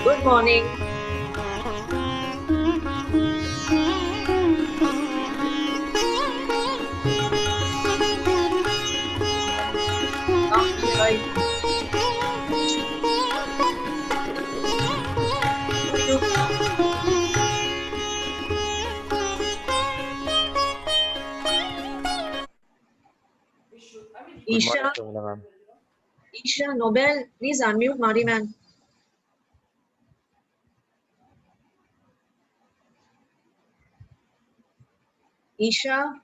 Good morning. Isha, Isha, Nobel, please unmute Mariman. Isha.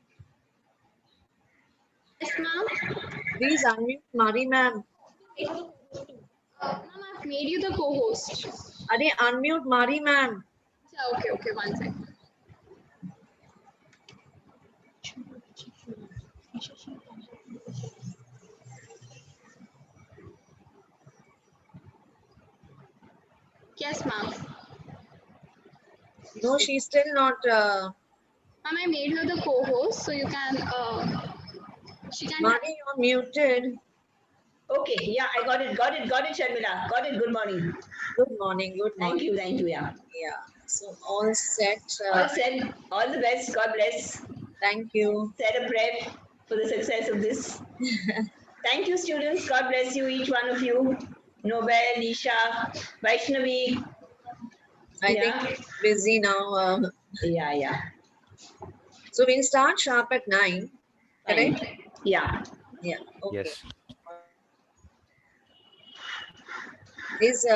Yes, ma'am. Please unmute Mariman. Ma'am, I've made you the co-host. Are unmute Mariman. Okay, one second. Yes, ma'am. No, she's still not. Ma'am, I made her the co-host, so you can. She can. Mari, you're muted. Okay, yeah, I got it, Sharmila. Got it. Good morning. Good morning. Good morning. Thank you, yeah. Yeah. So all set. All set. All the best. God bless. Thank you. Said a prayer for the success of this. Thank you, students. God bless you, each one of you. Nobel, Isha, Vaishnavi. I think busy now. Yeah. So we'll start sharp at 9. Correct? Yeah. Yeah. Okay. Yes. Is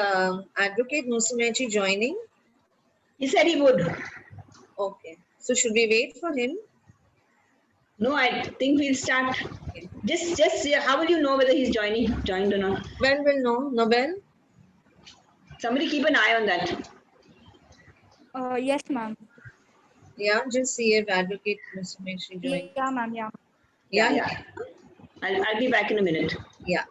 Advocate Musumechi joining? He said he would. Okay. So should we wait for him? No, I think we'll start. Just how will you know whether he's joined or not? Well, we'll know. Nobel? Somebody keep an eye on that. Yes, ma'am. Yeah, just see if Advocate Musumechi joins. Yeah, ma'am. Yeah. I'll be back in a minute. Yeah.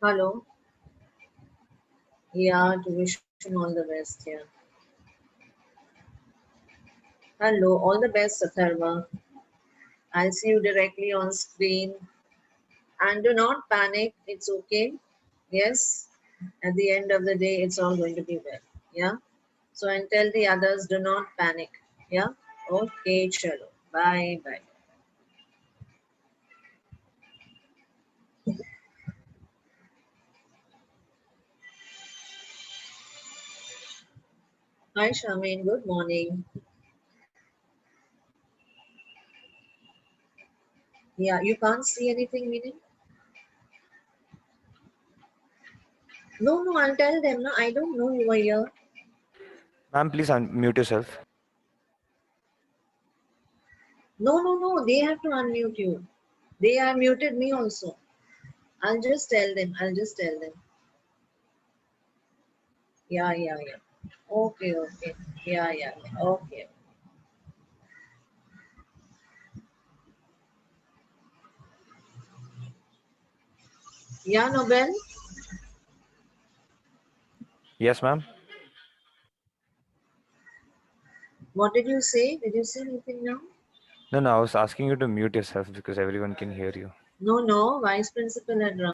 Hello. Yeah, to wish him all the best. Yeah. Hello, all the best, Satharva. I'll see you directly on screen. And do not panic. It's okay. Yes. At the end of the day, it's all going to be well. Yeah. So, and tell the others, do not panic. Yeah. Okay, chalo. Bye. Hi, Shamin. Good morning. Yeah, you can't see anything, meaning? No, no, I'll tell them. No, I don't know you are here. Ma'am, please unmute yourself. No, no, no, they have to unmute you. They are muted me also. I'll just tell them. I'll just tell them. Yeah, yeah, yeah. Okay, okay. Yeah, yeah, yeah. Okay. Yeah, Nobel. Yes, ma'am. What did you say? Did you say anything now? No, no, I was asking you to mute yourself because everyone can hear you. No, no. Vice principal had run.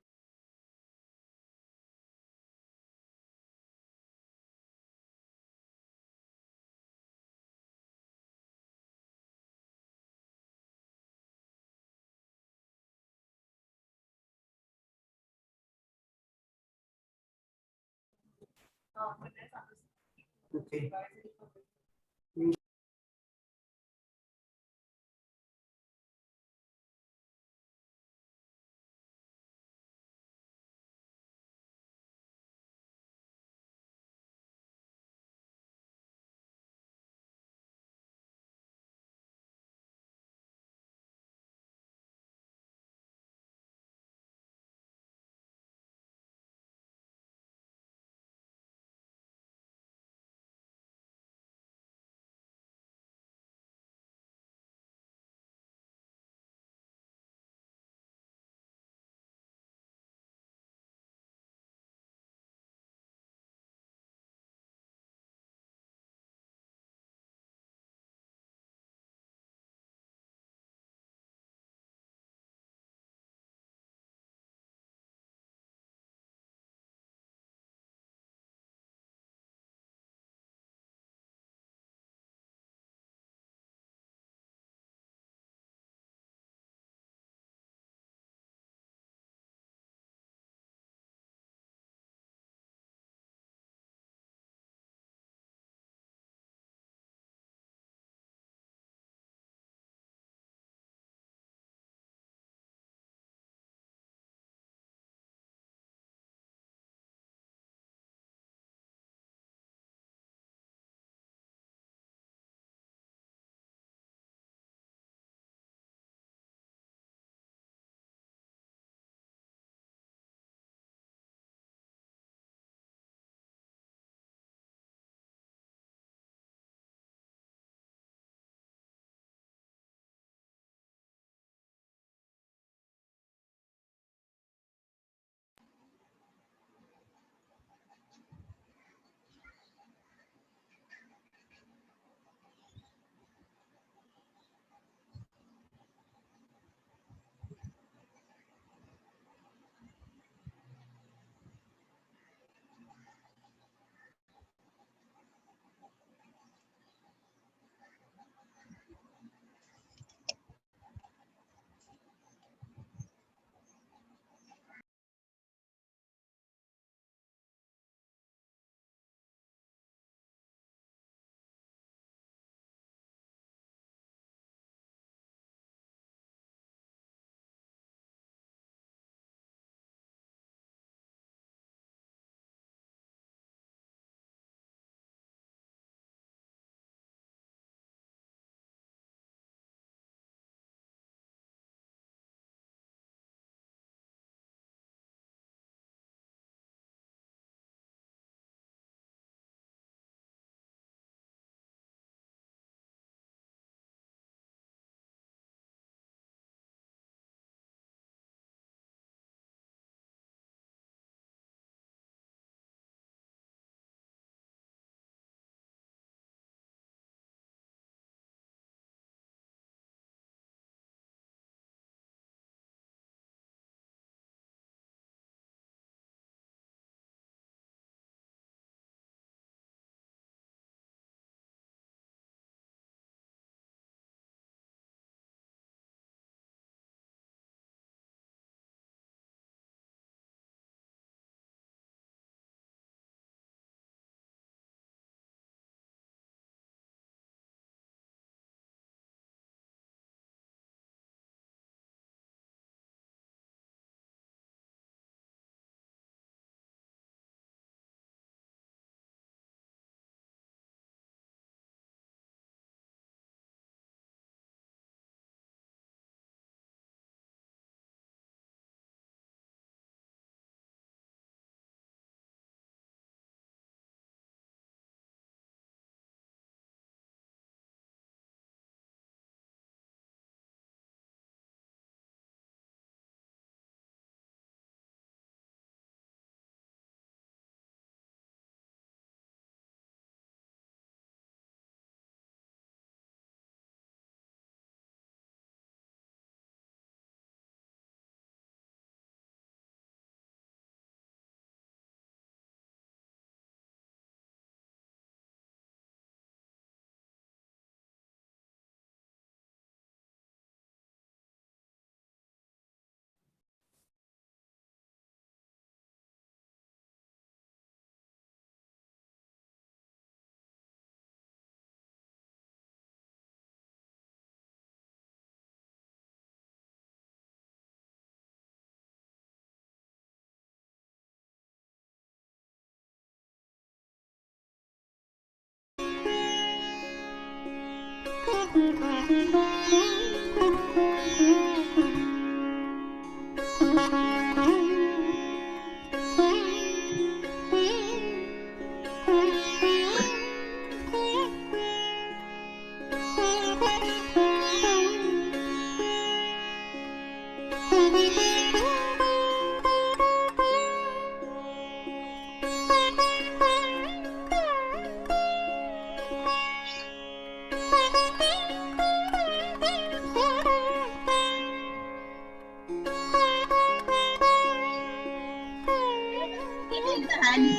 Raise the hand.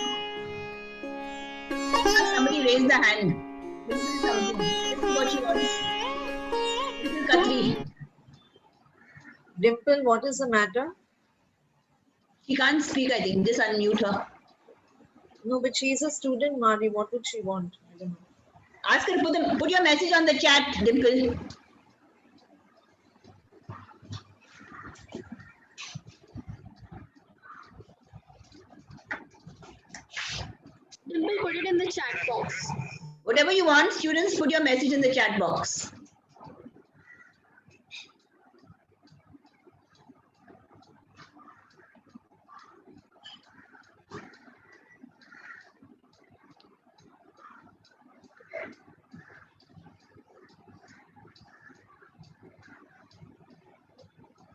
Somebody raise the hand. This is something. This is what she wants. This is Katri. Dimple, what is the matter? She can't speak, I think. Just unmute her. No, but she's a student, Mari. What would she want? I don't know. Ask her to put your message on the chat, Dimple. Dimple, put it in the chat box. Whatever you want, students, put your message in the chat box.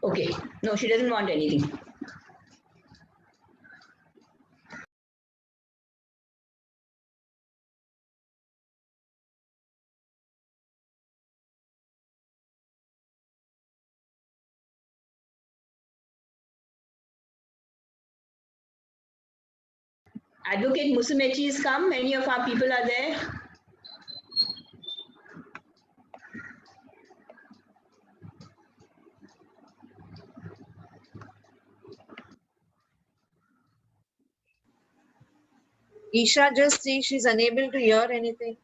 Okay, no, she doesn't want anything. Advocate Musumechi has come. Many of our people are there. Isha, just see she's unable to hear anything.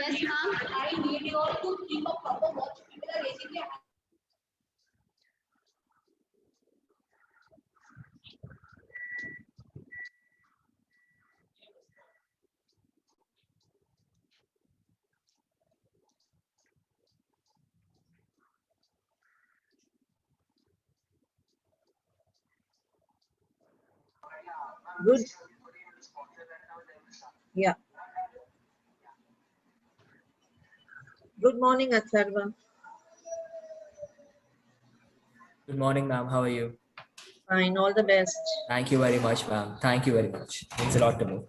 Yes, ma'am. I need you all to keep a proper watch. People are raising their hands. Good. Yeah. Good morning, Atharva. Good morning, ma'am. How are you? Fine, all the best. Thank you very much, ma'am. Thank you very much. Means a lot to me.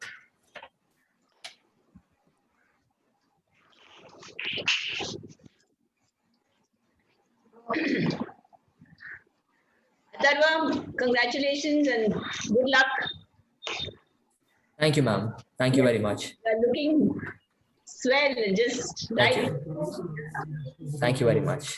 Atharva, congratulations and good luck. Thank you, ma'am. Thank you very much. You are looking swell, just Thank right. you. Thank you very much.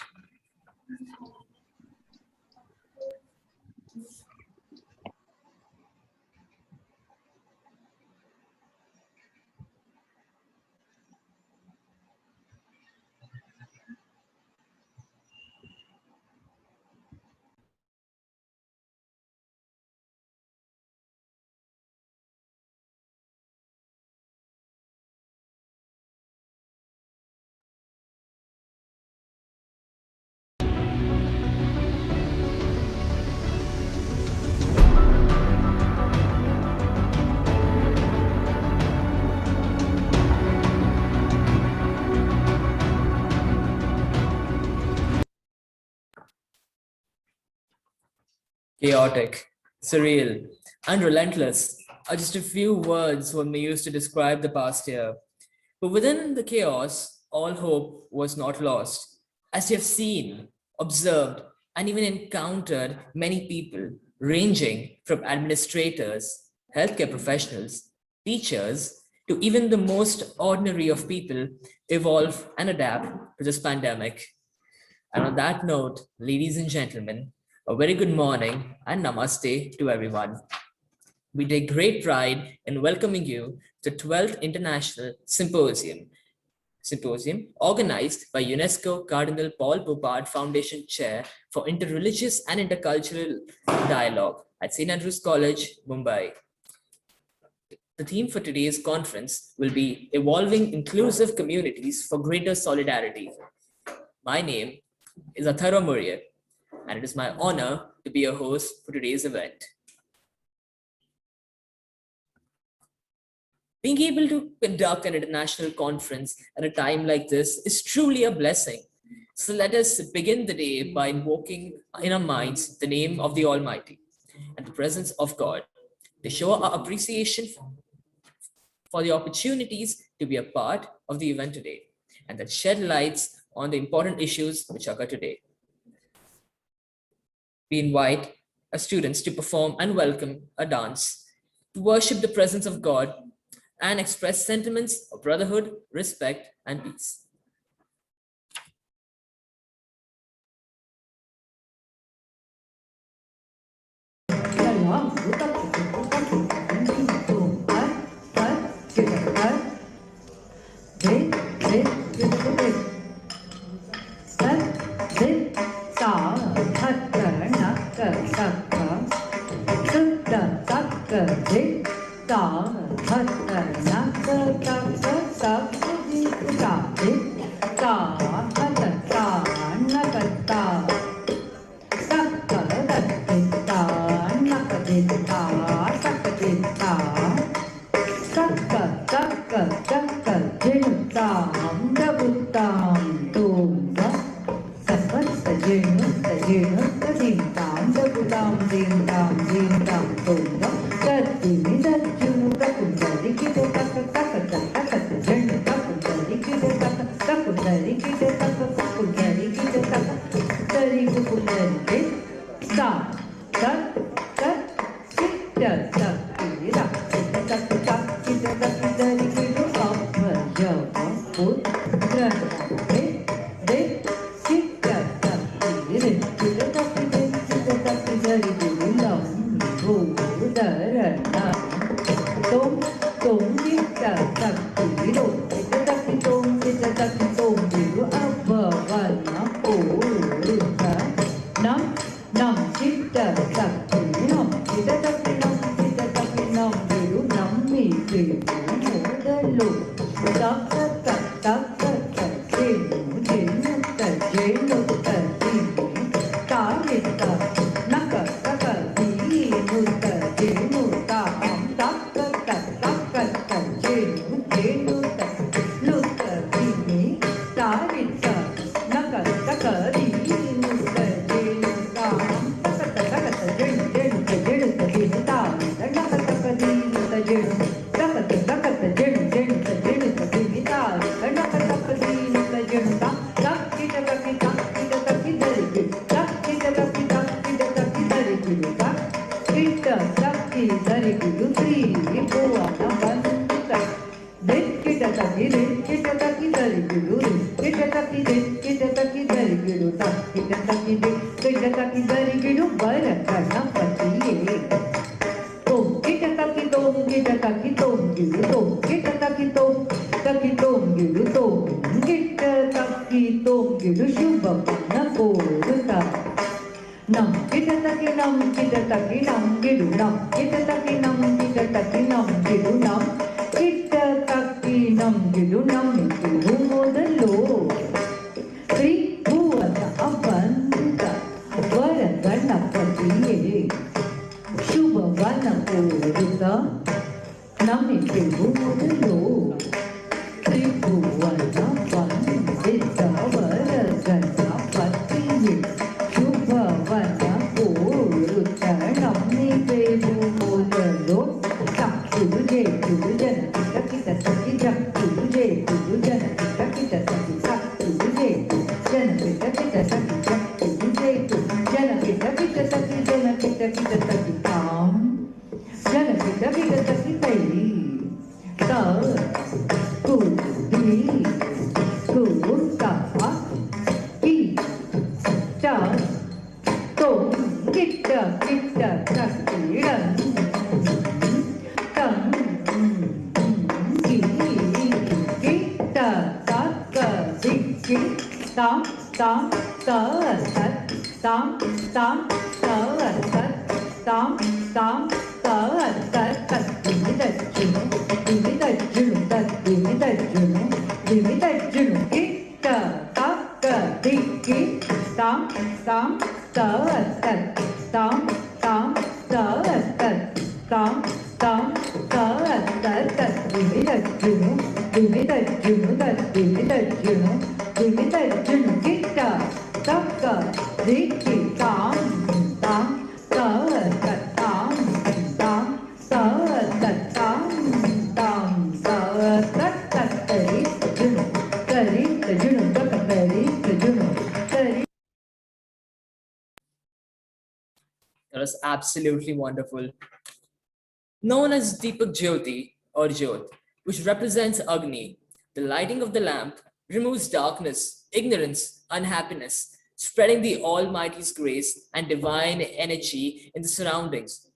Chaotic, surreal, and relentless are just a few words one may use to describe the past year. But within the chaos, all hope was not lost. As you have seen, observed, and even encountered many people, ranging from administrators, healthcare professionals, teachers, to even the most ordinary of people, evolve and adapt to this pandemic. And on that note, ladies and gentlemen, a very good morning and namaste to everyone. We take great pride in welcoming you to 12th International Symposium organized by UNESCO Cardinal Paul Poupard Foundation Chair for Interreligious and Intercultural Dialogue at St. Andrews College, Mumbai. The theme for today's conference will be Evolving Inclusive Communities for Greater Solidarity. My name is Atharva Murray, and it is my honor to be a host for today's event. Being able to conduct an international conference at a time like this is truly a blessing. So let us begin the day by invoking in our minds the name of the Almighty and the presence of God to show our appreciation for the opportunities to be a part of the event today and that shed lights on the important issues which occur today. We invite our students to perform and welcome a dance to worship the presence of God and express sentiments of brotherhood, respect, and peace. That was absolutely wonderful. Known as Deepak Jyoti or Jyot, which represents Agni, the lighting of the lamp removes darkness, ignorance, unhappiness, spreading the Almighty's grace and divine energy in the surroundings.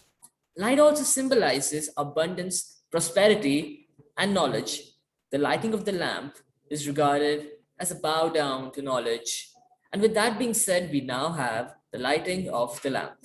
Light also symbolizes abundance, prosperity, and knowledge. The lighting of the lamp is regarded as a bow down to knowledge. And with that being said, we now have the lighting of the lamp.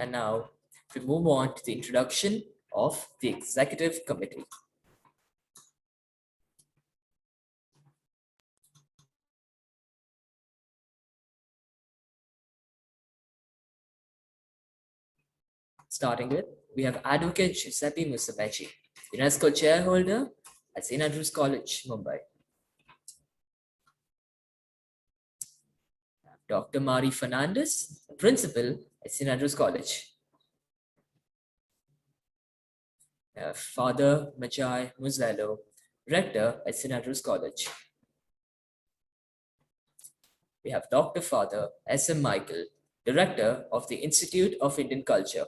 And now we move on to the introduction of the executive committee. Starting with, we have Advocate Giuseppe Musumeci, UNESCO chairholder at St. Andrews College, Mumbai. Dr. Mari Fernandez, principal at St. Andrews College. Father Magi Muzello, rector at St. Andrews College. We have Dr. Father S.M. Michael, director of the Institute of Indian Culture.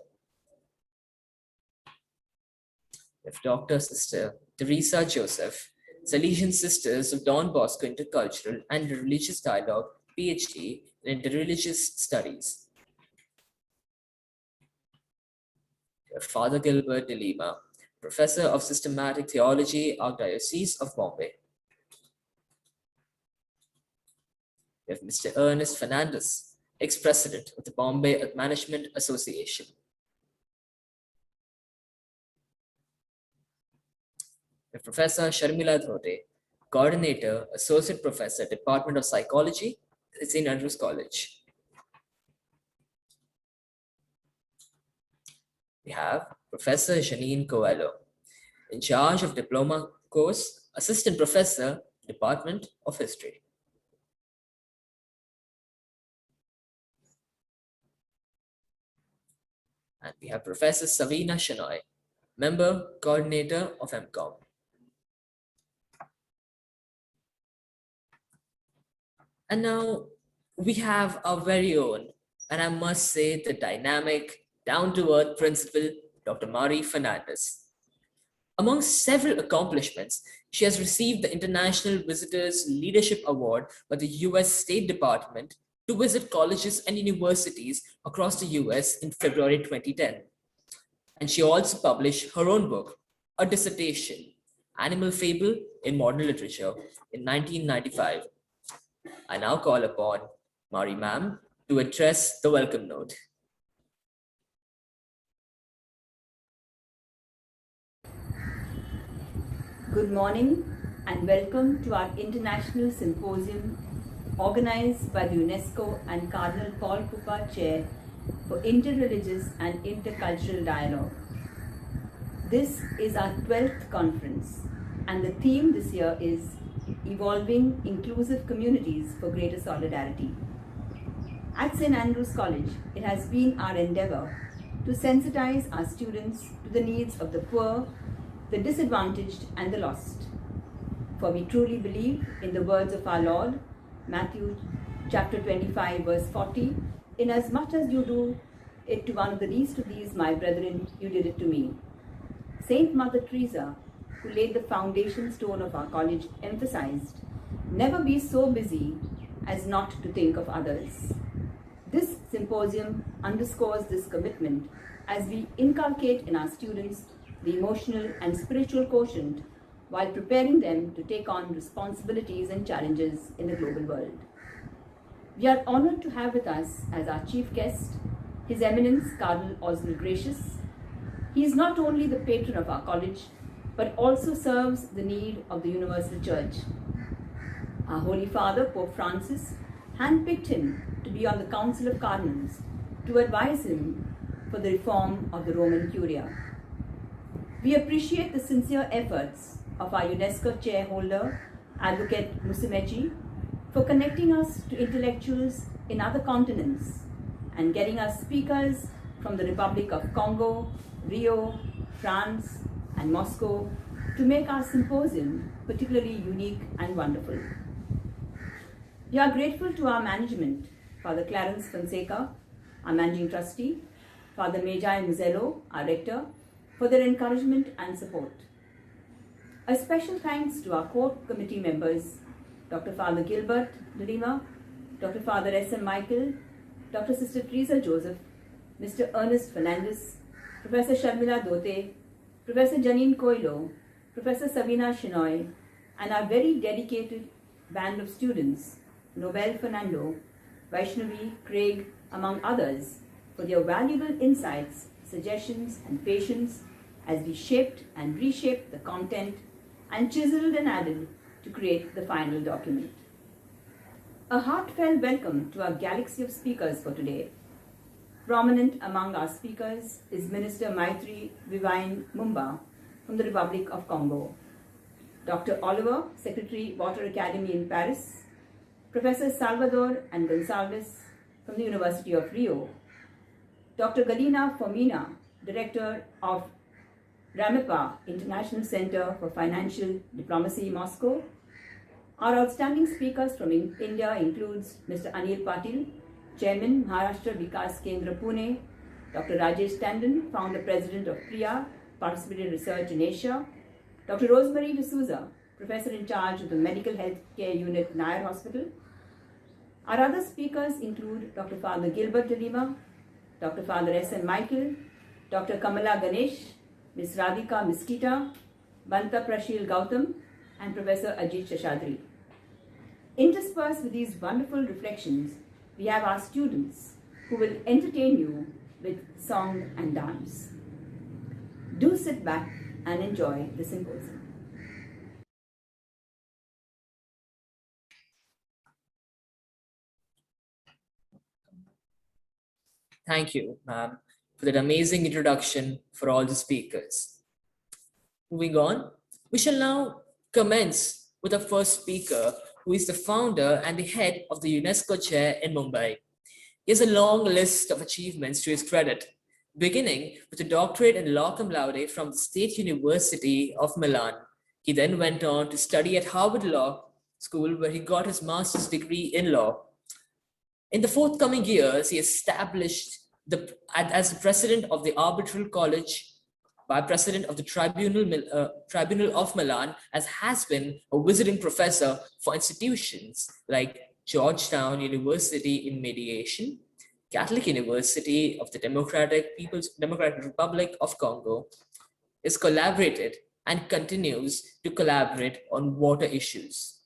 We have Dr. Sister Teresa Joseph, Salesian Sisters of Don Bosco Intercultural and Religious Dialogue, PhD in Interreligious Studies. We have Father Gilbert de Lima, Professor of Systematic Theology, Archdiocese of Bombay. We have Mr. Ernest Fernandez, ex-president of the Bombay Management Association. We have Professor Sharmila Dhote, coordinator, associate professor, Department of Psychology at St. Andrews College. We have Professor Janine Coelho, in charge of diploma course, assistant professor, Department of History. And we have Professor Savina Shenoy, member coordinator of MCOM. And now we have our very own, and I must say the dynamic, down-to-earth principal, Dr. Mari Fernandez. Among several accomplishments, she has received the International Visitors Leadership Award by the US State Department to visit colleges and universities across the US in February 2010. And she also published her own book, a dissertation, Animal Fable in Modern Literature, in 1995. I now call upon Mari ma'am to address the welcome note. Good morning and welcome to our International Symposium organized by the UNESCO and Cardinal Paul Coupa Chair for Interreligious and Intercultural Dialogue. This is our 12th conference, and the theme this year is Evolving Inclusive Communities for Greater Solidarity. At St. Andrew's College, it has been our endeavor to sensitize our students to the needs of the poor, the disadvantaged, and the lost. For we truly believe, in the words of our Lord, Matthew chapter 25, verse 40, inasmuch as you do it to one of the least of these, my brethren, you did it to me. Saint Mother Teresa, who laid the foundation stone of our college, emphasized, never be so busy as not to think of others. This symposium underscores this commitment as we inculcate in our students the emotional and spiritual quotient while preparing them to take on responsibilities and challenges in the global world. We are honored to have with us as our chief guest His Eminence Cardinal Oswald Gracious. He is not only the patron of our college, but also serves the need of the Universal Church. Our Holy Father, Pope Francis, handpicked him to be on the Council of Cardinals to advise him for the reform of the Roman Curia. We appreciate the sincere efforts of our UNESCO chairholder, Advocate Musimechi, for connecting us to intellectuals in other continents and getting us speakers from the Republic of Congo, Rio, France, and Moscow to make our symposium particularly unique and wonderful. We are grateful to our management, Father Clarence Fonseca, our Managing Trustee, Father Mejai Muzello, our Rector, for their encouragement and support. A special thanks to our core committee members, Dr. Father Gilbert de Lima, Dr. Father S.M. Michael, Dr. Sister Teresa Joseph, Mr. Ernest Fernandez, Professor Sharmila Dote, Professor Janine Coelho, Professor Sabina Shinoy, and our very dedicated band of students, Nobel Fernando, Vaishnavi, Craig, among others, for their valuable insights, suggestions, and patience as we shaped and reshaped the content and chiseled and added to create the final document. A heartfelt welcome to our galaxy of speakers for today. Prominent among our speakers is Minister Maitri Vivine Mumba from the Republic of Congo, Dr. Oliver, Secretary, Water Academy in Paris, Professor Salvador and Gonçalves from the University of Rio, Dr. Galina Fomina, Director of RAMIPA, International Center for Financial Diplomacy, Moscow. Our outstanding speakers from India includes Mr. Anil Patil, Chairman, Maharashtra Vikas Kendra Pune, Dr. Rajesh Tandon, Founder President of PRIA, Participated Research in Asia, Dr. Rosemary D'Souza, Professor in charge of the Medical Health Care Unit, Nair Hospital. Our other speakers include Dr. Father Gilbert de Lima, Dr. Father S.M. Michael, Dr. Kamala Ganesh, Ms. Radhika Miskita, Banta Prashil Gautam, and Professor Ajit Shashadri. Interspersed with these wonderful reflections, we have our students who will entertain you with song and dance. Do sit back and enjoy the symposium. Thank you, ma'am, for that amazing introduction for all the speakers. Moving on, we shall now commence with our first speaker, who is the founder and the head of the UNESCO chair in Mumbai. He has a long list of achievements to his credit, beginning with a doctorate in law cum laude from the State University of Milan. He then went on to study at Harvard Law School, where he got his master's degree in law. In the forthcoming years, he established as the president of the Arbitral College, by president of the Tribunal of Milan, as has been a visiting professor for institutions like Georgetown University in Mediation, Catholic University of the Democratic Republic of Congo. Is collaborated and continues to collaborate on water issues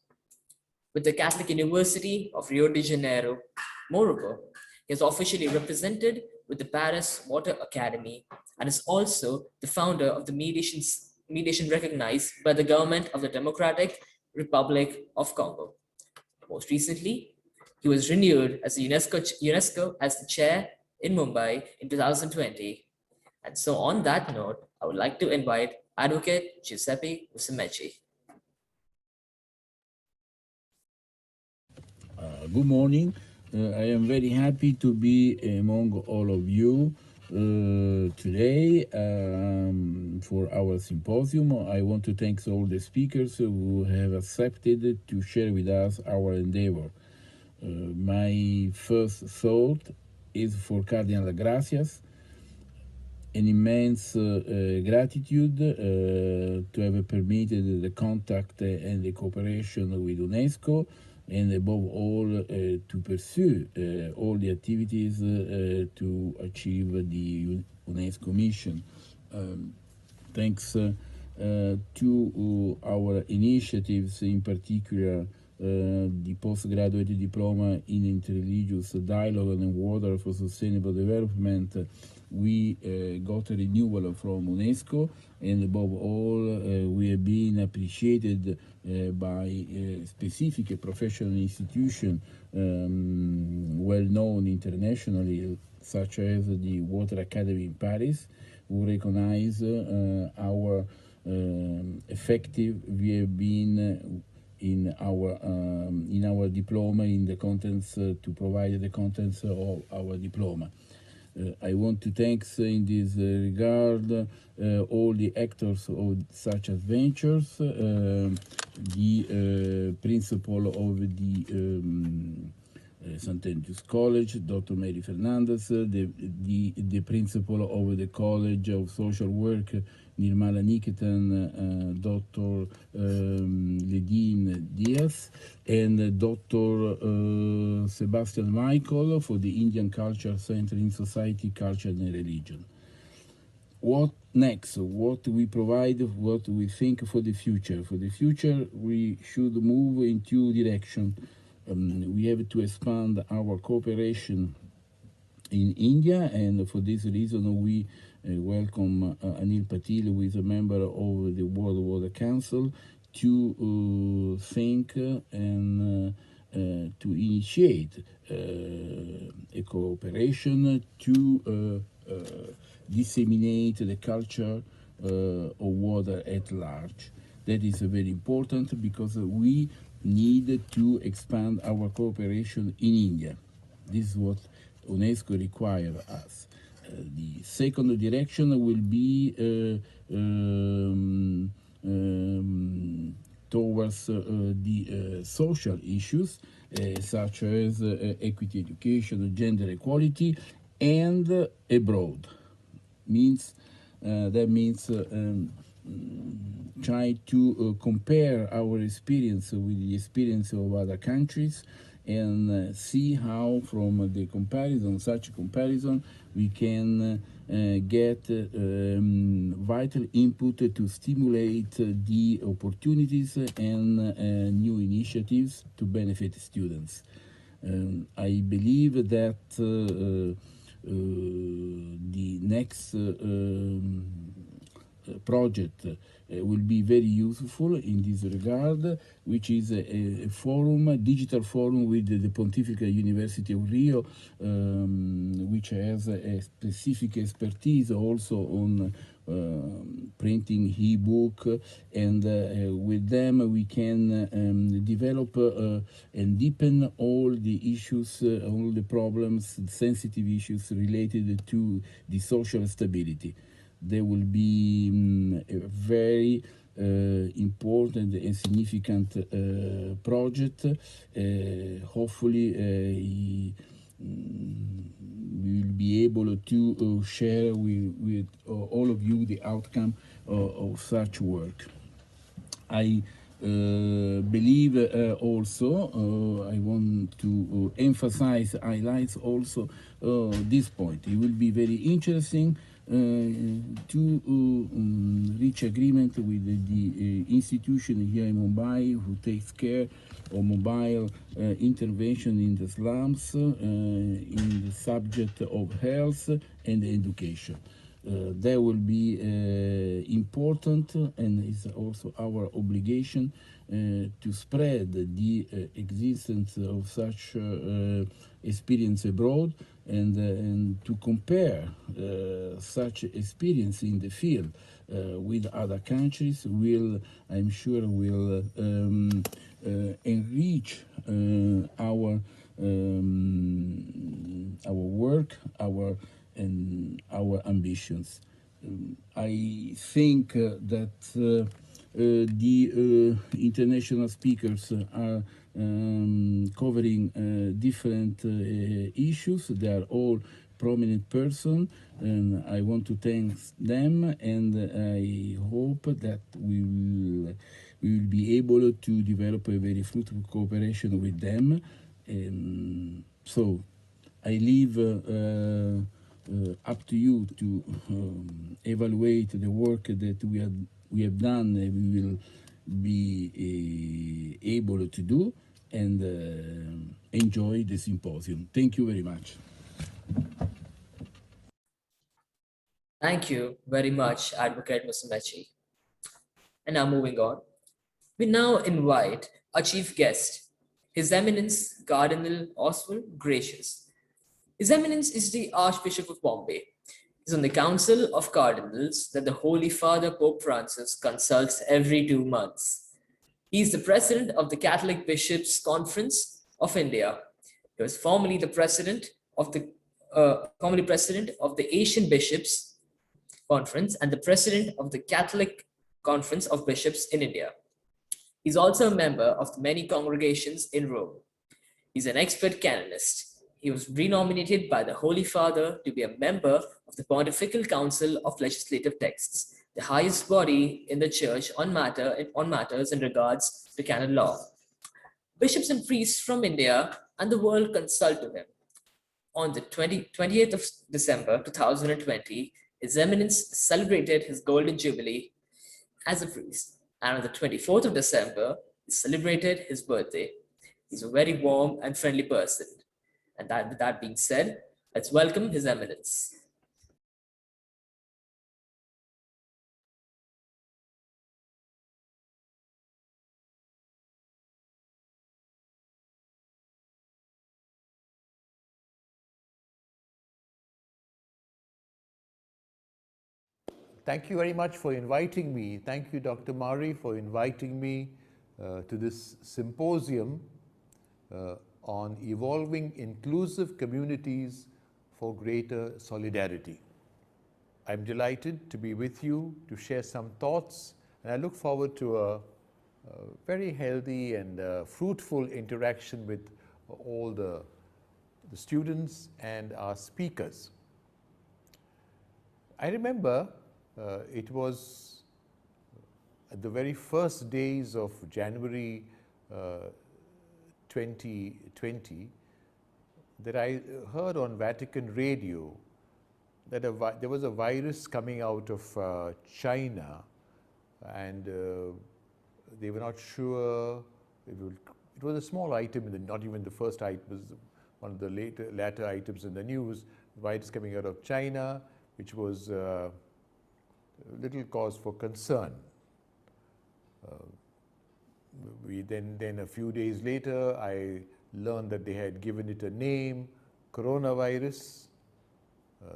with the Catholic University of Rio de Janeiro. Moreover, he is officially represented with the Paris Water Academy and is also the founder of the mediation recognized by the government of the Democratic Republic of Congo. Most recently, he was renewed as the UNESCO as the chair in Mumbai in 2020. And so on that note, I would like to invite Advocate Giuseppe Musumeci. Good morning. I am very happy to be among all of you today for our symposium. I want to thank all the speakers who have accepted to share with us our endeavor. My first thought is for Cardinal Gracias, an immense gratitude to have permitted the contact and the cooperation with UNESCO, and above all to pursue all the activities to achieve the UNESCO mission. Thanks to our initiatives, in particular the postgraduate diploma in interreligious dialogue and water for sustainable development, we got a renewal from UNESCO, and above all, we have been appreciated by a specific professional institution well known internationally, such as the Water Academy in Paris, who recognize our effective we have been in our diploma, in the contents to provide the contents of our diploma. I want to thank in this regard all the actors of such adventures, the principal of the St. Andrew's College, Dr. Mary Fernandez, the principal of the College of Social Work, Nirmala Niketan, Dr. Ledine Diaz, and Dr. Sebastian Michael for the Indian Culture Center in Society, Culture and Religion. What next? What we provide, what we think for the future? For the future, we should move in two directions. We have to expand our cooperation in India, and for this reason we welcome Anil Patil, who is a member of the World Water Council, to think and to initiate a cooperation to disseminate the culture of water at large. That is very important because we need to expand our cooperation in India. This is what UNESCO requires us. The second direction will be towards the social issues such as equity education, gender equality, and abroad. That means try to compare our experience with the experience of other countries and see how from the comparison, such comparison, we can get vital input to stimulate the opportunities and new initiatives to benefit students. I believe that the next project will be very useful in this regard, which is a forum, a digital forum with the Pontifical University of Rio, which has a specific expertise also on printing e-book, and with them we can develop and deepen all the issues, all the problems, sensitive issues related to the social stability. There will be a very important and significant project. Hopefully, we will be able to share with all of you the outcome of such work. I believe also, I want to emphasize, highlight also this point. It will be very interesting to reach agreement with the institution here in Mumbai who takes care of mobile intervention in the slums in the subject of health and education. That will be important, and it's also our obligation to spread the existence of such experience abroad, and to compare such experience in the field with other countries will, I'm sure, will enrich our work, our ambitions. I think that the international speakers are covering different issues. They are all prominent persons, and I want to thank them, and I hope that we will be able to develop a very fruitful cooperation with them. So I leave up to you to evaluate the work that we have done and we will be able to do, and enjoy the symposium. Thank you very much. Thank you very much, Advocate Musumeci. And now moving on. We now invite our chief guest, His Eminence Cardinal Oswald Gracious. His Eminence is the Archbishop of Bombay. He's on the Council of Cardinals that the Holy Father Pope Francis consults every 2 months. He is the president of the Catholic Bishops' Conference of India. He was formerly the president of the Asian Bishops' Conference and the president of the Catholic Conference of Bishops in India. He's also a member of the many congregations in Rome. He's an expert canonist. He was renominated by the Holy Father to be a member of the Pontifical Council of Legislative Texts, the highest body in the Church on matters in regards to canon law. Bishops and priests from India and the world consult to him. On the 28th of December 2020, His Eminence celebrated his Golden Jubilee as a priest, and on the 24th of December, he celebrated his birthday. He's a very warm and friendly person. And with that being said, let's welcome His Eminence. Thank you very much for inviting me. Thank you, Dr. Mari, for inviting me to this symposium on evolving inclusive communities for greater solidarity. I'm delighted to be with you to share some thoughts, and I look forward to a very healthy and fruitful interaction with all the students and our speakers. I remember it was at the very first days of January 2020 that I heard on Vatican radio that there was a virus coming out of China, and they were not sure. It was a small item, not even the first item, it was one of the latter items in the news, virus coming out of China, which was little cause for concern. Then a few days later, I learned that they had given it a name, coronavirus.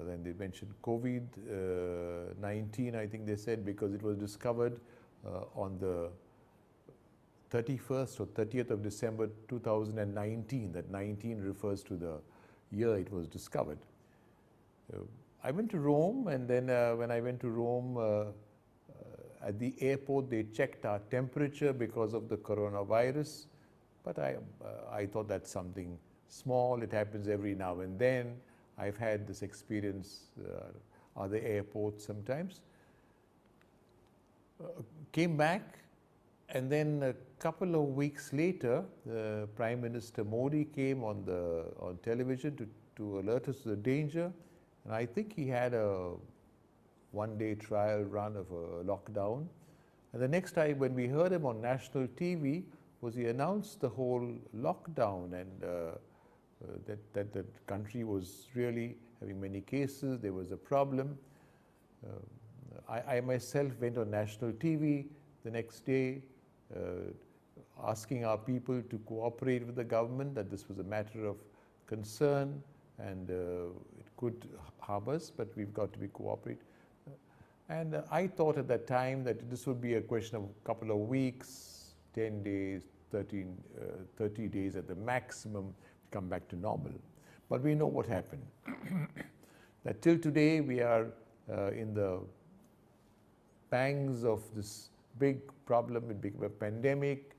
Then they mentioned COVID-19, I think they said, because it was discovered on the 31st or 30th of December 2019. That 19 refers to the year it was discovered. I went to Rome, and then when I went to Rome, at the airport, they checked our temperature because of the coronavirus. But I thought that's something small. It happens every now and then. I've had this experience at the airport sometimes. Came back, and then a couple of weeks later, Prime Minister Modi came on television to alert us to the danger. And I think he had a one-day trial run of a lockdown. And the next time when we heard him on national TV was he announced the whole lockdown, and that the country was really having many cases. There was a problem. I myself went on national TV the next day asking our people to cooperate with the government, that this was a matter of concern. and it could harm us, but we've got to be cooperate. And I thought at that time that this would be a question of a couple of weeks, 10 days, 30 days at the maximum to come back to normal. But we know what happened. That till today we are in the pangs of this big problem. It became a pandemic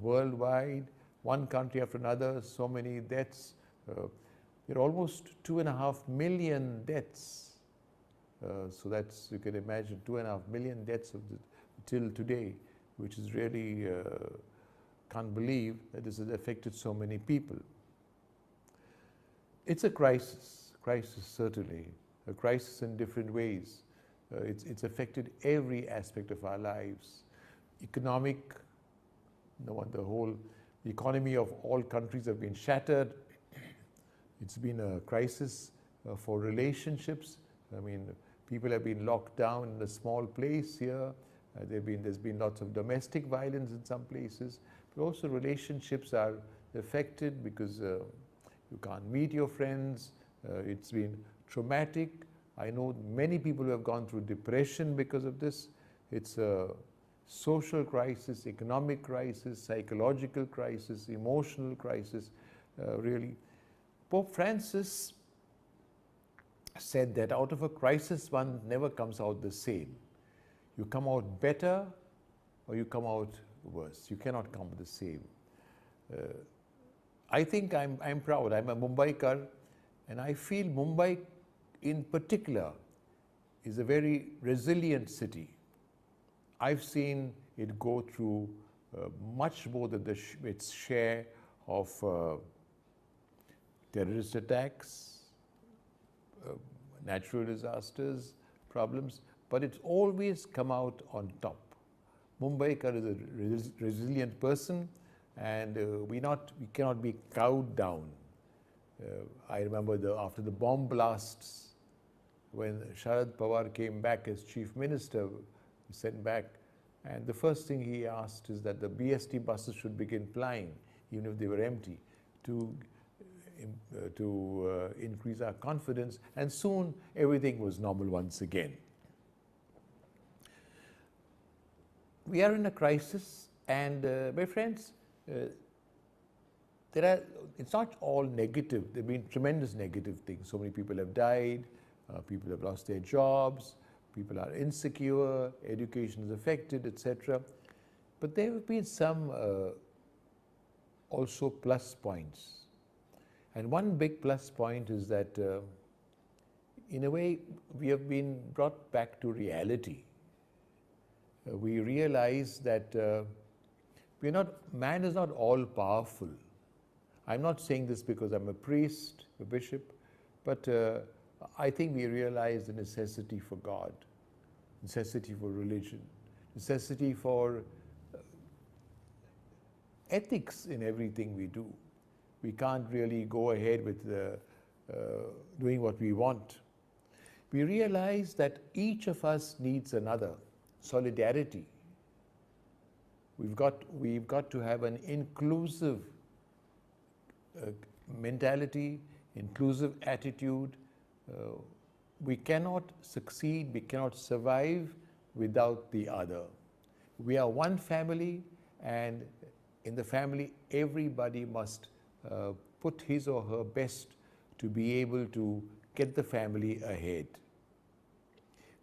worldwide, one country after another, so many deaths. There are almost 2.5 million deaths. So that's, you can imagine, 2.5 million deaths till today, which is really, can't believe that this has affected so many people. It's a crisis certainly, a crisis in different ways. It's affected every aspect of our lives. Economic, the whole economy of all countries have been shattered. It's been a crisis for relationships. I mean, people have been locked down in a small place here. There's been lots of domestic violence in some places, but also relationships are affected because you can't meet your friends. It's been traumatic. I know many people who have gone through depression because of this. It's a social crisis, economic crisis, psychological crisis, emotional crisis, really. Pope Francis said that out of a crisis, one never comes out the same. You come out better or you come out worse. You cannot come the same. I think I'm proud. I'm a Mumbaikar, and I feel Mumbai in particular is a very resilient city. I've seen it go through much more than its share of terrorist attacks, natural disasters, problems, but it's always come out on top. Mumbaikar is a resilient person, and we cannot be cowed down. I remember after the bomb blasts, when Sharad Pawar came back as chief minister, sent back, and the first thing he asked is that the BST buses should begin plying, even if they were empty, to increase our confidence, and soon everything was normal once again. We are in a crisis, and my friends, it's not all negative. There have been tremendous negative things. So many people have died, people have lost their jobs, people are insecure, education is affected, etc. But there have been some also plus points. And one big plus point is that, in a way, we have been brought back to reality. We realize that man is not all powerful. I'm not saying this because I'm a priest, a bishop, but I think we realize the necessity for God, necessity for religion, necessity for ethics in everything we do. We can't really go ahead with doing what we want. We realize that each of us needs another. Solidarity. We've got to have an inclusive mentality, inclusive attitude. We cannot succeed, we cannot survive without the other. We are one family, and in the family, everybody must put his or her best to be able to get the family ahead.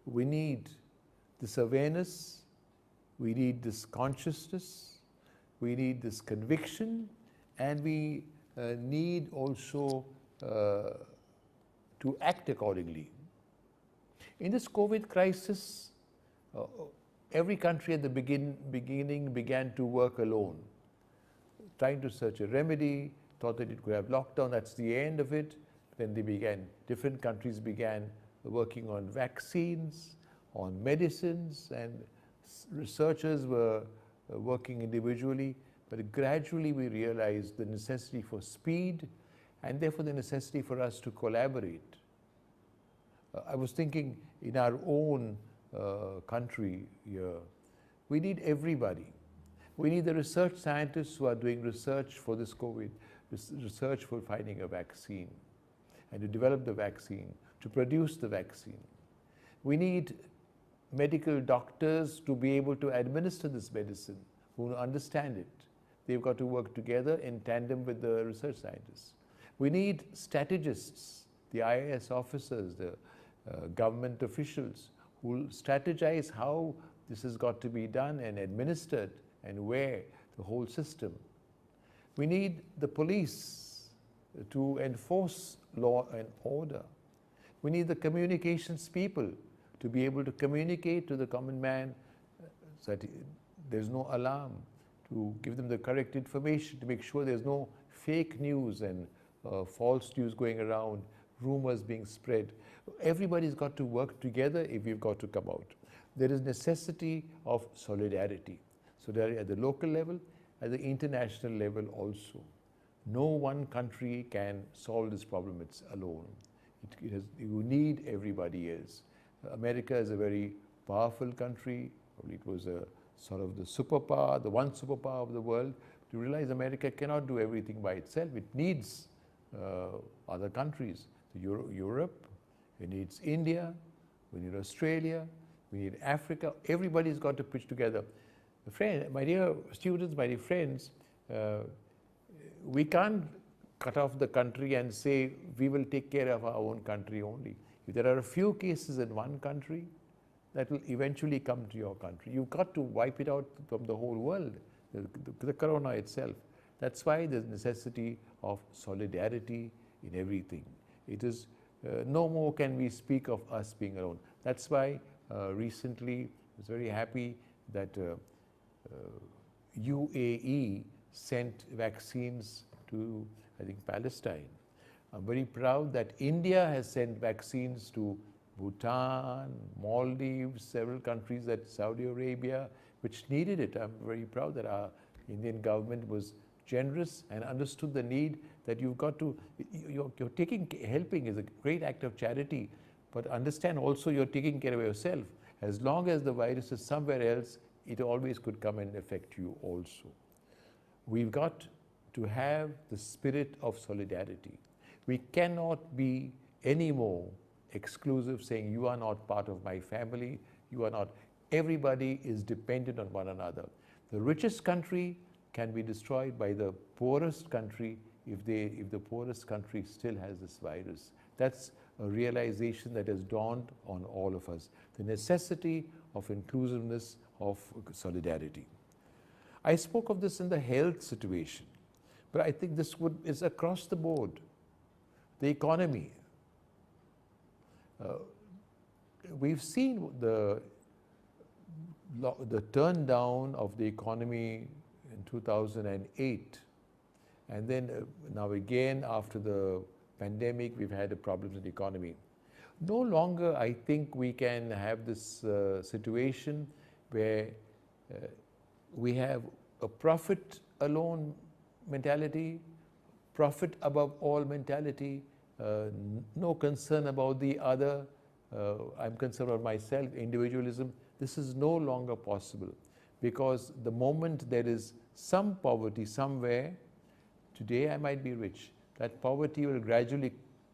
We need this awareness, we need this consciousness, we need this conviction, and we need also to act accordingly. In this COVID crisis, every country at the beginning began to work alone, trying to search a remedy, thought that it could have lockdown, that's the end of it. Then different countries began working on vaccines, on medicines, and researchers were working individually, but gradually we realized the necessity for speed and therefore the necessity for us to collaborate. I was thinking in our own country here, we need everybody. We need the research scientists who are doing research for this COVID, research for finding a vaccine. and to develop the vaccine, to produce the vaccine. We need medical doctors to be able to administer this medicine, who understand it. They've got to work together in tandem with the research scientists. We need strategists, the IAS officers, the government officials who will strategize how this has got to be done and administered and where, the whole system. We need the police to enforce law and order. We need the communications people to be able to communicate to the common man so that there's no alarm, to give them the correct information, to make sure there's no fake news and false news going around, rumors being spread. Everybody's got to work together if we've got to come out. There is necessity of solidarity. Solidarity at the local level, at the international level also. No one country can solve this problem alone. You need everybody else. America is a very powerful country. Probably it was a sort of the superpower, the one superpower of the world. To realize America cannot do everything by itself. It needs other countries. Europe, it needs India, we need Australia, we need Africa. Everybody's got to pitch together. My dear students, my dear friends, we can't cut off the country and say we will take care of our own country only. If there are a few cases in one country, that will eventually come to your country. You've got to wipe it out from the whole world, the corona itself. That's why there's necessity of solidarity in everything. It is no more can we speak of us being alone. That's why recently I was very happy that UAE sent vaccines to, I think, Palestine. I'm very proud that India has sent vaccines to Bhutan, Maldives, several countries, that Saudi Arabia, which needed it. I'm very proud that our Indian government was generous and understood the need that you've got to, you're helping is a great act of charity, but understand also you're taking care of yourself. As long as the virus is somewhere else, it always could come and affect you also. We've got to have the spirit of solidarity. We cannot be any more exclusive, saying you are not part of my family, you are not. Everybody is dependent on one another. The richest country can be destroyed by the poorest country if the poorest country still has this virus. That's a realization that has dawned on all of us. The necessity of inclusiveness, of solidarity. I spoke of this in the health situation, but I think this is across the board. The economy. We've seen the turn down of the economy in 2008, and then now again after the pandemic we've had a problem with the economy. No longer I think we can have this situation where we have a profit alone mentality, profit above all mentality, no concern about the other, I'm concerned about myself, individualism. This is no longer possible, because the moment there is some poverty somewhere, today I might be rich, that poverty will gradually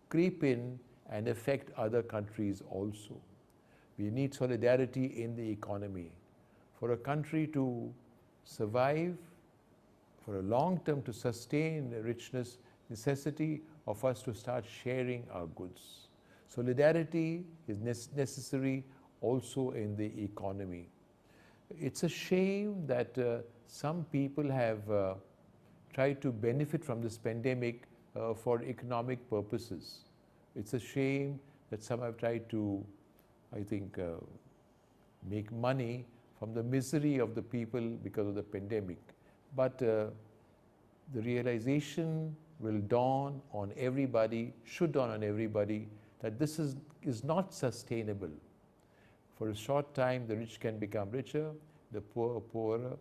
creep in and affect other countries also. We need solidarity in the economy. For a country to survive, for a long term to sustain the richness, necessity of us to start sharing our goods. Solidarity is necessary also in the economy. It's a shame that some people have tried to benefit from this pandemic for economic purposes. It's a shame that some have tried to, I think, make money from the misery of the people because of the pandemic. But the realization will dawn on everybody, should dawn on everybody, that this is not sustainable. For a short time, the rich can become richer, the poor poorer,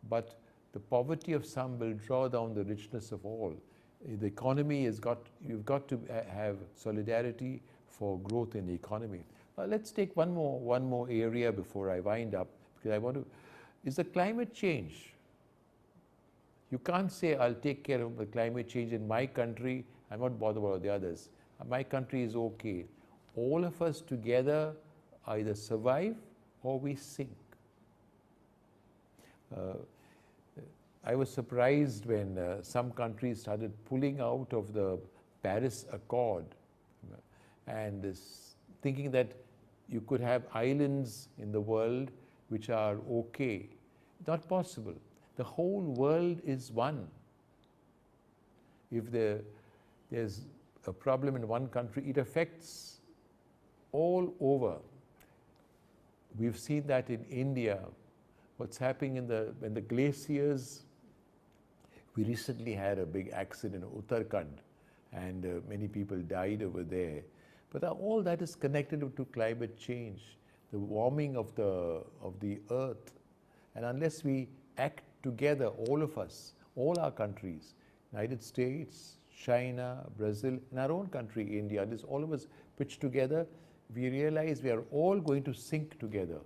but the poverty of some will draw down the richness of all. The economy has you've got to have solidarity for growth in the economy. Let's take one more area before I wind up, because I want to, is the climate change. You can't say I'll take care of the climate change in my country, I'm not bothered about the others. my country is okay. All of us together either survive or we sink. I was surprised when some countries started pulling out of the Paris Accord and thinking that you could have islands in the world which are okay. Not possible. The whole world is one. If there's a problem in one country, it affects all over. We've seen that in India, what's happening when the glaciers. We recently had a big accident in Uttarakhand, and many people died over there. But all that is connected to climate change, the warming of the earth. And unless we act together, all of us, all our countries, United States, China, Brazil, and our own country, India, unless all of us pitch together, we realize we are all going to sink together.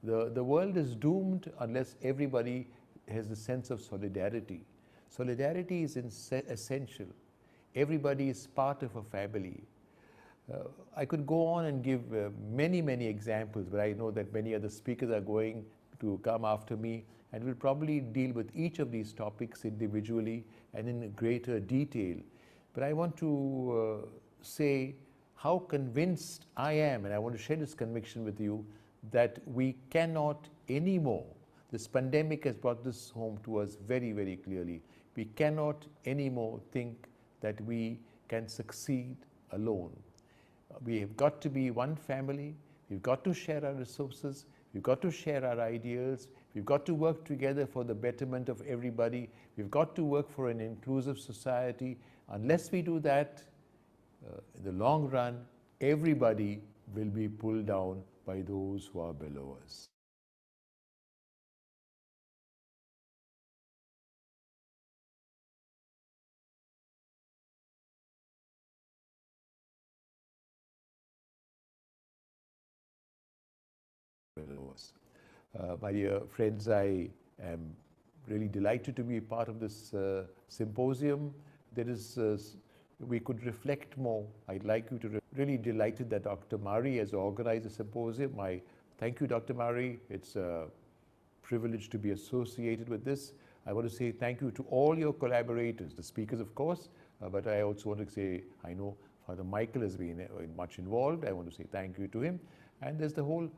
The world is doomed unless everybody has the sense of solidarity. Solidarity is essential. Everybody is part of a family. I could go on and give many, many examples, but I know that many other speakers are going to come after me, and we'll probably deal with each of these topics individually and in greater detail. But I want to say how convinced I am, and I want to share this conviction with you, that we cannot anymore. This pandemic has brought this home to us very, very clearly. We cannot anymore think that we can succeed alone. We have got to be one family. We've got to share our resources. We've got to share our ideas. We've got to work together for the betterment of everybody. We've got to work for an inclusive society. Unless we do that, in the long run, everybody will be pulled down by those who are below us. My dear friends, I am really delighted to be part of this symposium. We could reflect more. I'd like you to really delighted that Dr. Mari has organized a symposium. Thank you, Dr. Mari. It's a privilege to be associated with this. I want to say thank you to all your collaborators, the speakers, of course, but I also want to say, I know Father Michael has been much involved. I want to say thank you to him. And there's the whole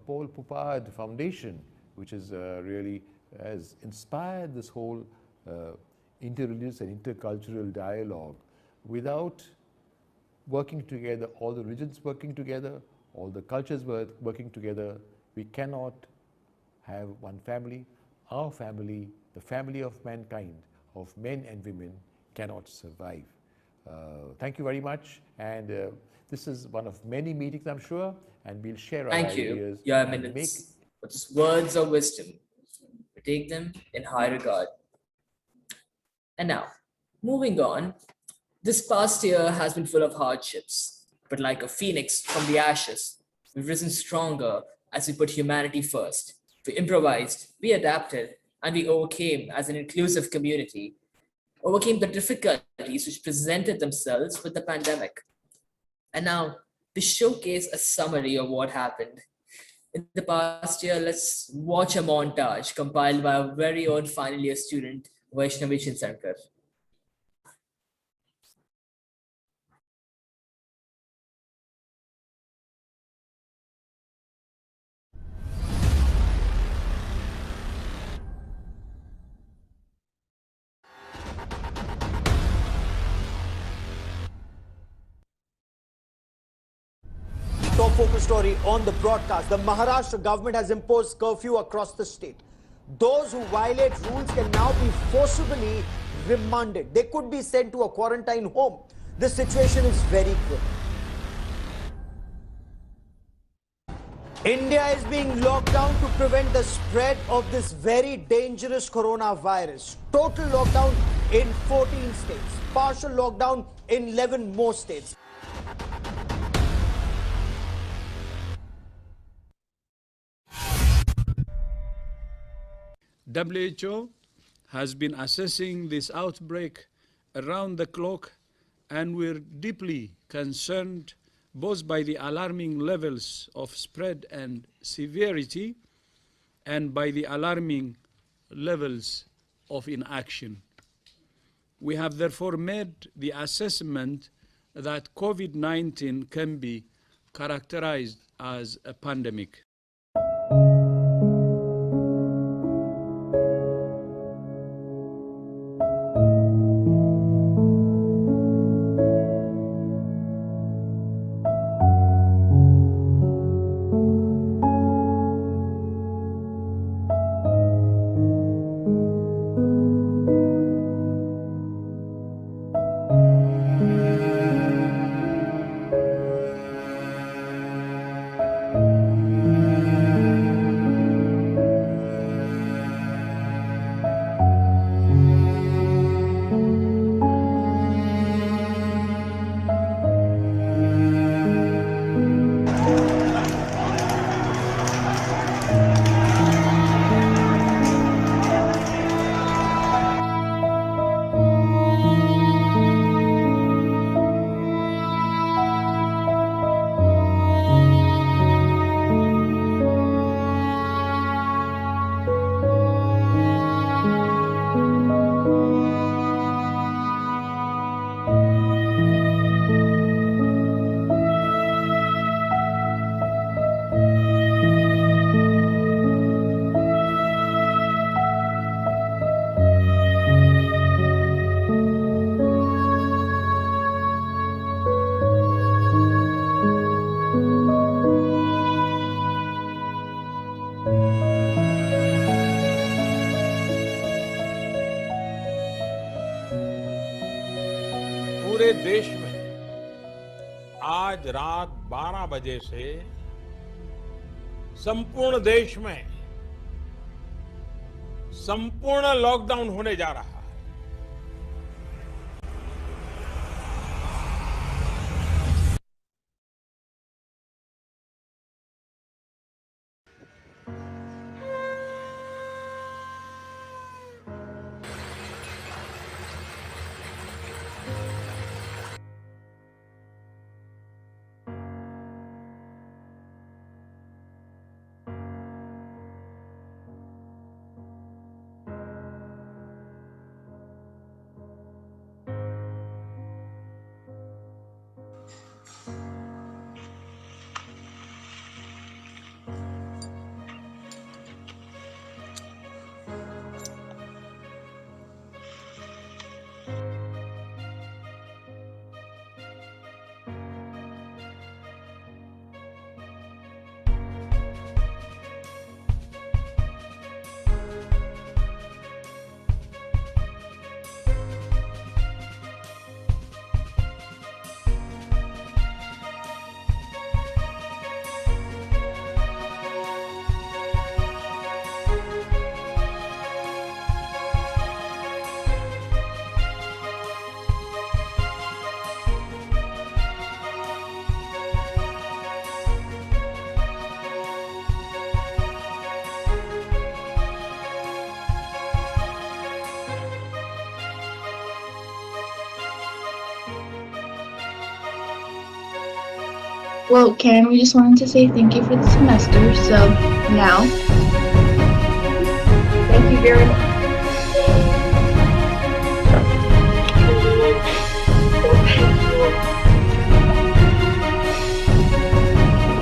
Paul Poupard Foundation, which is really has inspired this whole interreligious and intercultural dialogue. Without working together, all the religions working together, all the cultures working together, we cannot have one family. Our family, the family of mankind, of men and women, cannot survive. Thank you very much. And this is one of many meetings, I'm sure, and we'll share our ideas. Thank you. Your eminence. It's words of wisdom. We take them in high regard. And now, moving on, this past year has been full of hardships, but like a phoenix from the ashes, we've risen stronger as we put humanity first. We improvised, we adapted, and we overcame as an inclusive community, overcame the difficulties which presented themselves with the pandemic. And now, to showcase a summary of what happened in the past year, let's watch a montage compiled by our very own final year student, Vaishnavi Chinsankar. Top focus story on the broadcast. The Maharashtra government has imposed curfew across the state. Those who violate rules can now be forcibly remanded. They could be sent to a quarantine home. This situation is very good. India is being locked down to prevent the spread of this very dangerous coronavirus. Total lockdown in 14 states. Partial lockdown in 11 more states. WHO has been assessing this outbreak around the clock and we're deeply concerned both by the alarming levels of spread and severity and by the alarming levels of inaction. We have therefore made the assessment that COVID-19 can be characterized as a pandemic. पूरे देश में आज रात 12 बजे से संपूर्ण देश में संपूर्ण लॉकडाउन होने जा रहा है। Well, Karen, we just wanted to say thank you for the semester. So now, thank you very much.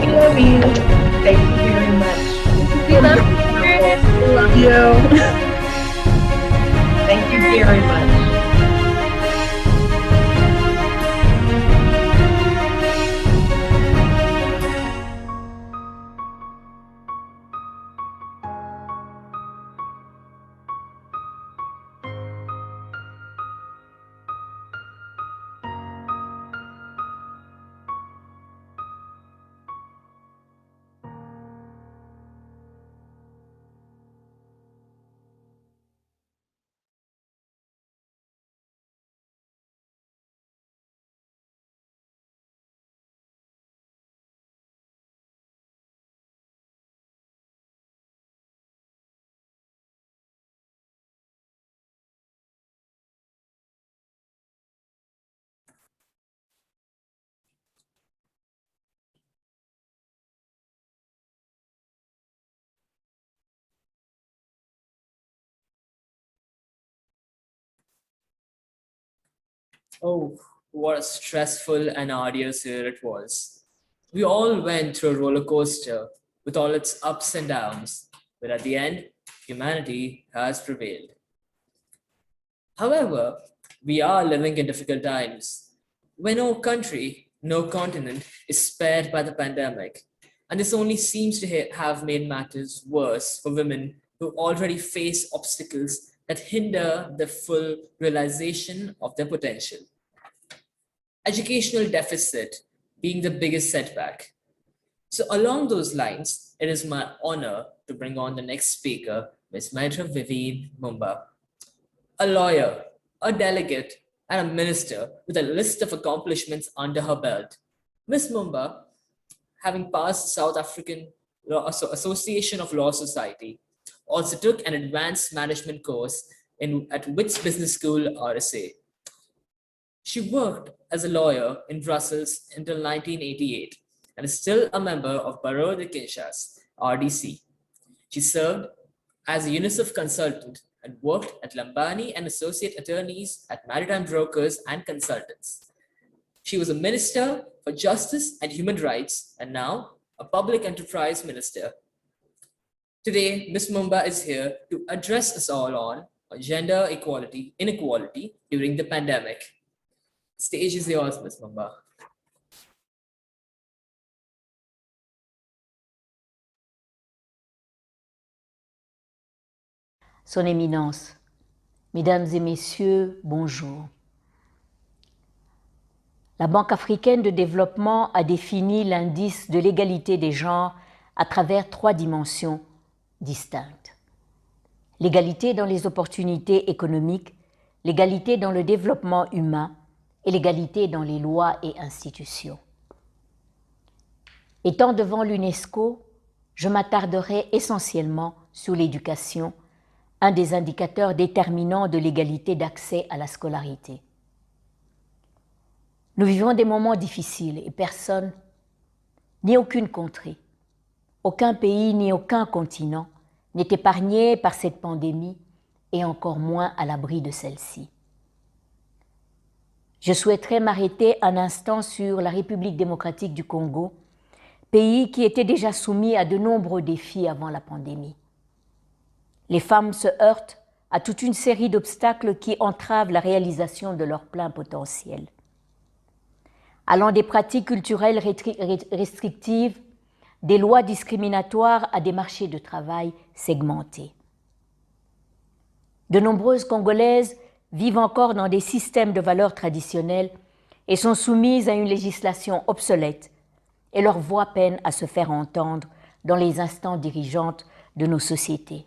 We love you. Thank you very much. We love you. We love you. Thank you very much. Oh, what a stressful and arduous year it was. We all went through a roller coaster with all its ups and downs, but at the end, humanity has prevailed. However, we are living in difficult times where no country, no continent is spared by the pandemic. And this only seems to have made matters worse for women who already face obstacles that hinder the full realization of their potential. Educational deficit being the biggest setback. So along those lines, it is my honor to bring on the next speaker, Ms. Maitra Viveen Mumba, a lawyer, a delegate, and a minister with a list of accomplishments under her belt. Ms. Mumba, having passed the South African Association of Law Society, also took an advanced management course at Wits Business School, RSA. She worked as a lawyer in Brussels until 1988 and is still a member of Barreau de Kinshasa, RDC. She served as a UNICEF consultant and worked at Lambani and Associate Attorneys at Maritime Brokers and Consultants. She was a Minister for Justice and Human Rights and now a Public Enterprise Minister. Today, Ms. Mumba is here to address us all on gender inequality during the pandemic. Stage is yours, Ms. Mumba. Son Éminence, Mesdames et Messieurs, bonjour. La Banque africaine de développement a défini l'indice de l'égalité des genres à travers 3 dimensions distinctes. L'égalité dans les opportunités économiques, l'égalité dans le développement humain et l'égalité dans les lois et institutions. Étant devant l'UNESCO, je m'attarderai essentiellement sur l'éducation, un des indicateurs déterminants de l'égalité d'accès à la scolarité. Nous vivons des moments difficiles et personne, ni aucune contrée, aucun pays ni aucun continent n'est épargné par cette pandémie et encore moins à l'abri de celle-ci. Je souhaiterais m'arrêter un instant sur la République démocratique du Congo, pays qui était déjà soumis à de nombreux défis avant la pandémie. Les femmes se heurtent à toute une série d'obstacles qui entravent la réalisation de leur plein potentiel. Allant des pratiques culturelles restrictives, des lois discriminatoires à des marchés de travail segmentés. De nombreuses Congolaises vivent encore dans des systèmes de valeurs traditionnels et sont soumises à une législation obsolète, et leur voix peine à se faire entendre dans les instances dirigeantes de nos sociétés.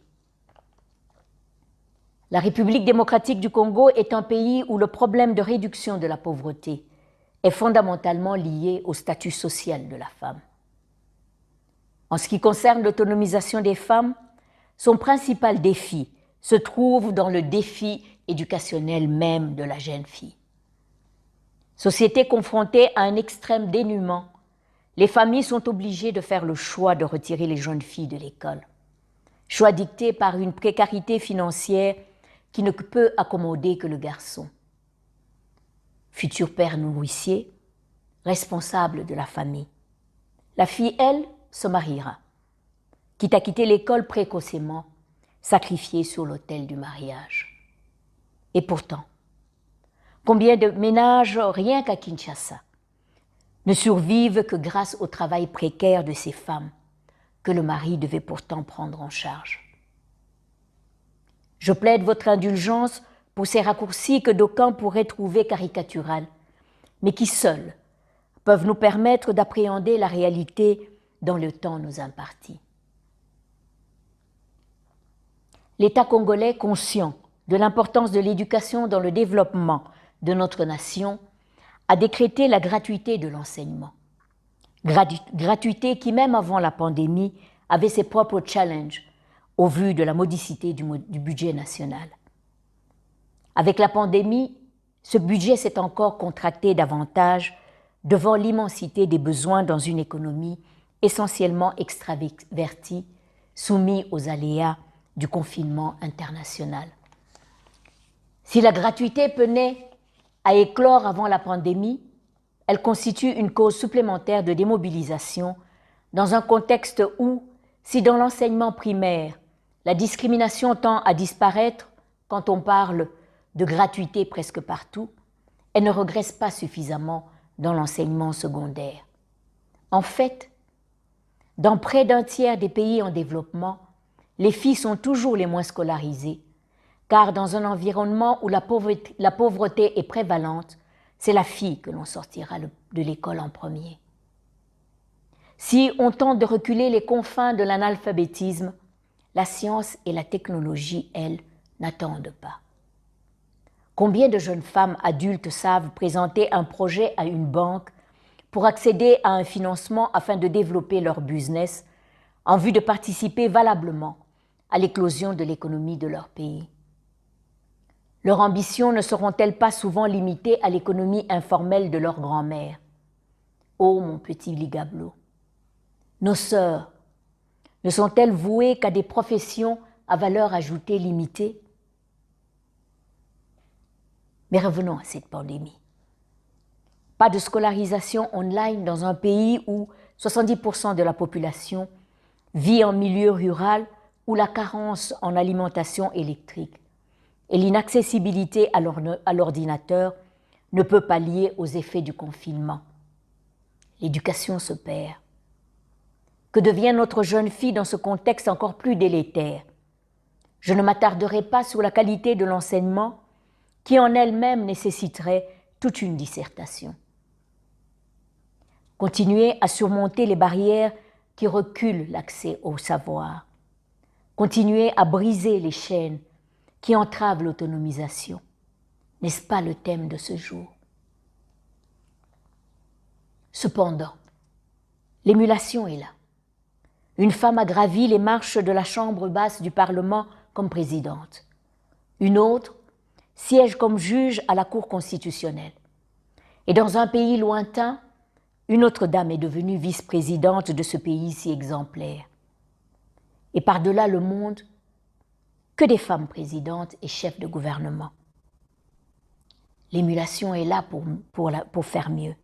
La République démocratique du Congo est un pays où le problème de réduction de la pauvreté est fondamentalement lié au statut social de la femme. En ce qui concerne l'autonomisation des femmes, son principal défi se trouve dans le défi éducationnel même de la jeune fille. Société confrontée à un extrême dénuement, les familles sont obligées de faire le choix de retirer les jeunes filles de l'école. Choix dicté par une précarité financière qui ne peut accommoder que le garçon. Futur père nourricier, responsable de la famille. La fille, elle, se mariera, quitte à quitter l'école précocement, sacrifiée sur l'autel du mariage. Et pourtant, combien de ménages, rien qu'à Kinshasa, ne survivent que grâce au travail précaire de ces femmes, que le mari devait pourtant prendre en charge. Je plaide votre indulgence pour ces raccourcis que d'aucuns pourraient trouver caricaturales, mais qui seuls peuvent nous permettre d'appréhender la réalité dont le temps nous impartit. L'État congolais, conscient de l'importance de l'éducation dans le développement de notre nation, a décrété la gratuité de l'enseignement. Gratuité qui, même avant la pandémie, avait ses propres challenges au vu de la modicité du budget national. Avec la pandémie, ce budget s'est encore contracté davantage devant l'immensité des besoins dans une économie essentiellement extravertie, soumise aux aléas du confinement international. Si la gratuité à éclore avant la pandémie, elle constitue une cause supplémentaire de démobilisation dans un contexte où, si dans l'enseignement primaire, la discrimination tend à disparaître quand on parle de gratuité presque partout, elle ne regresse pas suffisamment dans l'enseignement secondaire. En fait, dans près d'un tiers des pays en développement, les filles sont toujours les moins scolarisées, car dans un environnement où la pauvreté est prévalente, c'est la fille que l'on sortira de l'école en premier. Si on tente de reculer les confins de l'analphabétisme, la science et la technologie, elles, n'attendent pas. Combien de jeunes femmes adultes savent présenter un projet à une banque pour accéder à un financement afin de développer leur business en vue de participer valablement à l'éclosion de l'économie de leur pays? Leurs ambitions ne seront-elles pas souvent limitées à l'économie informelle de leur grand-mère? Oh, mon petit Ligablo, nos sœurs ne sont-elles vouées qu'à des professions à valeur ajoutée limitée? Mais revenons à cette pandémie. Pas de scolarisation online dans un pays où 70% de la population vit en milieu rural, où la carence en alimentation électrique et l'inaccessibilité à l'ordinateur ne peut pallier aux effets du confinement. L'éducation se perd. Que devient notre jeune fille dans ce contexte encore plus délétère? Je ne m'attarderai pas sur la qualité de l'enseignement qui en elle-même nécessiterait toute une dissertation. Continuer à surmonter les barrières qui reculent l'accès au savoir. Continuer à briser les chaînes qui entravent l'autonomisation. N'est-ce pas le thème de ce jour? Cependant, l'émulation est là. Une femme a gravi les marches de la chambre basse du Parlement comme présidente. Une autre siège comme juge à la Cour constitutionnelle. Et dans un pays lointain, une autre dame est devenue vice-présidente de ce pays si exemplaire. Et par-delà le monde, que des femmes présidentes et chefs de gouvernement. L'émulation est là pour faire mieux.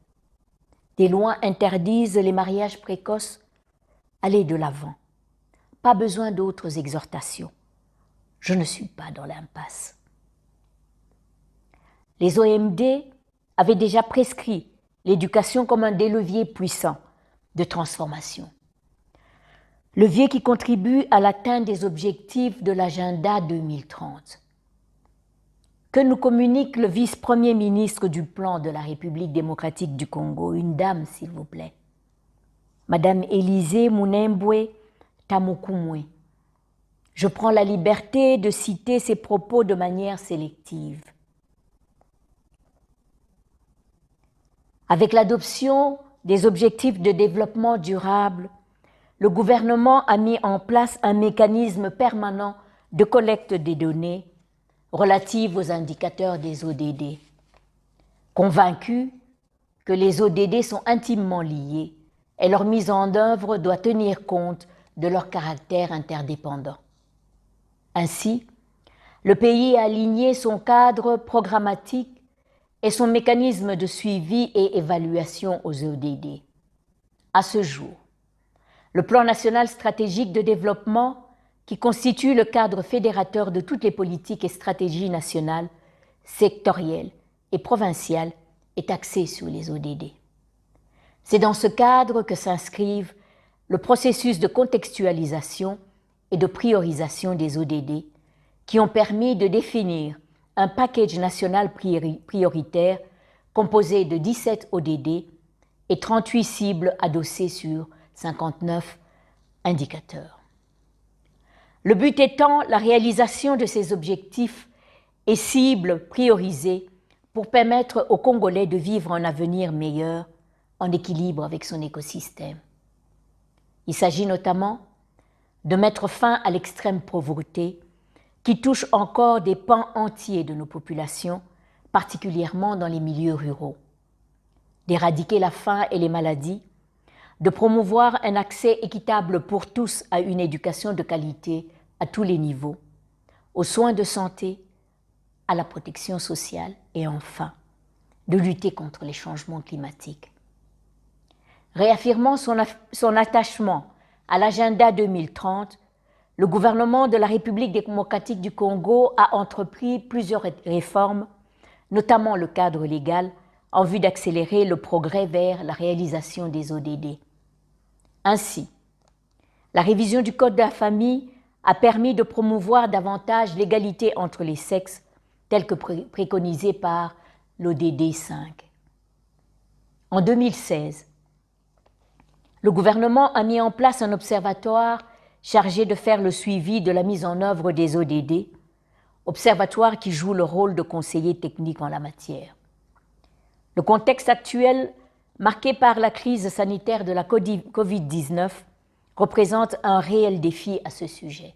Des lois interdisent les mariages précoces. Allez de l'avant. Pas besoin d'autres exhortations. Je ne suis pas dans l'impasse. Les OMD avaient déjà prescrit l'éducation comme un des leviers puissants de transformation. Levier qui contribue à l'atteinte des objectifs de l'agenda 2030. Que nous communique le vice-premier ministre du plan de la République démocratique du Congo, une dame s'il vous plaît, Madame Élisée Mounembwe Tamukumwe. Je prends la liberté de citer ses propos de manière sélective. Avec l'adoption des objectifs de développement durable, le gouvernement a mis en place un mécanisme permanent de collecte des données relatives aux indicateurs des ODD. Convaincu que les ODD sont intimement liés et leur mise en œuvre doit tenir compte de leur caractère interdépendant. Ainsi, le pays a aligné son cadre programmatique et son mécanisme de suivi et évaluation aux ODD. À ce jour, le plan national stratégique de développement, qui constitue le cadre fédérateur de toutes les politiques et stratégies nationales, sectorielles et provinciales, est axé sur les ODD. C'est dans ce cadre que s'inscrivent le processus de contextualisation et de priorisation des ODD, qui ont permis de définir un package national prioritaire composé de 17 ODD et 38 cibles adossées sur 59 indicateurs. Le but étant la réalisation de ces objectifs et cibles priorisées pour permettre aux Congolais de vivre un avenir meilleur en équilibre avec son écosystème. Il s'agit notamment de mettre fin à l'extrême pauvreté qui touche encore des pans entiers de nos populations, particulièrement dans les milieux ruraux, d'éradiquer la faim et les maladies, de promouvoir un accès équitable pour tous à une éducation de qualité à tous les niveaux, aux soins de santé, à la protection sociale et enfin de lutter contre les changements climatiques. Réaffirmant son attachement à l'agenda 2030, le gouvernement de la République démocratique du Congo a entrepris plusieurs réformes, notamment le cadre légal, en vue d'accélérer le progrès vers la réalisation des ODD. Ainsi, la révision du Code de la famille a permis de promouvoir davantage l'égalité entre les sexes, telle que préconisée par l'ODD 5. En 2016, le gouvernement a mis en place un observatoire chargé de faire le suivi de la mise en œuvre des ODD, observatoire qui joue le rôle de conseiller technique en la matière. Le contexte actuel, marqué par la crise sanitaire de la Covid-19, représente un réel défi à ce sujet.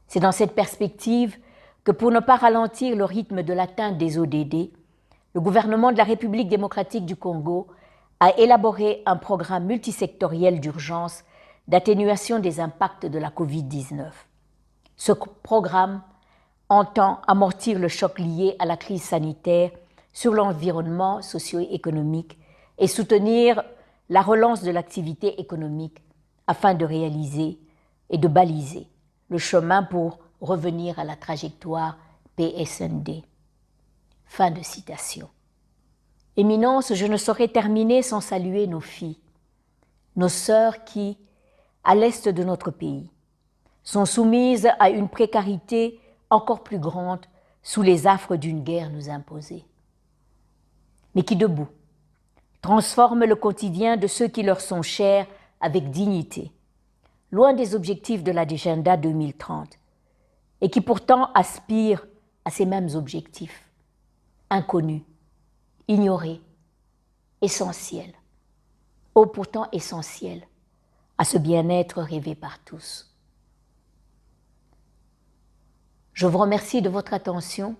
C'est dans cette perspective que pour ne pas ralentir le rythme de l'atteinte des ODD, le gouvernement de la République démocratique du Congo a élaboré un programme multisectoriel d'urgence d'atténuation des impacts de la Covid-19. Ce programme entend amortir le choc lié à la crise sanitaire sur l'environnement socio-économique et soutenir la relance de l'activité économique afin de réaliser et de baliser le chemin pour revenir à la trajectoire PSND. Fin de citation. Éminence, je ne saurais terminer sans saluer nos filles, nos sœurs qui, à l'est de notre pays, sont soumises à une précarité encore plus grande sous les affres d'une guerre nous imposée, mais qui debout transforment le quotidien de ceux qui leur sont chers avec dignité, loin des objectifs de l'agenda 2030, et qui pourtant aspirent à ces mêmes objectifs, inconnus, ignorés, essentiels, pourtant essentiels à ce bien-être rêvé par tous. Je vous remercie de votre attention,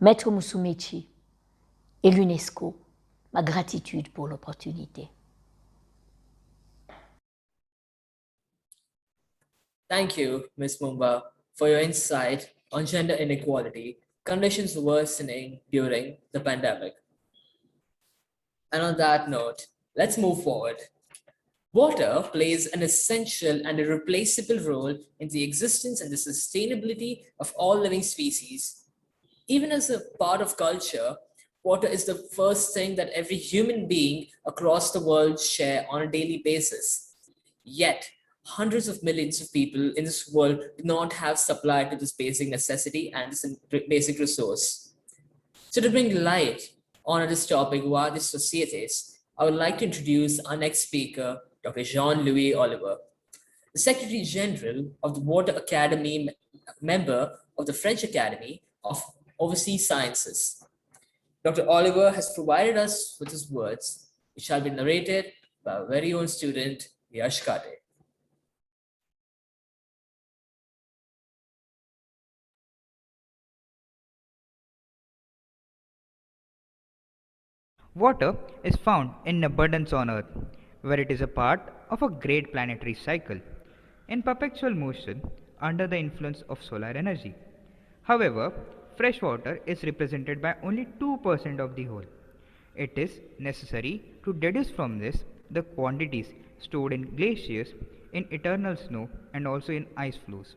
Maître Musumechi et l'UNESCO, ma gratitude pour l'opportunité. Thank you, Ms. Mumba, for your insight on gender inequality, conditions worsening during the pandemic. And on that note, let's move forward. Water plays an essential and irreplaceable role in the existence and the sustainability of all living species. Even as a part of culture, water is the first thing that every human being across the world share on a daily basis. Yet, hundreds of millions of people in this world do not have supply to this basic necessity and this basic resource. So to bring light on this topic via these societies, I would like to introduce our next speaker, Dr. Jean-Louis Oliver, the Secretary General of the Water Academy, member of the French Academy of Overseas Sciences. Dr. Oliver has provided us with his words, which shall be narrated by our very own student, Yash Kate. Water is found in abundance on Earth, where it is a part of a great planetary cycle, in perpetual motion under the influence of solar energy. However, fresh water is represented by only 2% of the whole. It is necessary to deduce from this the quantities stored in glaciers, in eternal snow, and also in ice floes.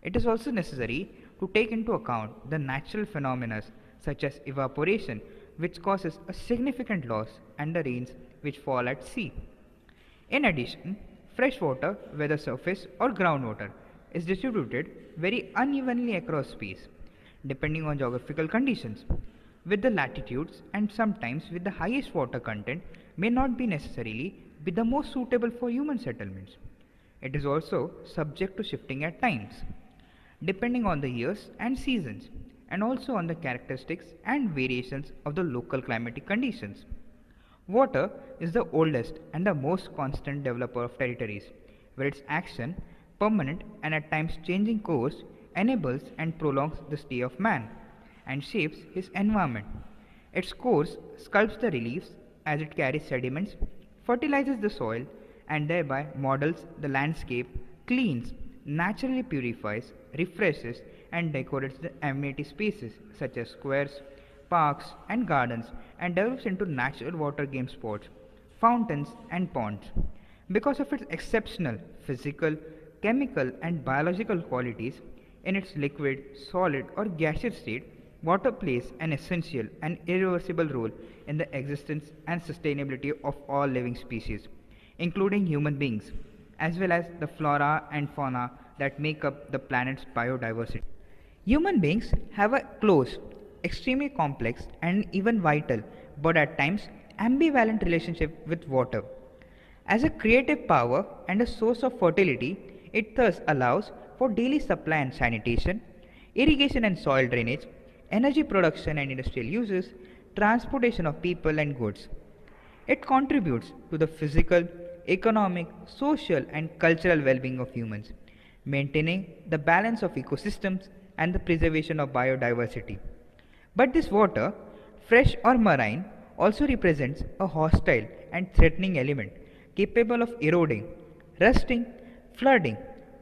It is also necessary to take into account the natural phenomena such as evaporation, which causes a significant loss, and the rains which fall at sea. In addition, fresh water, whether surface or groundwater, is distributed very unevenly across space, depending on geographical conditions, with the latitudes and sometimes with the highest water content may not be necessarily be the most suitable for human settlements. It is also subject to shifting at times, depending on the years and seasons, and also on the characteristics and variations of the local climatic conditions. Water is the oldest and the most constant developer of territories, where its action, permanent and at times changing course, enables and prolongs the stay of man and shapes his environment. Its course sculpts the reliefs as it carries sediments, fertilizes the soil, and thereby models the landscape, cleans, naturally purifies, refreshes, and decorates the amenity spaces such as squares, parks, and gardens and develops into natural water game spots, fountains, and ponds. Because of its exceptional physical, chemical, and biological qualities, in its liquid, solid, or gaseous state, water plays an essential and irreversible role in the existence and sustainability of all living species, including human beings, as well as the flora and fauna that make up the planet's biodiversity. Human beings have a close, extremely complex, and even vital, but at times ambivalent relationship with water. As a creative power and a source of fertility, it thus allows for daily supply and sanitation, irrigation and soil drainage, energy production and industrial uses, transportation of people and goods. It contributes to the physical, economic, social, and cultural well being of humans, maintaining the balance of ecosystems and the preservation of biodiversity. But this water, fresh or marine, also represents a hostile and threatening element capable of eroding, rusting, flooding,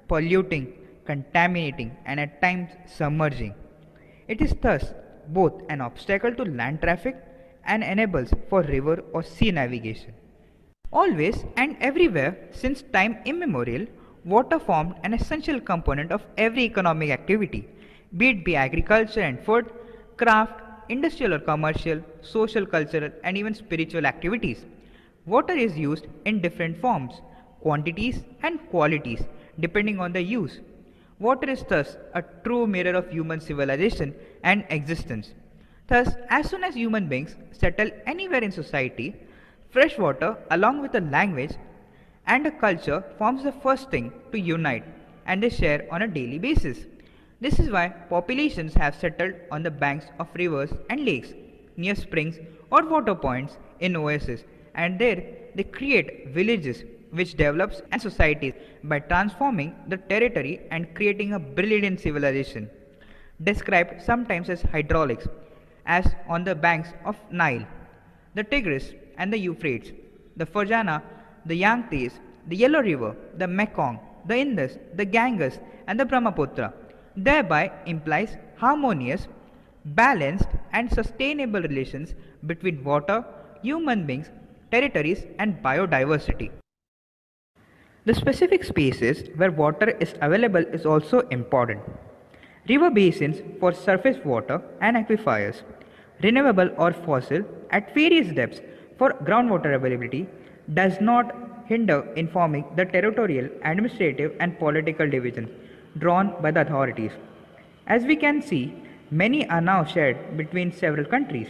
polluting, contaminating, and at times submerging. It is thus both an obstacle to land traffic and enables for river or sea navigation. Always and everywhere since time immemorial, water formed an essential component of every economic activity, be it agriculture and food, craft, industrial or commercial, social, cultural, and even spiritual activities. Water is used in different forms, quantities, and qualities depending on the use. Water is thus a true mirror of human civilization and existence. Thus, as soon as human beings settle anywhere in society, fresh water, along with a language and a culture, forms the first thing to unite and they share on a daily basis. This is why populations have settled on the banks of rivers and lakes, near springs or water points in oases, and there they create villages which develops and societies by transforming the territory and creating a brilliant civilization, described sometimes as hydraulics, as on the banks of Nile, the Tigris and the Euphrates, the Fergana, the Yangtze, the Yellow River, the Mekong, the Indus, the Ganges, and the Brahmaputra, thereby implies harmonious, balanced, and sustainable relations between water, human beings, territories, and biodiversity. The specific spaces where water is available is also important. River basins for surface water and aquifers, renewable or fossil at various depths for groundwater availability, does not hinder in forming the territorial, administrative, and political divisions drawn by the authorities. As we can see, many are now shared between several countries.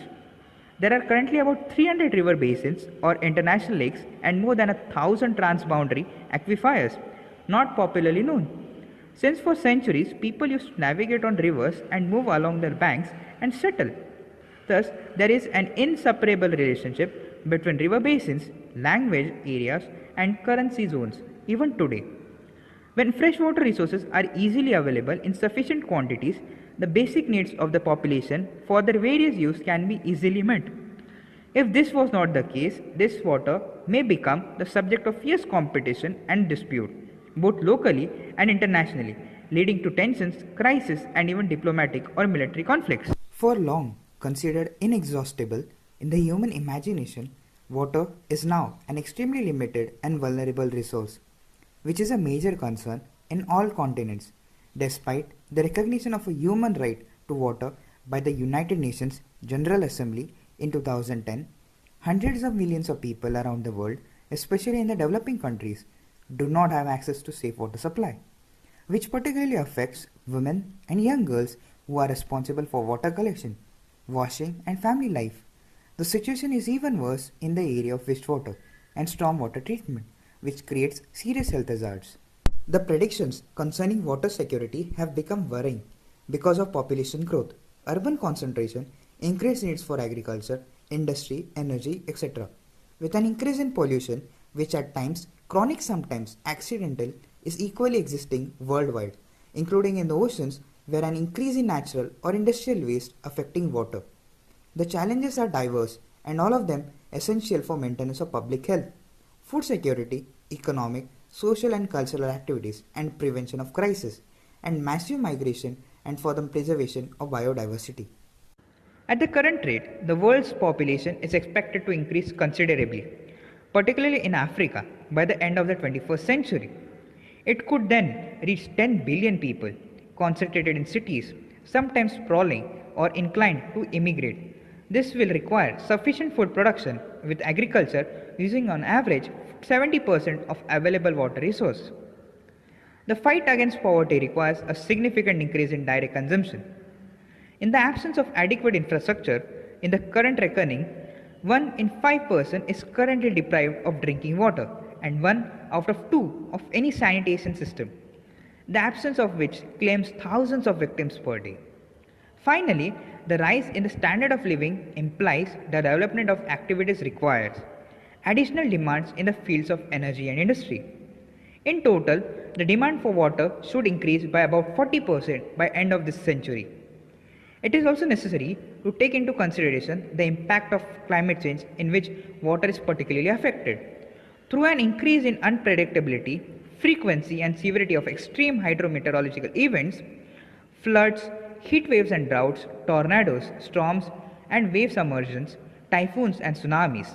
There are currently about 300 river basins or international lakes and more than 1,000 transboundary aquifers, not popularly known. Since for centuries, people used to navigate on rivers and move along their banks and settle. Thus, there is an inseparable relationship between river basins, language areas, and currency zones, even today. When freshwater resources are easily available in sufficient quantities, the basic needs of the population for their various use can be easily met. If this was not the case, this water may become the subject of fierce competition and dispute, both locally and internationally, leading to tensions, crises, and even diplomatic or military conflicts. For long considered inexhaustible in the human imagination, water is now an extremely limited and vulnerable resource, which is a major concern in all continents, despite the recognition of a human right to water by the United Nations General Assembly in 2010. Hundreds of millions of people around the world, especially in the developing countries, do not have access to safe water supply, which particularly affects women and young girls who are responsible for water collection, washing, and family life. The situation is even worse in the area of wastewater and stormwater treatment, which creates serious health hazards. The predictions concerning water security have become worrying because of population growth, urban concentration, increased needs for agriculture, industry, energy, etc. With an increase in pollution, which at times chronic, sometimes accidental, is equally existing worldwide, including in the oceans, where an increase in natural or industrial waste affecting water. The challenges are diverse and all of them essential for maintenance of public health, food security, economic, social and cultural activities, and prevention of crisis, and massive migration and for the preservation of biodiversity. At the current rate, the world's population is expected to increase considerably, particularly in Africa, by the end of the 21st century. It could then reach 10 billion people, concentrated in cities, sometimes sprawling or inclined to immigrate. This will require sufficient food production, with agriculture using on average 70% of available water resources. The fight against poverty requires a significant increase in direct consumption. In the absence of adequate infrastructure, in the current reckoning, 1 in 5 persons is currently deprived of drinking water, and 1 out of 2 of any sanitation system, the absence of which claims thousands of victims per day. Finally, the rise in the standard of living implies the development of activities requires additional demands in the fields of energy and industry. In total, the demand for water should increase by about 40% by end of this century. It is also necessary to take into consideration the impact of climate change in which water is particularly affected. Through an increase in unpredictability, frequency and severity of extreme hydrometeorological events, floods, heat waves and droughts, tornadoes, storms and wave submersions, typhoons and tsunamis.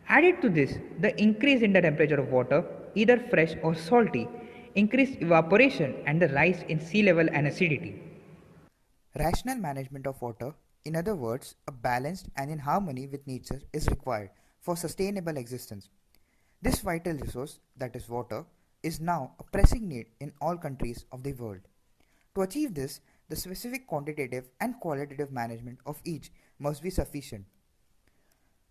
Added to this, the increase in the temperature of water, either fresh or salty, increased evaporation and the rise in sea level and acidity. Rational management of water, in other words, a balanced and in harmony with nature, is required for sustainable existence. This vital resource, that is water, is now a pressing need in all countries of the world. To achieve this, the specific quantitative and qualitative management of each must be sufficient.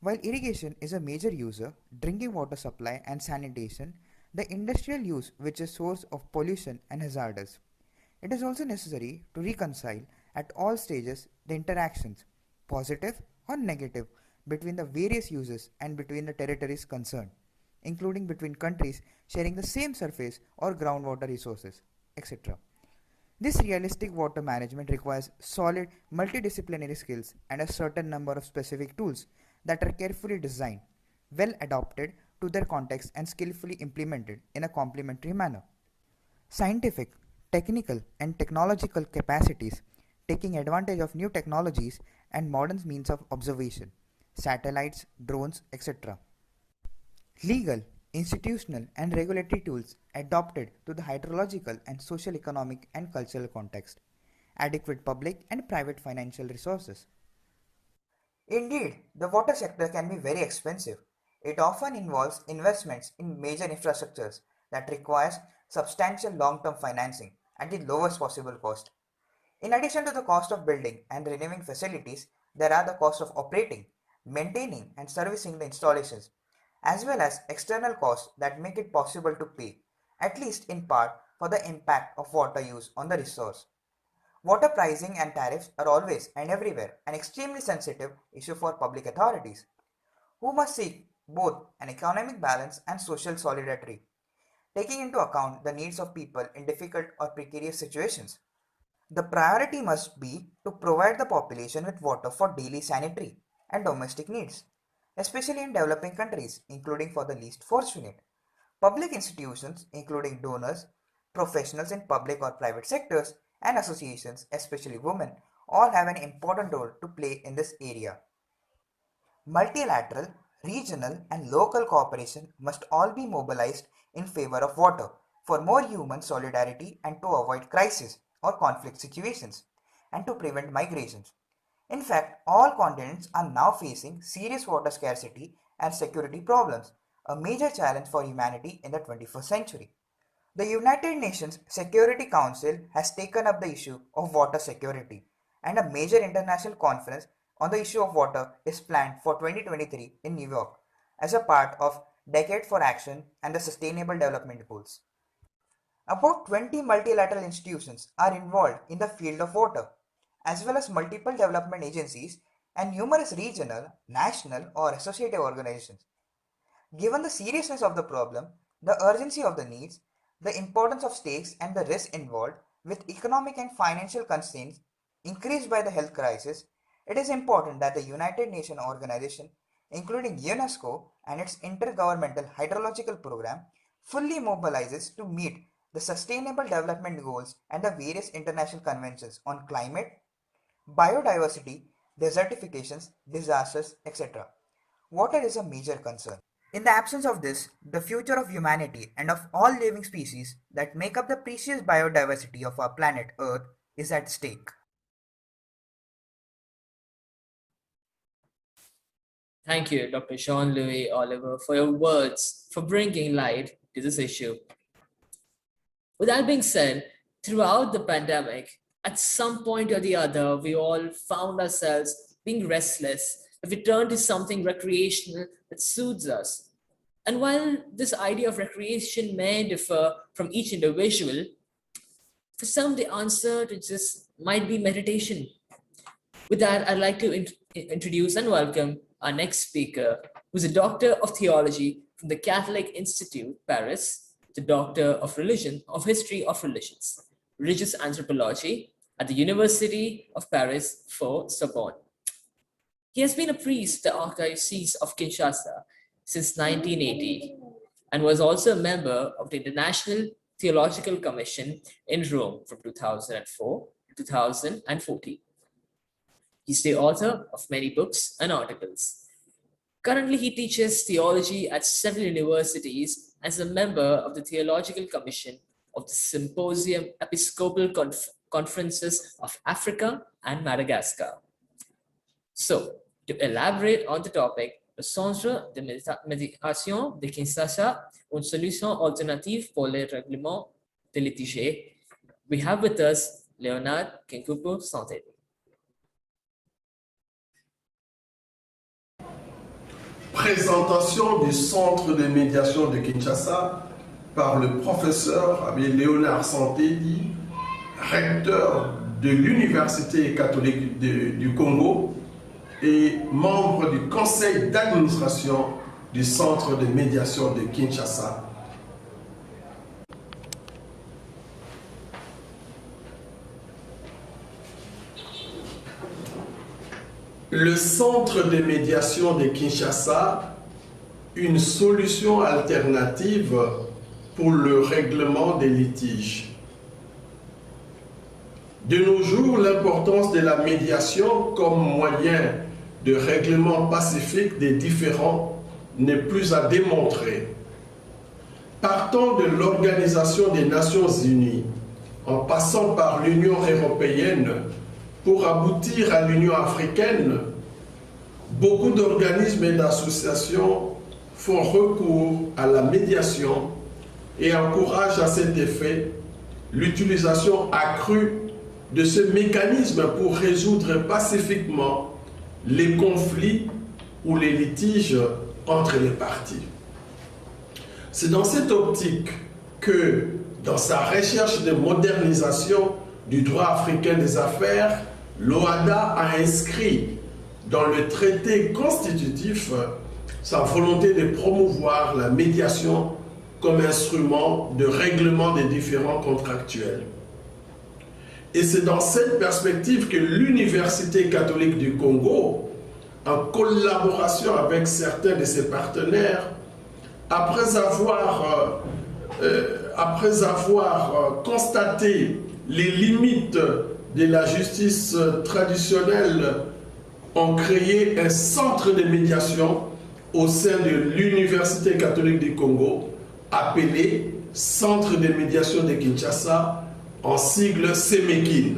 While irrigation is a major user, drinking water supply and sanitation, the industrial use which is source of pollution and hazardous. It is also necessary to reconcile at all stages the interactions, positive or negative, between the various uses and between the territories concerned, including between countries sharing the same surface or groundwater resources, etc. This realistic water management requires solid multidisciplinary skills and a certain number of specific tools that are carefully designed, well adapted to their context and skillfully implemented in a complementary manner. Scientific, technical and technological capacities, taking advantage of new technologies and modern means of observation, satellites, drones, etc. Legal, institutional and regulatory tools adapted to the hydrological and social, economic and cultural context. Adequate public and private financial resources. Indeed, the water sector can be very expensive. It often involves investments in major infrastructures that requires substantial long-term financing at the lowest possible cost. In addition to the cost of building and renewing facilities, there are the costs of operating, maintaining and servicing the installations, as well as external costs that make it possible to pay, at least in part, for the impact of water use on the resource. Water pricing and tariffs are always and everywhere an extremely sensitive issue for public authorities, who must seek both an economic balance and social solidarity, taking into account the needs of people in difficult or precarious situations. The priority must be to provide the population with water for daily sanitary and domestic needs, especially in developing countries, including for the least fortunate. Public institutions, including donors, professionals in public or private sectors, and associations, especially women, all have an important role to play in this area. Multilateral, regional, and local cooperation must all be mobilized in favor of water for more human solidarity and to avoid crisis or conflict situations and to prevent migrations. In fact, all continents are now facing serious water scarcity and security problems, a major challenge for humanity in the 21st century. The United Nations Security Council has taken up the issue of water security, and a major international conference on the issue of water is planned for 2023 in New York as a part of Decade for Action and the Sustainable Development Goals. About 20 multilateral institutions are involved in the field of water, as well as multiple development agencies and numerous regional, national, or associative organizations. Given the seriousness of the problem, the urgency of the needs, the importance of stakes and the risks involved with economic and financial constraints increased by the health crisis, it is important that the United Nations organization, including UNESCO and its Intergovernmental Hydrological Program, fully mobilizes to meet the Sustainable Development Goals and the various international conventions on climate, biodiversity, desertifications, disasters, etc. Water is a major concern. In the absence of this, the future of humanity and of all living species that make up the precious biodiversity of our planet Earth is at stake. Thank you, Dr. Jean-Louis Oliver, for your words, for bringing light to this issue. With that being said, throughout the pandemic, at some point or the other, we all found ourselves being restless if we turn to something recreational that soothes us. And while this idea of recreation may differ from each individual, for some, the answer to this might be meditation. With that, I'd like to introduce and welcome our next speaker, who's a Doctor of Theology from the Catholic Institute, Paris, the Doctor of History of Religions, Religious Anthropology at the University of Paris for Sorbonne. He has been a priest at the Archdiocese of Kinshasa since 1980 and was also a member of the International Theological Commission in Rome from 2004 to 2014. He's the author of many books and articles. Currently, he teaches theology at several universities as a member of the Theological Commission of the Symposium Episcopal Conferences of Africa and Madagascar. So, to elaborate on the topic, le Centre de Médiation de Kinshasa, une solution alternative pour les règlements de litiges, we have with us Leonard Kenkupo-Santé. Présentation du Centre de médiation de Kinshasa par le professeur Léonard Santédi, recteur de l'Université catholique du Congo et membre du conseil d'administration du Centre de médiation de Kinshasa. Le Centre de médiation de Kinshasa, une solution alternative pour le règlement des litiges. De nos jours, l'importance de la médiation comme moyen de règlement pacifique des différends n'est plus à démontrer. Partant de l'Organisation des Nations Unies, en passant par l'Union européenne, pour aboutir à l'Union africaine, beaucoup d'organismes et d'associations font recours à la médiation et encouragent à cet effet l'utilisation accrue de ce mécanisme pour résoudre pacifiquement les conflits ou les litiges entre les parties. C'est dans cette optique que, dans sa recherche de modernisation du droit africain des affaires, l'OADA a inscrit dans le traité constitutif sa volonté de promouvoir la médiation comme instrument de règlement des différends contractuels. Et c'est dans cette perspective que l'Université catholique du Congo, en collaboration avec certains de ses partenaires, après avoir constaté les limites de la justice traditionnelle, ont créé un centre de médiation au sein de l'Université catholique du Congo, appelé Centre de médiation de Kinshasa, en sigle CEMEKIN.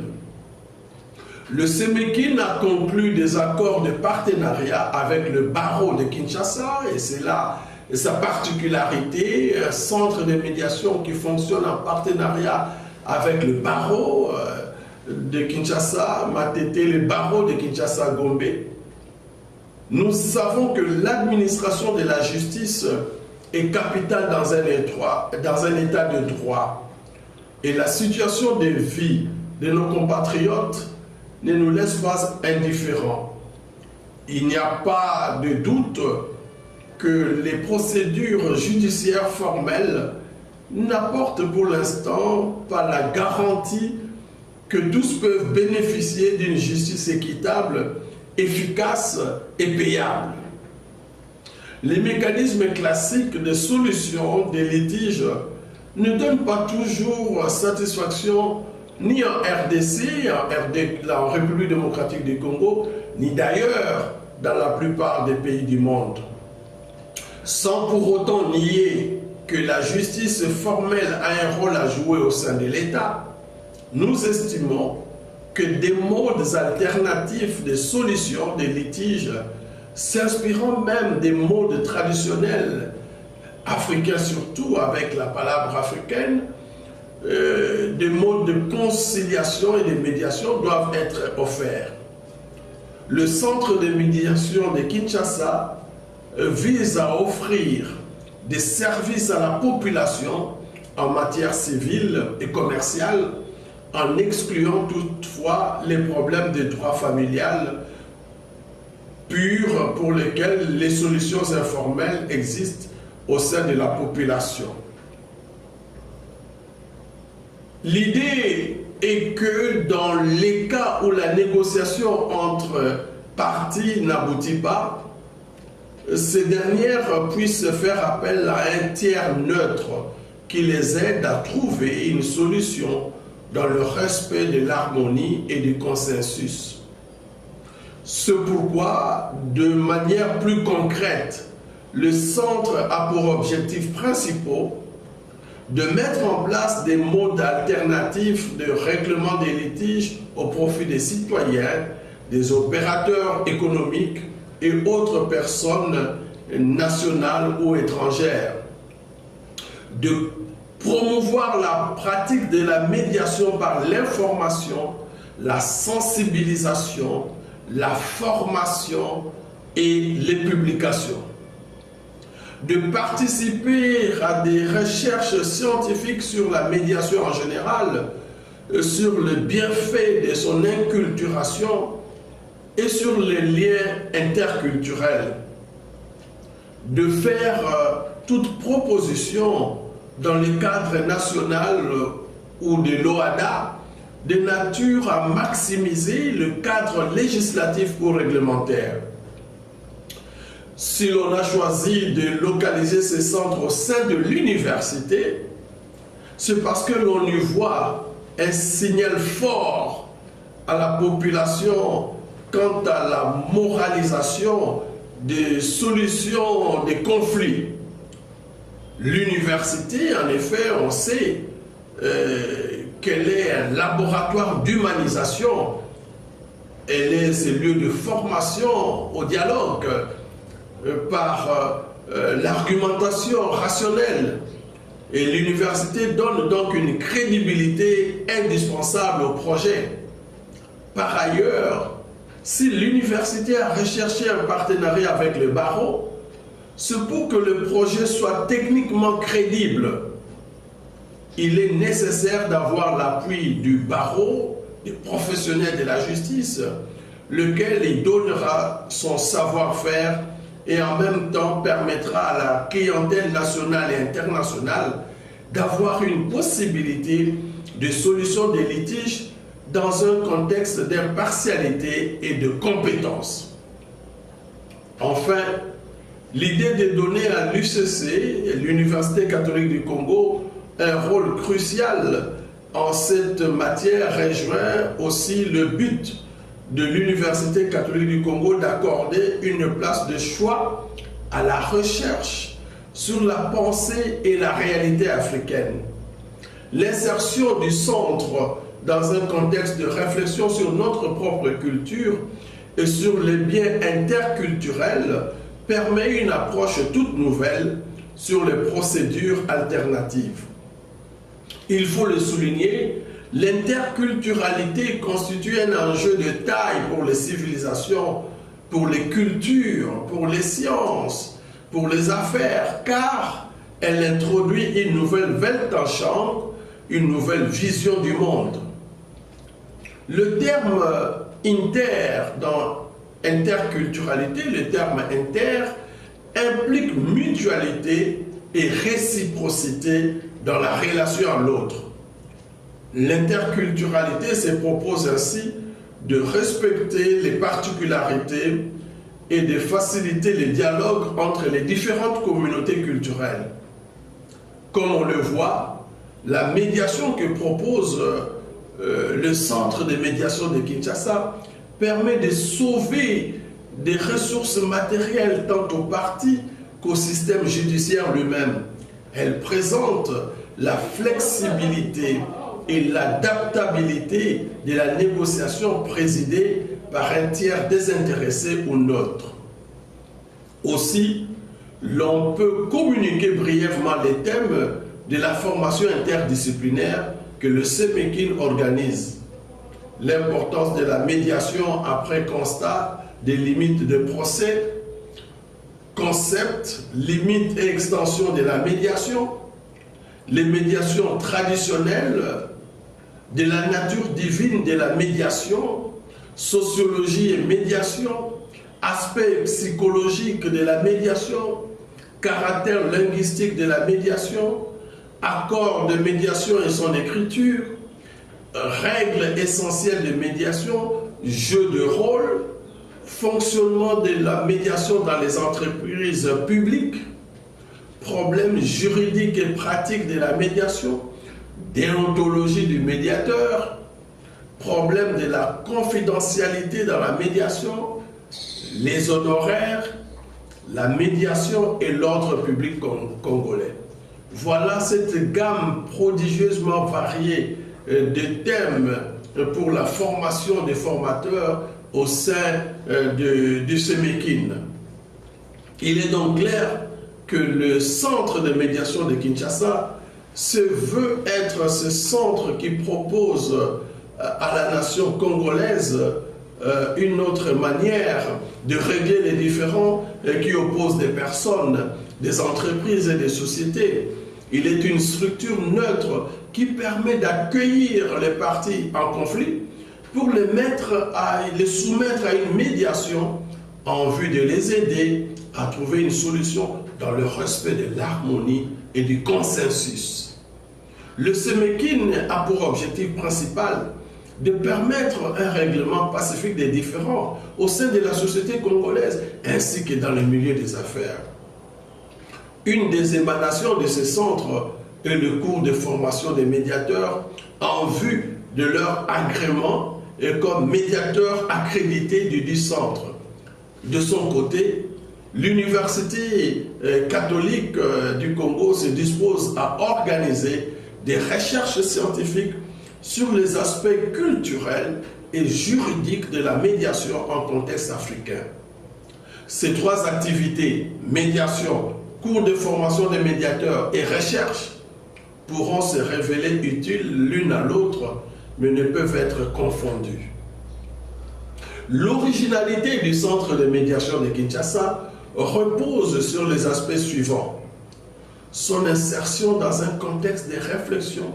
Le CEMEKIN a conclu des accords de partenariat avec le barreau de Kinshasa, et c'est là sa particularité, un centre de médiation qui fonctionne en partenariat avec le barreau de Kinshasa, Matete, le barreau de Kinshasa-Gombe. Nous savons que l'administration de la justice est capitale dans un état de droit. Et la situation de vie de nos compatriotes ne nous laisse pas indifférents. Il n'y a pas de doute que les procédures judiciaires formelles n'apportent pour l'instant pas la garantie que tous peuvent bénéficier d'une justice équitable, efficace et payable. Les mécanismes classiques de solution des litiges ne donnent pas toujours satisfaction ni en RDC, en République démocratique du Congo, ni d'ailleurs dans la plupart des pays du monde. Sans pour autant nier que la justice formelle a un rôle à jouer au sein de l'État, nous estimons que des modes alternatifs de solution des litiges, s'inspirant même des modes traditionnels africains surtout, avec la palabre africaine, des modes de conciliation et de médiation doivent être offerts. Le centre de médiation de Kinshasa vise à offrir des services à la population en matière civile et commerciale, en excluant toutefois les problèmes de droit familial purs pour lesquels les solutions informelles existent au sein de la population. L'idée est que dans les cas où la négociation entre parties n'aboutit pas, ces dernières puissent faire appel à un tiers neutre qui les aide à trouver une solution dans le respect de l'harmonie et du consensus. C'est pourquoi, de manière plus concrète, le centre a pour objectifs principaux de mettre en place des modes alternatifs de règlement des litiges au profit des citoyens, des opérateurs économiques et autres personnes nationales ou étrangères, de promouvoir la pratique de la médiation par l'information, la sensibilisation, la formation et les publications, de participer à des recherches scientifiques sur la médiation en général, sur le bienfait de son inculturation et sur les liens interculturels, de faire toute proposition dans le cadre national ou de l'OADA de nature à maximiser le cadre législatif ou réglementaire. Si l'on a choisi de localiser ces centres au sein de l'université, c'est parce que l'on y voit un signal fort à la population quant à la moralisation des solutions des conflits. L'université, en effet, on sait qu'elle est un laboratoire d'humanisation. Elle est ce lieu de formation au dialogue par l'argumentation rationnelle. Et l'université donne donc une crédibilité indispensable au projet. Par ailleurs, si l'université a recherché un partenariat avec le barreau, c'est pour que le projet soit techniquement crédible. Il est nécessaire d'avoir l'appui du barreau, des professionnels de la justice, lequel y donnera son savoir-faire et en même temps permettra à la clientèle nationale et internationale d'avoir une possibilité de solution des litiges dans un contexte d'impartialité et de compétence. Enfin, l'idée de donner à l'UCC, l'Université catholique du Congo, un rôle crucial en cette matière rejoint aussi le but de l'Université catholique du Congo d'accorder une place de choix à la recherche sur la pensée et la réalité africaine. L'insertion du centre dans un contexte de réflexion sur notre propre culture et sur les biens interculturels permet une approche toute nouvelle sur les procédures alternatives. Il faut le souligner, l'interculturalité constitue un enjeu de taille pour les civilisations, pour les cultures, pour les sciences, pour les affaires, car elle introduit une nouvelle Weltanschauung, une nouvelle vision du monde. Le terme inter dans interculturalité, le terme inter, implique mutualité et réciprocité dans la relation à l'autre. L'interculturalité se propose ainsi de respecter les particularités et de faciliter les dialogues entre les différentes communautés culturelles. Comme on le voit, la médiation que propose le centre de médiation de Kinshasa permet de sauver des ressources matérielles tant aux partis qu'au système judiciaire lui-même. Elle présente la flexibilité et l'adaptabilité de la négociation présidée par un tiers désintéressé ou neutre. Aussi, l'on peut communiquer brièvement les thèmes de la formation interdisciplinaire que le SEMEKIN organise. L'importance de la médiation après constat des limites de procès, concept, limites et extension de la médiation, les médiations traditionnelles, de la nature divine de la médiation, sociologie et médiation, aspect psychologique de la médiation, caractère linguistique de la médiation, accord de médiation et son écriture, règles essentielles de médiation, jeu de rôle, fonctionnement de la médiation dans les entreprises publiques, problèmes juridiques et pratiques de la médiation, déontologie du médiateur, problème de la confidentialité dans la médiation, les honoraires, la médiation et l'ordre public congolais. Voilà cette gamme prodigieusement variée de thèmes pour la formation des formateurs au sein du SEMEKIN. Il est donc clair que le centre de médiation de Kinshasa se veut être ce centre qui propose à la nation congolaise une autre manière de régler les différends qui opposent des personnes, des entreprises et des sociétés. Il est une structure neutre qui permet d'accueillir les parties en conflit pour les soumettre à une médiation en vue de les aider à trouver une solution dans le respect de l'harmonie et du consensus. Le SEMEKIN a pour objectif principal de permettre un règlement pacifique des différends au sein de la société congolaise ainsi que dans le milieu des affaires. Une des émanations de ce centre est le cours de formation des médiateurs en vue de leur agrément et comme médiateur accrédité du centre. De son côté, l'Université catholique du Congo se dispose à organiser des recherches scientifiques sur les aspects culturels et juridiques de la médiation en contexte africain. Ces trois activités, médiation, cours de formation des médiateurs et recherche, pourront se révéler utiles l'une à l'autre, mais ne peuvent être confondues. L'originalité du centre de médiation de Kinshasa repose sur les aspects suivants. Son insertion dans un contexte de réflexion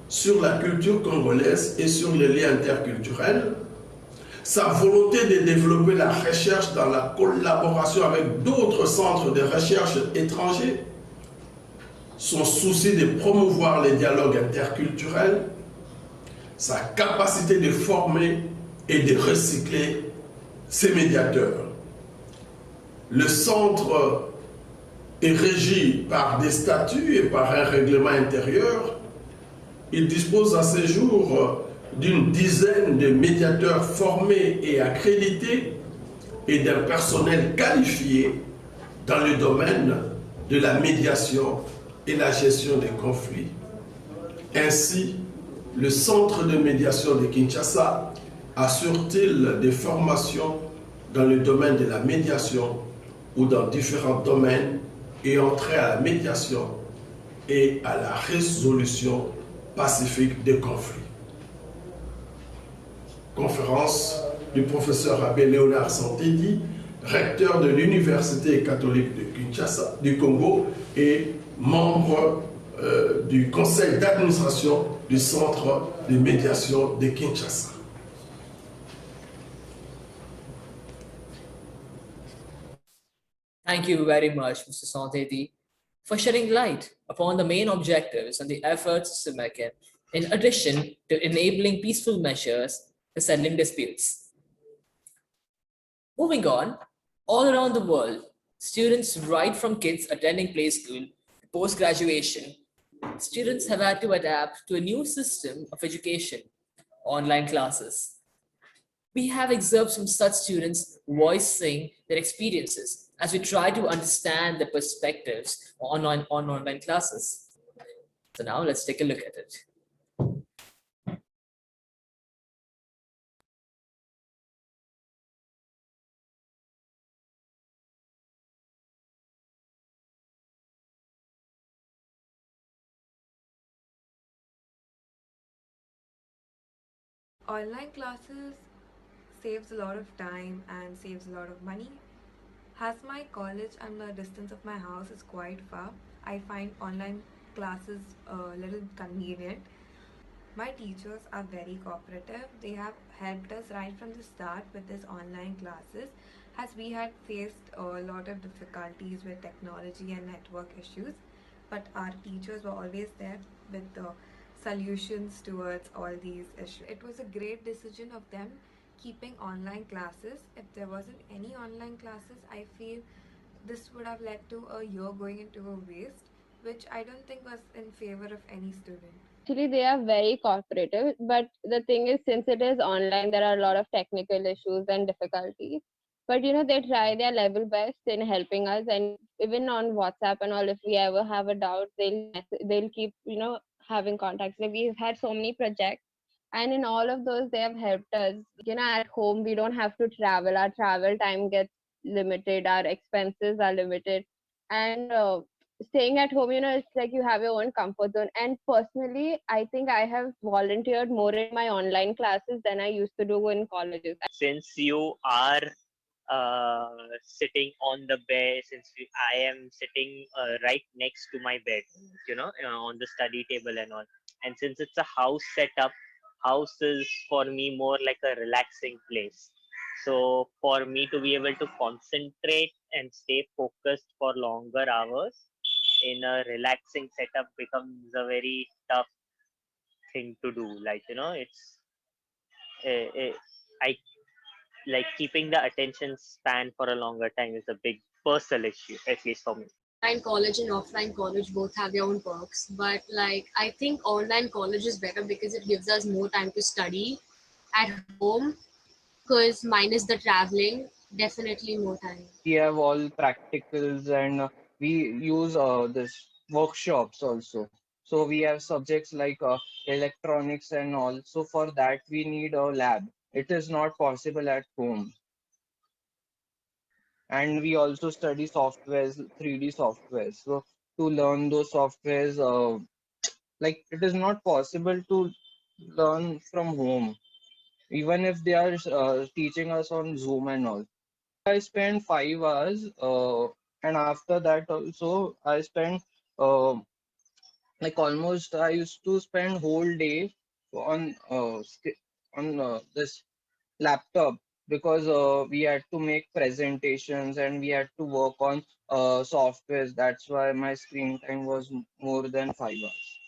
sur la culture congolaise et sur les liens interculturels, sa volonté de développer la recherche dans la collaboration avec d'autres centres de recherche étrangers, son souci de promouvoir les dialogues interculturels, sa capacité de former et de recycler ses médiateurs. Le centre est régi par des statuts et par un règlement intérieur. Il dispose à ce jour d'une dizaine de médiateurs formés et accrédités et d'un personnel qualifié dans le domaine de la médiation et la gestion des conflits. Ainsi, le centre de médiation de Kinshasa assure-t-il des formations dans le domaine de la médiation ou dans différents domaines ayant trait à la médiation et à la résolution pacifique des conflits. Conférence du professeur Abbé Léonard Santedi, recteur de l'Université catholique de Kinshasa, du Congo et membre du conseil d'administration du centre de médiation de Kinshasa. Thank you very much, Mr. Santedi, for shedding light upon the main objectives and the efforts of SEMEKIN, in addition to enabling peaceful measures for settling disputes. Moving on, all around the world, students right from kids attending play school to post-graduation, students have had to adapt to a new system of education online classes. We have excerpts from such students voicing their experiences as we try to understand the perspectives on online classes. So now let's take a look at it. Online classes saves a lot of time and saves a lot of money. As my college and the distance of my house is quite far, I find online classes a little convenient. My teachers are very cooperative. They have helped us right from the start with this online classes, as we had faced a lot of difficulties with technology and network issues, but our teachers were always there with the solutions towards all these issues. It was a great decision of them keeping online classes. If there wasn't any online classes, I feel this would have led to a year going into a waste, which I don't think was in favor of any student. Actually, they are very cooperative, but the thing is, since it is online, there are a lot of technical issues and difficulties. But they try their level best in helping us, and even on WhatsApp and all, if we ever have a doubt, they'll keep having contacts. Like, we've had so many projects, and in all of those, they have helped us. At home, we don't have to travel. Our travel time gets limited. Our expenses are limited, and staying at home, it's like you have your own comfort zone. And personally, I think I have volunteered more in my online classes than I used to do in colleges. Since you are sitting on the bed, I am sitting right next to my bed, on the study table and all. And since it's a house setup, house is for me more like a relaxing place. So for me to be able to concentrate and stay focused for longer hours in a relaxing setup becomes a very tough thing to do. I like keeping the attention span for a longer time is a big personal issue, at least for me. Online college and offline college both have their own perks, but I think online college is better because it gives us more time to study at home, because minus the traveling, definitely more time. We have all practicals, and we use this workshops also. So we have subjects like electronics and all. So for that we need a lab. It is not possible at home. And we also study softwares, 3D softwares. So to learn those softwares, it is not possible to learn from home, even if they are teaching us on Zoom and all. I spent 5 hours, and after that also I spent almost, I used to spend whole day on this laptop, because we had to make presentations and we had to work on softwares. That's why my screen time was more than 5 hours.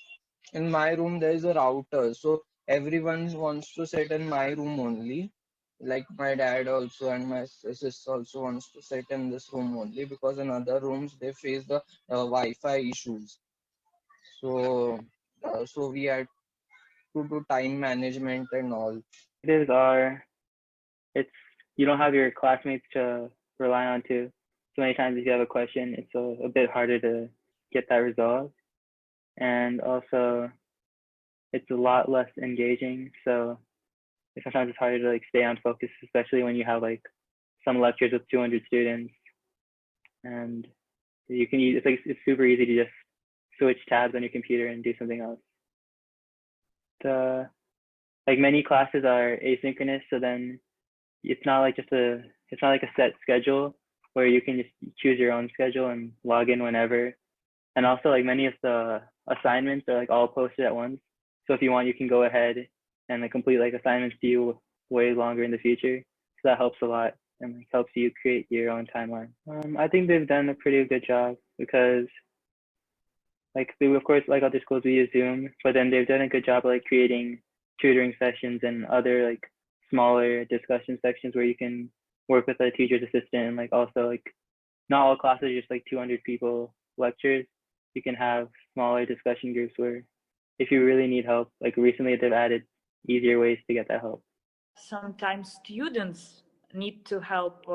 In my room there is a router, so everyone wants to sit in my room only. Like my dad also and my sister also wants to sit in this room only, because in other rooms they face the Wi-Fi issues. So we had to do time management and all. Negatives are, it's you don't have your classmates to rely on to. So many times if you have a question, it's a bit harder to get that resolved. And also, it's a lot less engaging. So sometimes it's harder to stay on focus, especially when you have some lectures with 200 students. And it's super easy to just switch tabs on your computer and do something else. Many classes are asynchronous, so then it's not like a set schedule where you can just choose your own schedule and log in whenever. And also many of the assignments are all posted at once. So if you want, you can go ahead and complete assignments due way longer in the future. So that helps a lot and helps you create your own timeline. I think they've done a pretty good job, because of course, other schools, we use Zoom, but then they've done a good job creating tutoring sessions and other smaller discussion sections where you can work with a teacher's assistant, and also not all classes are just 200 people lectures. You can have smaller discussion groups where if you really need help, recently they've added easier ways to get that help. Sometimes students need to help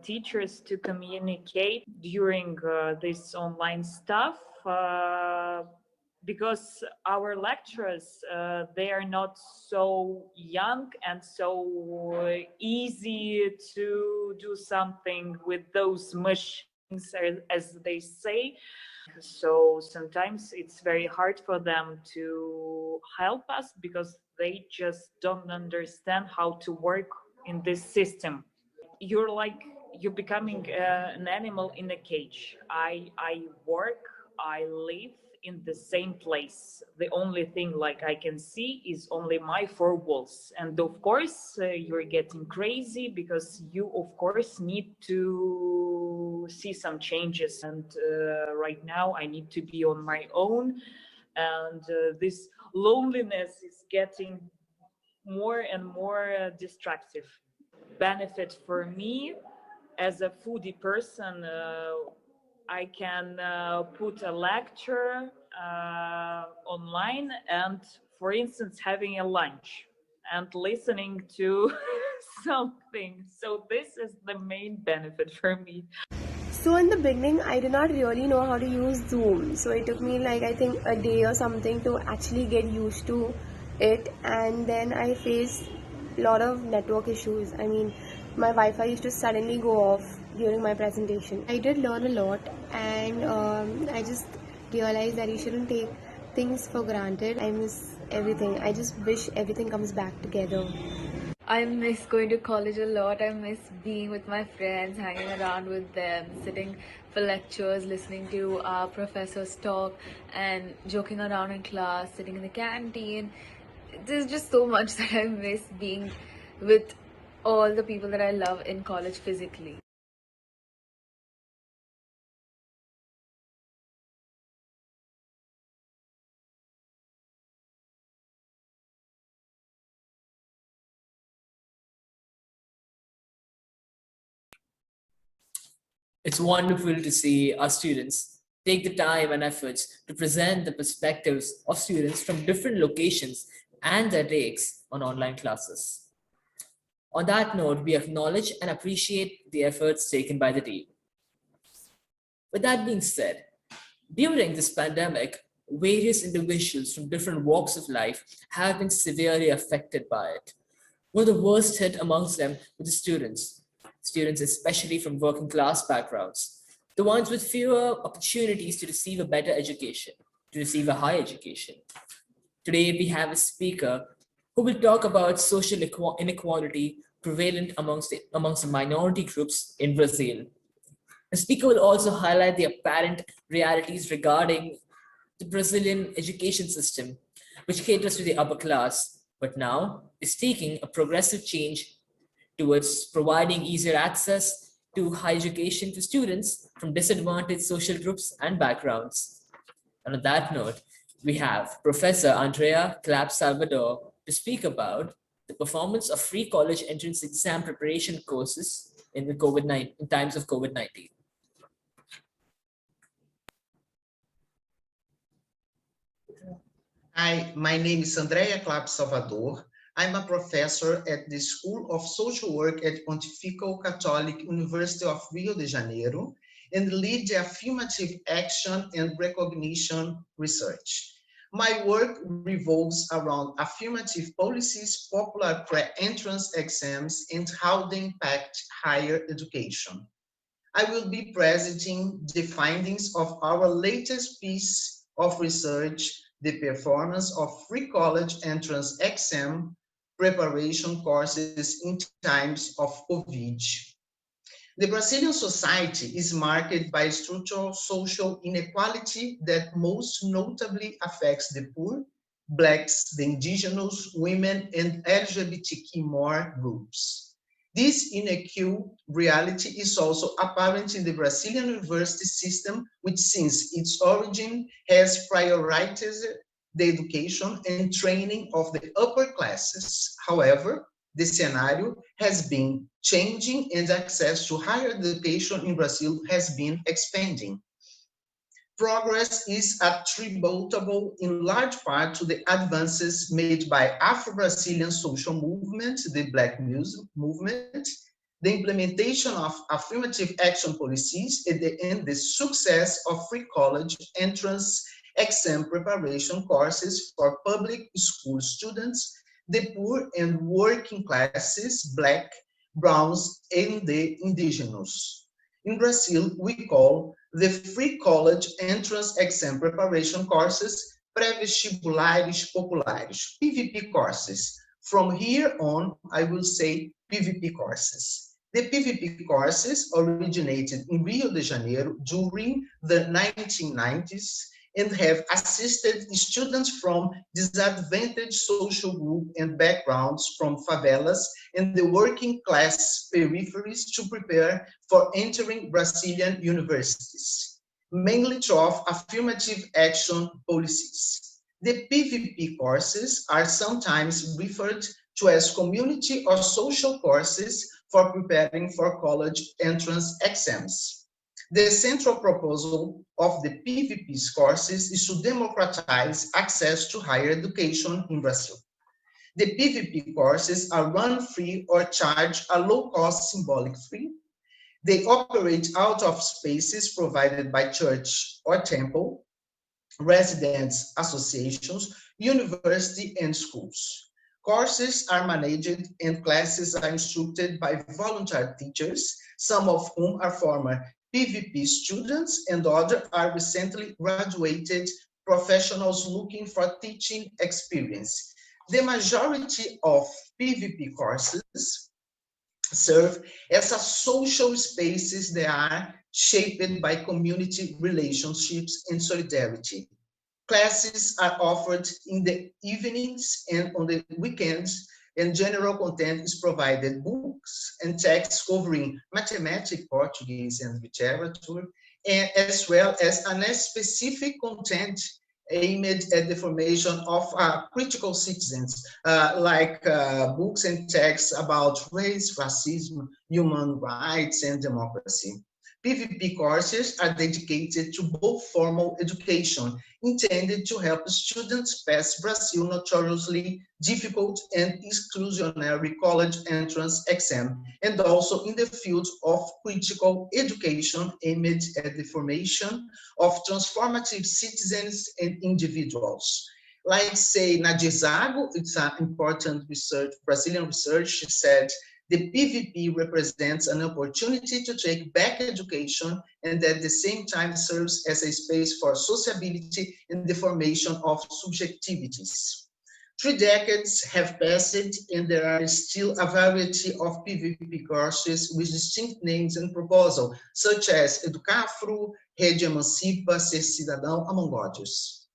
teachers to communicate during this online stuff because our lecturers they are not so young and so easy to do something with those machines as they say. So sometimes it's very hard for them to help us because they just don't understand how to work in this system. You're becoming an animal in a cage. I work, I live in the same place. The only thing like I can see is only my four walls. And of course, you're getting crazy because you of course need to see some changes. And right now I need to be on my own. And this loneliness is getting more and more destructive. Benefit for me as a foodie person, I can put a lecture online and, for instance, having a lunch and listening to something. So this is the main benefit for me. So in the beginning, I did not really know how to use Zoom. So it took me like I think a day or something to actually get used to it. And then I faced a lot of network issues. I mean, my Wi-Fi used to suddenly go off during my presentation. I did learn a lot, and I just realized that you shouldn't take things for granted. I miss everything. I just wish everything comes back together. I miss going to college a lot. I miss being with my friends, hanging around with them, sitting for lectures, listening to our professors talk, and joking around in class, sitting in the canteen. There's just so much that I miss being with all the people that I love in college physically. It's wonderful to see our students take the time and efforts to present the perspectives of students from different locations and their takes on online classes. On that note, we acknowledge and appreciate the efforts taken by the team. With that being said, during this pandemic, various individuals from different walks of life have been severely affected by it. One of the worst hit amongst them were the students especially from working class backgrounds, the ones with fewer opportunities to receive a better education, to receive a high education. Today, we have a speaker who will talk about social inequality prevalent amongst the minority groups in Brazil. The speaker will also highlight the apparent realities regarding the Brazilian education system, which caters to the upper class, but now is taking a progressive change towards providing easier access to higher education to students from disadvantaged social groups and backgrounds. And on that note, we have Professor Andrea Clapp Salvador to speak about the performance of free college entrance exam preparation courses in the in times of COVID-19. Hi, my name is Andrea Clapp Salvador. I'm a professor at the School of Social Work at Pontifical Catholic University of Rio de Janeiro and lead the affirmative action and recognition research. My work revolves around affirmative policies, popular pre-entrance exams, and how they impact higher education. I will be presenting the findings of our latest piece of research, the performance of free college entrance exam preparation courses in times of COVID. The Brazilian society is marked by structural social inequality that most notably affects the poor, Blacks, the indigenous, women, and LGBTQ more groups. This inequal reality is also apparent in the Brazilian university system, which since its origin has prioritized the education and training of the upper classes. However, the scenario has been changing and access to higher education in Brazil has been expanding. progress is attributable in large part to the advances made by Afro-Brazilian social movement, the Black movement, the implementation of affirmative action policies, and the success of free college entrance exam preparation courses for public school students, the poor and working classes, Black, Browns, and the indigenous. In Brazil, we call the free college entrance exam preparation courses pré-vestibulares populares, PVP courses. From here on, I will say PVP courses. The PVP courses originated in Rio de Janeiro during the 1990s and have assisted students from disadvantaged social group and backgrounds from favelas and the working class peripheries to prepare for entering Brazilian universities, mainly through affirmative action policies. The PVP courses are sometimes referred to as community or social courses for preparing for college entrance exams. The central proposal of the PVP's courses is to democratize access to higher education in Brazil. The PVP courses are run free or charge a low-cost symbolic fee. They operate out of spaces provided by church or temple, residents associations, university, and schools. Courses are managed and classes are instructed by volunteer teachers, some of whom are former PVP students and others are recently graduated professionals looking for teaching experience. The majority of PVP courses serve as a social spaces that are shaped by community relationships and solidarity. Classes are offered in the evenings and on the weekends, and general content is provided, books and texts covering mathematics, Portuguese, and literature, and as well as a specific content aimed at the formation of critical citizens, like books and texts about race, racism, human rights, and democracy. PVP courses are dedicated to both formal education, intended to help students pass Brazil's notoriously difficult and exclusionary college entrance exam, and also in the field of critical education aimed at the formation of transformative citizens and individuals. Like say Nadizago, it's an important research, Brazilian research, she said, the PVP represents an opportunity to take back education and at the same time serves as a space for sociability and the formation of subjectivities. 3 decades have passed and there are still a variety of PVP courses with distinct names and proposals, such as Educafro, Rede Emancipa, Ser Cidadão, among others,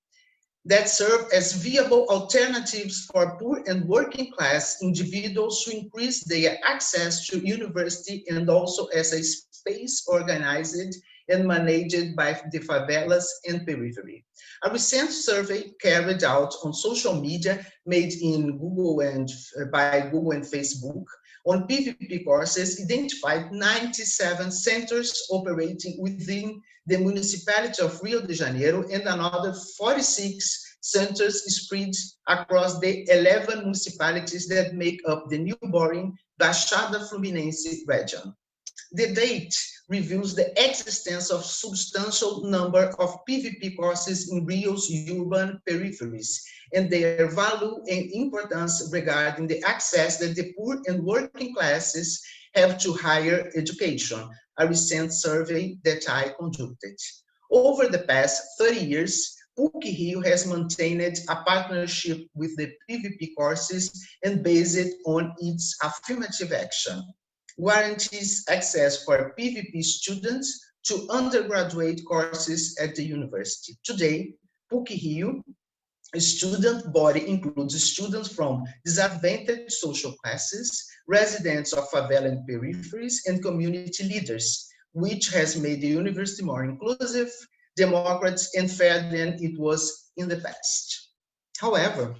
that serve as viable alternatives for poor and working class individuals to increase their access to university and also as a space organized and managed by the favelas and periphery. A recent survey carried out on social media made in Google and by Google and Facebook on PVP courses identified 97 centers operating within the municipality of Rio de Janeiro and another 46 centers spread across the 11 municipalities that make up the neighboring Baixada Fluminense region. The date reveals the existence of substantial number of PVP courses in Rio's urban peripheries and their value and importance regarding the access that the poor and working classes have to higher education, a recent survey that I conducted. Over the past 30 years, PUC-Rio has maintained a partnership with the PVP courses and based it on its affirmative action, guarantees access for PVP students to undergraduate courses at the university. Today, PUC-Rio student body includes students from disadvantaged social classes, residents of favela and peripheries, and community leaders, which has made the university more inclusive, democratic, and fair than it was in the past. However,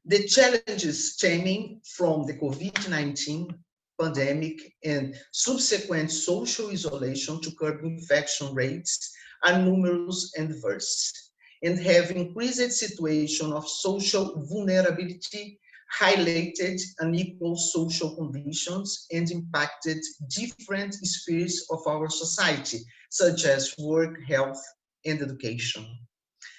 the challenges stemming from the COVID-19 pandemic and subsequent social isolation to curb infection rates are numerous and diverse, and have increased situation of social vulnerability, highlighted unequal social conditions, and impacted different spheres of our society, such as work, health, and education.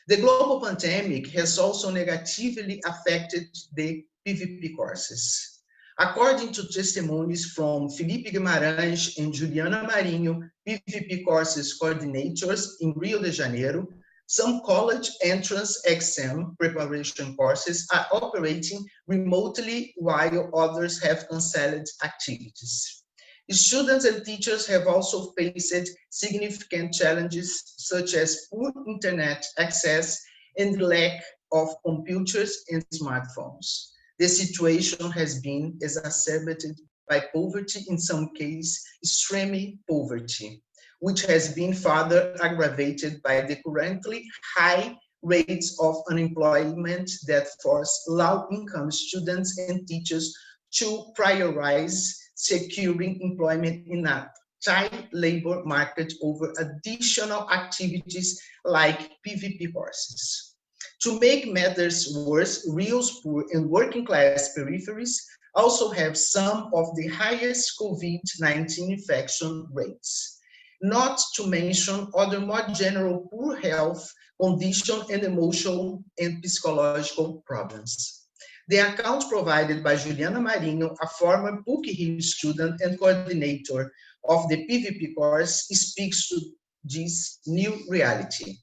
The global pandemic has also negatively affected the PVP courses. According to testimonies from Felipe Guimarães and Juliana Marinho, PVP courses coordinators in Rio de Janeiro, some college entrance exam preparation courses are operating remotely while others have canceled activities. Students and teachers have also faced significant challenges such as poor internet access and lack of computers and smartphones. The situation has been exacerbated by poverty, in some cases extreme poverty, which has been further aggravated by the currently high rates of unemployment that force low-income students and teachers to prioritize securing employment in a tight labor market over additional activities like PVP courses. To make matters worse, Rio's poor and working class peripheries also have some of the highest COVID-19 infection rates, not to mention other more general poor health condition and emotional and psychological problems. The account provided by Juliana Marinho, a former PUC-Rio student and coordinator of the PVP course, speaks to this new reality.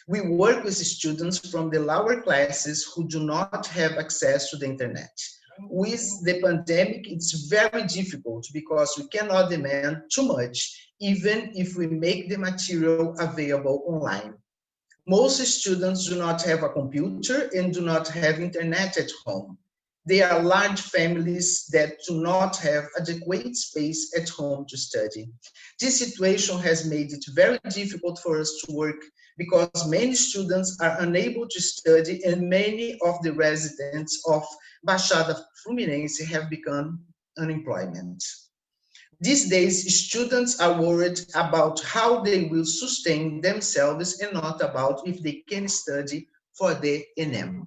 We work with students from the lower classes who do not have access to the internet. With the pandemic, it's very difficult because we cannot demand too much, even if we make the material available online. Most students do not have a computer and do not have internet at home. They are large families that do not have adequate space at home to study. This situation has made it very difficult for us to work because many students are unable to study and many of the residents of Baixada Fluminense have become unemployment. These days, students are worried about how they will sustain themselves and not about if they can study for the ENEM.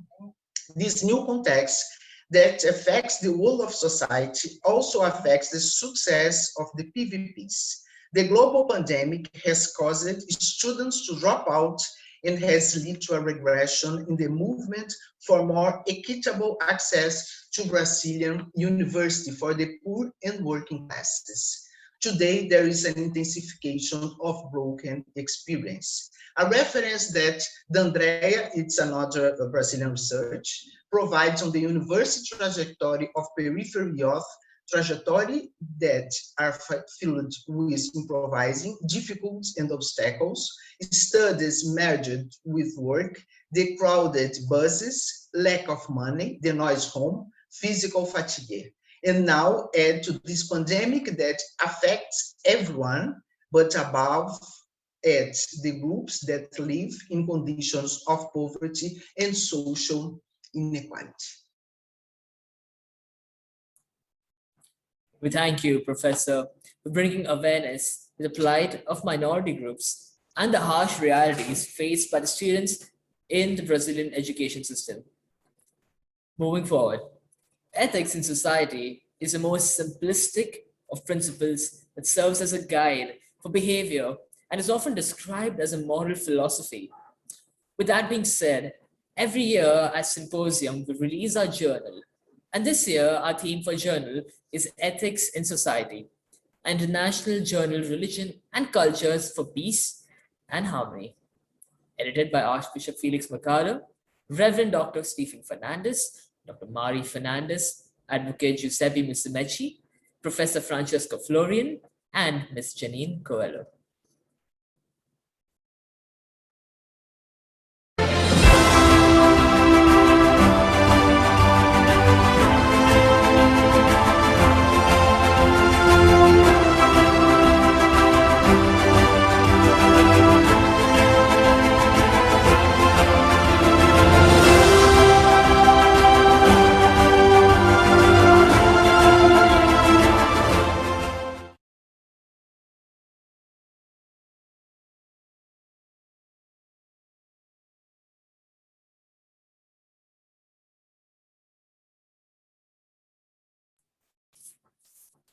This new context that affects the whole of society also affects the success of the PVPs. The global pandemic has caused students to drop out and has led to a regression in the movement for more equitable access to Brazilian university for the poor and working classes. Today, there is an intensification of broken experience. A reference that D'Andrea, it's another Brazilian research, provides on the university trajectory of peripheral youth, trajectory that are filled with improvising, difficulties and obstacles, studies merged with work, the crowded buses, lack of money, the noise home, physical fatigue. And now add to this pandemic that affects everyone, but above it, the groups that live in conditions of poverty and social inequality. We thank you, Professor, for bringing awareness to the plight of minority groups and the harsh realities faced by the students in the Brazilian education system. Moving forward, ethics in society is the most simplistic of principles that serves as a guide for behavior and is often described as a moral philosophy. With that being said, every year at Symposium, we release our journal. And this year, our theme for journal is Ethics in Society, an international journal, Religion and Cultures for Peace and Harmony. Edited by Archbishop Felix Mercado, Reverend Dr. Stephen Fernandez, Dr. Mari Fernandez, Advocate Giuseppe Musumeci, Professor Francesco Florian, and Ms. Janine Coelho.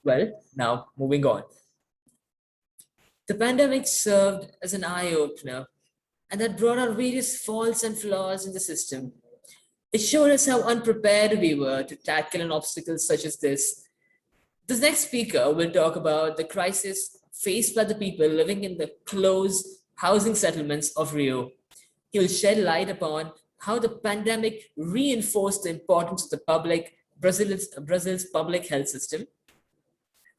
Well, now moving on. The pandemic served as an eye-opener, and that brought out various faults and flaws in the system. It showed us how unprepared we were to tackle an obstacle such as this. This next speaker will talk about the crisis faced by the people living in the closed housing settlements of Rio. He will shed light upon how the pandemic reinforced the importance of Brazil's public health system,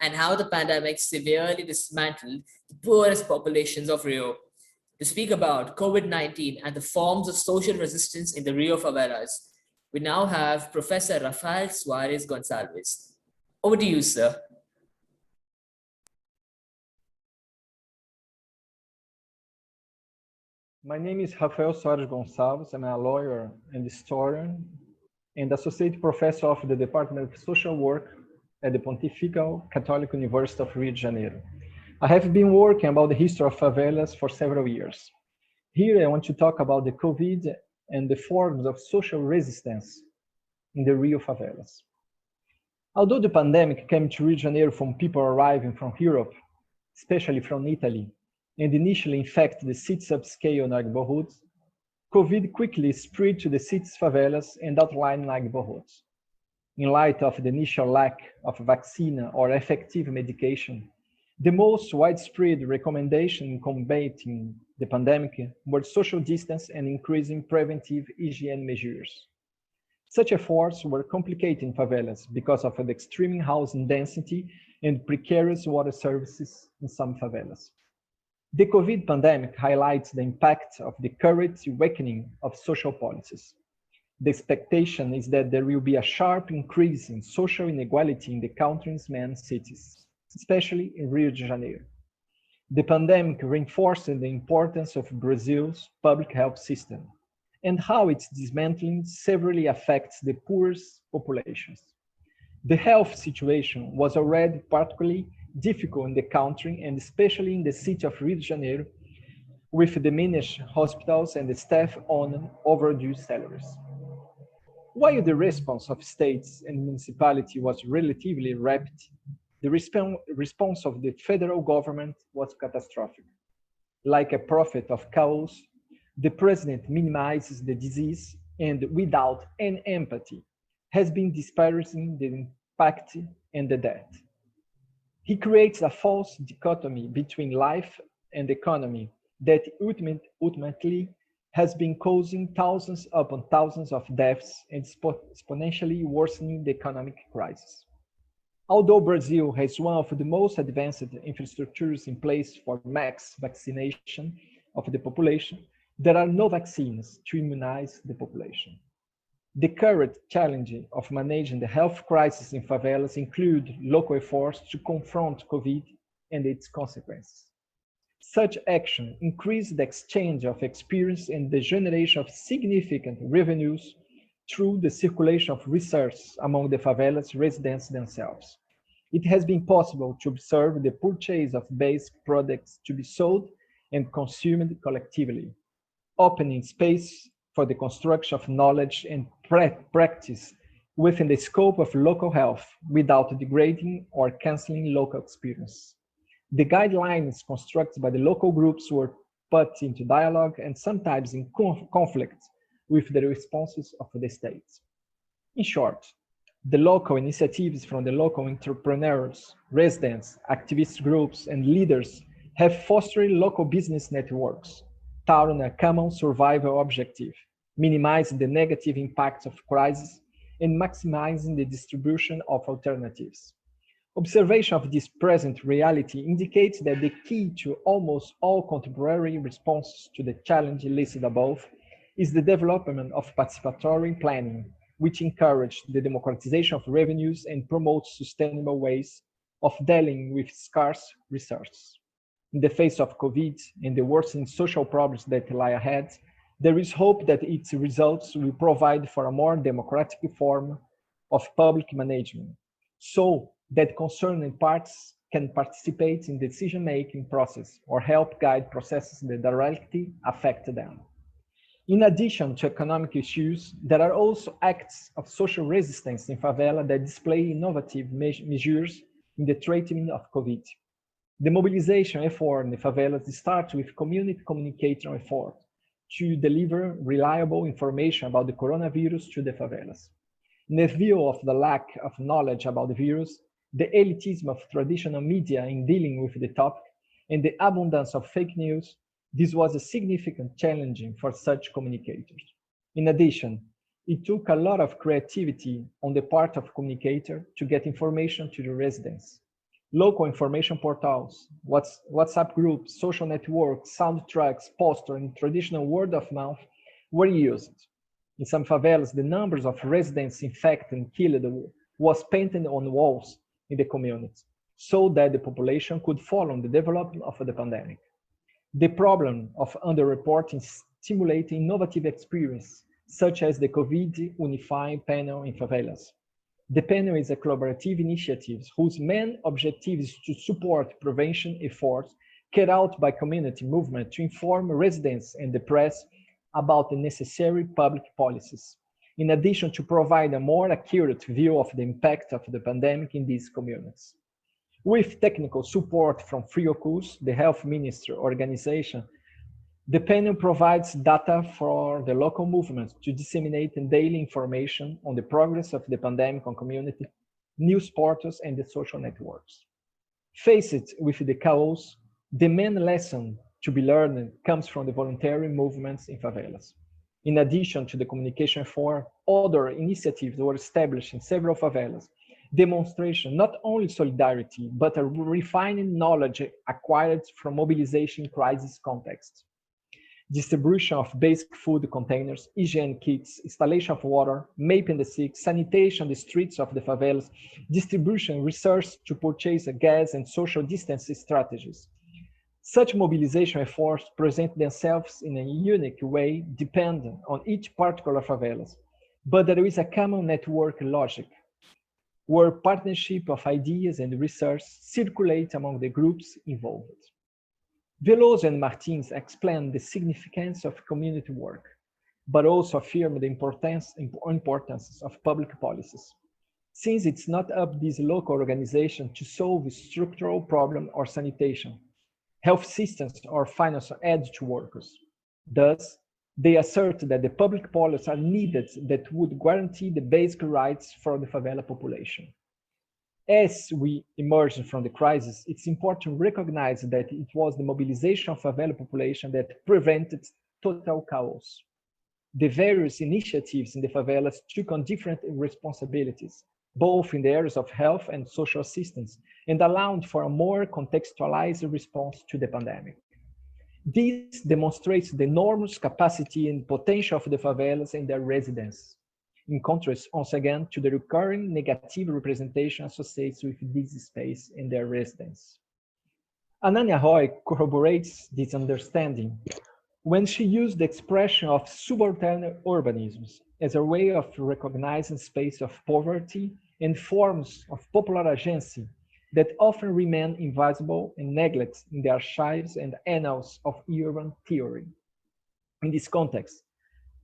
and how the pandemic severely dismantled the poorest populations of Rio. To speak about COVID-19 and the forms of social resistance in the Rio favelas, we now have Professor Rafael Suarez Gonçalves. Over to you, sir. My name is Rafael Soares Gonçalves. I'm a lawyer and historian and associate professor of the Department of Social Work at the Pontifical Catholic University of Rio de Janeiro. I have been working about the history of favelas for several years. Here I want to talk about the COVID and the forms of social resistance in the Rio favelas. Although the pandemic came to Rio de Janeiro from people arriving from Europe, especially from Italy, and initially infected the city's upscale neighborhoods, COVID quickly spread to the city's favelas and outlying neighborhoods. In light of the initial lack of vaccine or effective medication, the most widespread recommendation in combating the pandemic were social distance and increasing preventive hygiene measures. Such efforts were complicated in favelas because of the extreme housing density and precarious water services in some favelas. The COVID pandemic highlights the impact of the current awakening of social policies. The expectation is that there will be a sharp increase in social inequality in the country's main cities, especially in Rio de Janeiro. The pandemic reinforced the importance of Brazil's public health system and how its dismantling severely affects the poorest populations. The health situation was already particularly difficult in the country and especially in the city of Rio de Janeiro, with diminished hospitals and the staff on overdue salaries. While the response of states and municipalities was relatively rapid, the response of the federal government was catastrophic. Like a prophet of chaos, the president minimizes the disease and, without any empathy, has been disparaging the impact and the death. He creates a false dichotomy between life and economy that ultimately has been causing thousands upon thousands of deaths and exponentially worsening the economic crisis. Although Brazil has one of the most advanced infrastructures in place for mass vaccination of the population, there are no vaccines to immunize the population. The current challenge of managing the health crisis in favelas include local efforts to confront COVID and its consequences. Such action increases the exchange of experience and the generation of significant revenues through the circulation of research among the favelas residents themselves. It has been possible to observe the purchase of basic products to be sold and consumed collectively, opening space for the construction of knowledge and practice within the scope of local health without degrading or canceling local experience. The guidelines constructed by the local groups were put into dialogue and sometimes in conflict with the responses of the state. In short, the local initiatives from the local entrepreneurs, residents, activist groups, and leaders have fostered local business networks, toward a common survival objective, minimizing the negative impacts of crisis and maximizing the distribution of alternatives. Observation of this present reality indicates that the key to almost all contemporary responses to the challenge listed above is the development of participatory planning, which encourages the democratization of revenues and promotes sustainable ways of dealing with scarce resources. In the face of COVID and the worsening social problems that lie ahead, there is hope that its results will provide for a more democratic form of public management, so that concerned parties can participate in the decision-making process or help guide processes that directly affect them. In addition to economic issues, there are also acts of social resistance in favela that display innovative measures in the treatment of COVID. The mobilization effort in the favelas starts with community communication effort to deliver reliable information about the coronavirus to the favelas. In the view of the lack of knowledge about the virus, the elitism of traditional media in dealing with the topic, and the abundance of fake news, this was a significant challenge for such communicators. In addition, it took a lot of creativity on the part of communicator to get information to the residents. Local information portals, WhatsApp groups, social networks, soundtracks, posters, and traditional word of mouth were used. In some favelas, the numbers of residents infected and killed was painted on walls in the community, so that the population could follow the development of the pandemic. The problem of underreporting stimulated innovative experience, such as the COVID Unifying Panel in favelas. The panel is a collaborative initiative whose main objective is to support prevention efforts carried out by community movement to inform residents and the press about the necessary public policies, in addition to provide a more accurate view of the impact of the pandemic in these communities. With technical support from Fiocruz, the health ministry organization, the panel provides data for the local movements to disseminate daily information on the progress of the pandemic on community, news portals, and the social networks. Faced with the chaos, the main lesson to be learned comes from the voluntary movements in favelas. In addition to the communication effort, other initiatives were established in several favelas, demonstration not only solidarity, but a refining knowledge acquired from mobilization crisis contexts. Distribution of basic food containers, hygiene kits, installation of water, mapping the sick, sanitation the streets of the favelas, distribution, research to purchase gas and social distancing strategies. Such mobilization efforts present themselves in a unique way depending on each particular favelas, but there is a common network logic, where partnership of ideas and research circulate among the groups involved. Veloso and Martins explain the significance of community work, but also affirm the importance of public policies. Since it's not up to these local organizations to solve structural problems or sanitation, health systems or financial aid to workers. Thus, they assert that the public policies are needed that would guarantee the basic rights for the favela population. As we emerge from the crisis, it's important to recognize that it was the mobilization of favela population that prevented total chaos. The various initiatives in the favelas took on different responsibilities, both in the areas of health and social assistance, and allowed for a more contextualized response to the pandemic. This demonstrates the enormous capacity and potential of the favelas and their residents, in contrast, once again, to the recurring negative representation associated with this space and their residents. Anania Roy corroborates this understanding when she used the expression of subaltern urbanisms as a way of recognizing space of poverty and forms of popular agency that often remain invisible and neglected in the archives and annals of urban theory. In this context,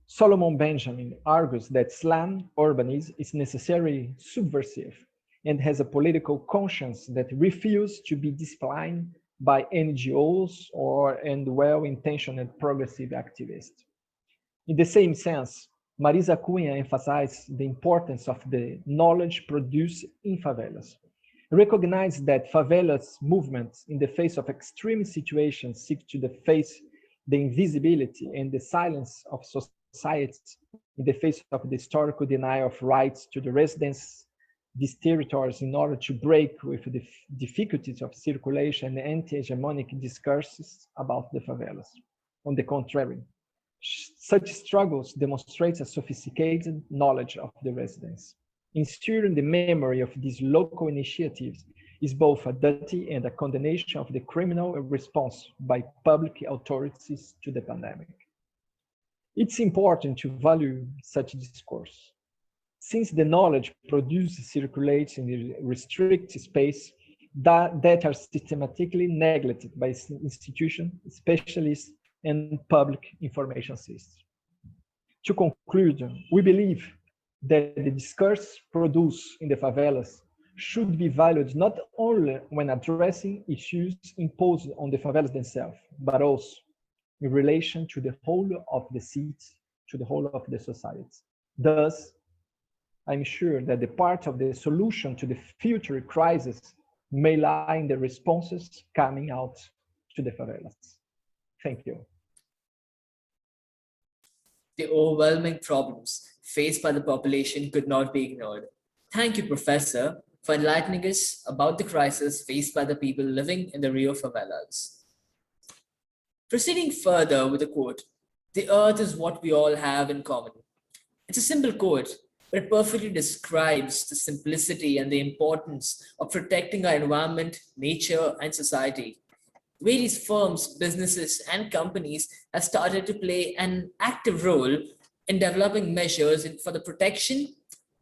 Solomon Benjamin argues that slam urbanism is necessarily subversive and has a political conscience that refuses to be disciplined by NGOs and well-intentioned progressive activists. In the same sense, Marisa Cunha emphasizes the importance of the knowledge produced in favelas. Recognize that favelas movements in the face of extreme situations seek to face the invisibility and the silence of society in the face of the historical denial of rights to the residents these territories in order to break with the difficulties of circulation and anti-hegemonic discourses about the favelas. On the contrary, such struggles demonstrate a sophisticated knowledge of the residents. Ensuring the memory of these local initiatives is both a duty and a condemnation of the criminal response by public authorities to the pandemic. It's important to value such discourse. Since the knowledge produced circulates in the restricted space that are systematically neglected by institutions, specialists, and public information systems. To conclude, we believe that the discourse produced in the favelas should be valued not only when addressing issues imposed on the favelas themselves, but also in relation to the whole of the city, to the whole of the society. Thus, I'm sure that the part of the solution to the future crisis may lie in the responses coming out to the favelas. Thank you. The overwhelming problems faced by the population could not be ignored. Thank you, Professor, for enlightening us about the crisis faced by the people living in the Rio favelas. Proceeding further with a quote, "The earth is what we all have in common." It's a simple quote, but it perfectly describes the simplicity and the importance of protecting our environment, nature, and society. Various firms, businesses, and companies have started to play an active role in developing measures for the protection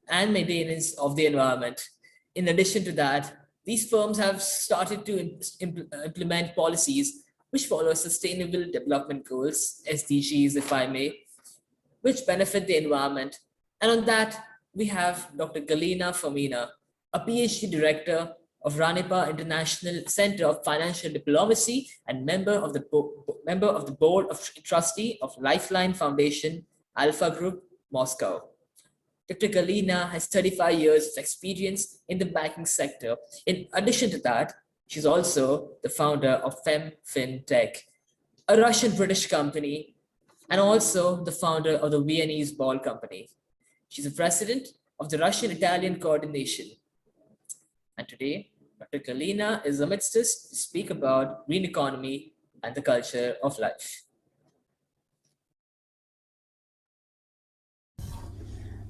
and maintenance of the environment. In addition to that, these firms have started to implement policies which follow Sustainable Development Goals, SDGs if I may, which benefit the environment. And on that, we have Dr. Galina Famina, a PhD director of Ranipa International Center of Financial Diplomacy and member of the Board of Trustee of Lifeline Foundation, Alpha Group, Moscow. Dr. Galina has 35 years of experience in the banking sector. In addition to that, she's also the founder of FemFinTech, a Russian-British company, and also the founder of the Viennese Ball Company. She's the president of the Russian-Italian Coordination. And today, Dr. Galina is amidst us to speak about green economy and the culture of life.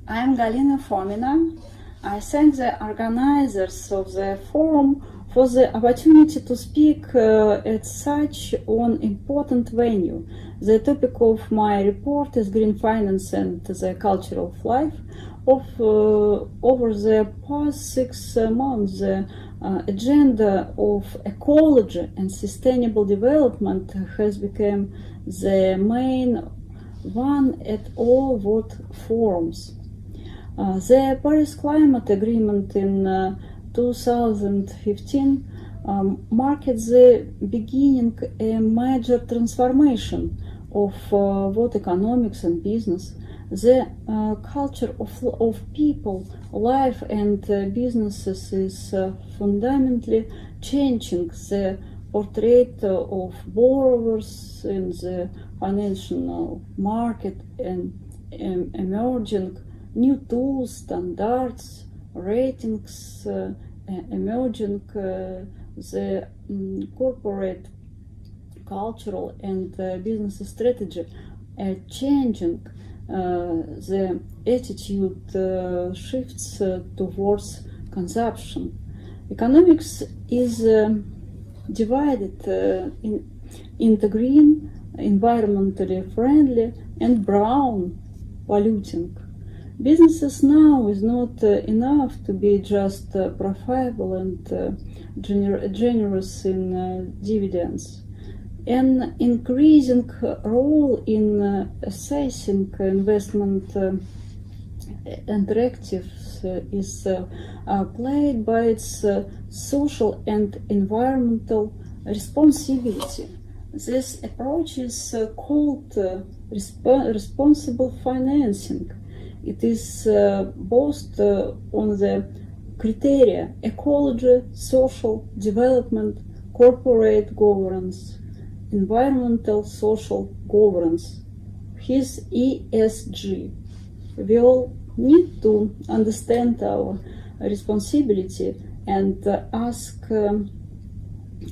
I am Galina Fomina. I thank the organizers of the forum for the opportunity to speak at such an important venue. The topic of my report is green finance and the culture of life. Over the past 6 months, the agenda of ecology and sustainable development has become the main one at all world forums. The Paris Climate Agreement in 2015 marked the beginning a major transformation of what economics and business. The culture of people, life and businesses is fundamentally changing. The portrait of borrowers in the financial market and emerging new tools, standards, ratings, emerging the corporate, cultural and business strategy, changing the attitude shifts towards consumption. Economics is divided into green, environmentally friendly, and brown, polluting. Businesses now is not enough to be just profitable and generous in dividends. An increasing role in assessing investment directives is played by its social and environmental responsibility. This approach is called responsible financing. It is based on the criteria ecology, social development, corporate governance, environmental social governance, his ESG. We all need to understand our responsibility and ask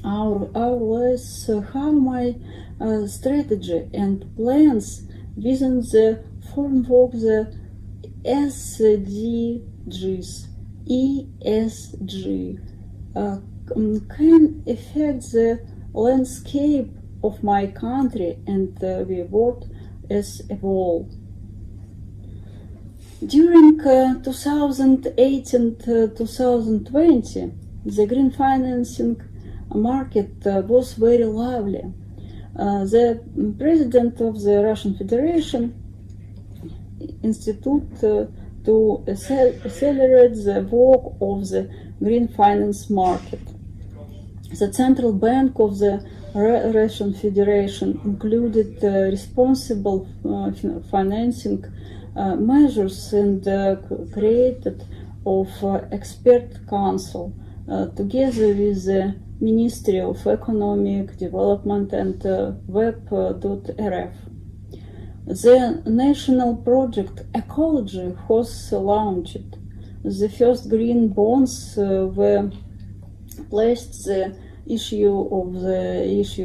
ourselves how my strategy and plans within the framework of the SDGs, ESG, can affect the landscape of my country and the world as a whole. During 2018-2020, the green financing market was very lively. The president of the Russian Federation Institute to accelerate the work of the green finance market. The Central Bank of the Russian Federation included responsible financing measures and created of expert council together with the Ministry of Economic Development and web.rf. The national project Ecology was launched. The first green bonds were placed. The issue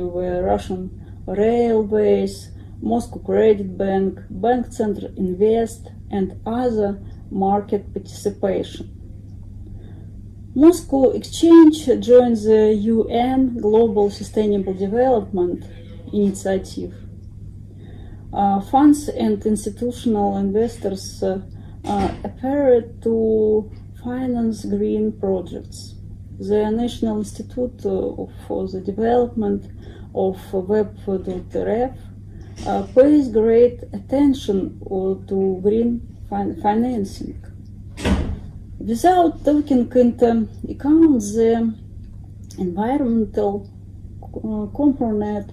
were Russian Railways, Moscow Credit Bank, Bank Center Invest, and other market participation. Moscow Exchange joined the UN Global Sustainable Development Initiative. Funds and institutional investors appeared to finance green projects. The National Institute for the Development of Web.rf pays great attention to green financing. Without taking into account the environmental component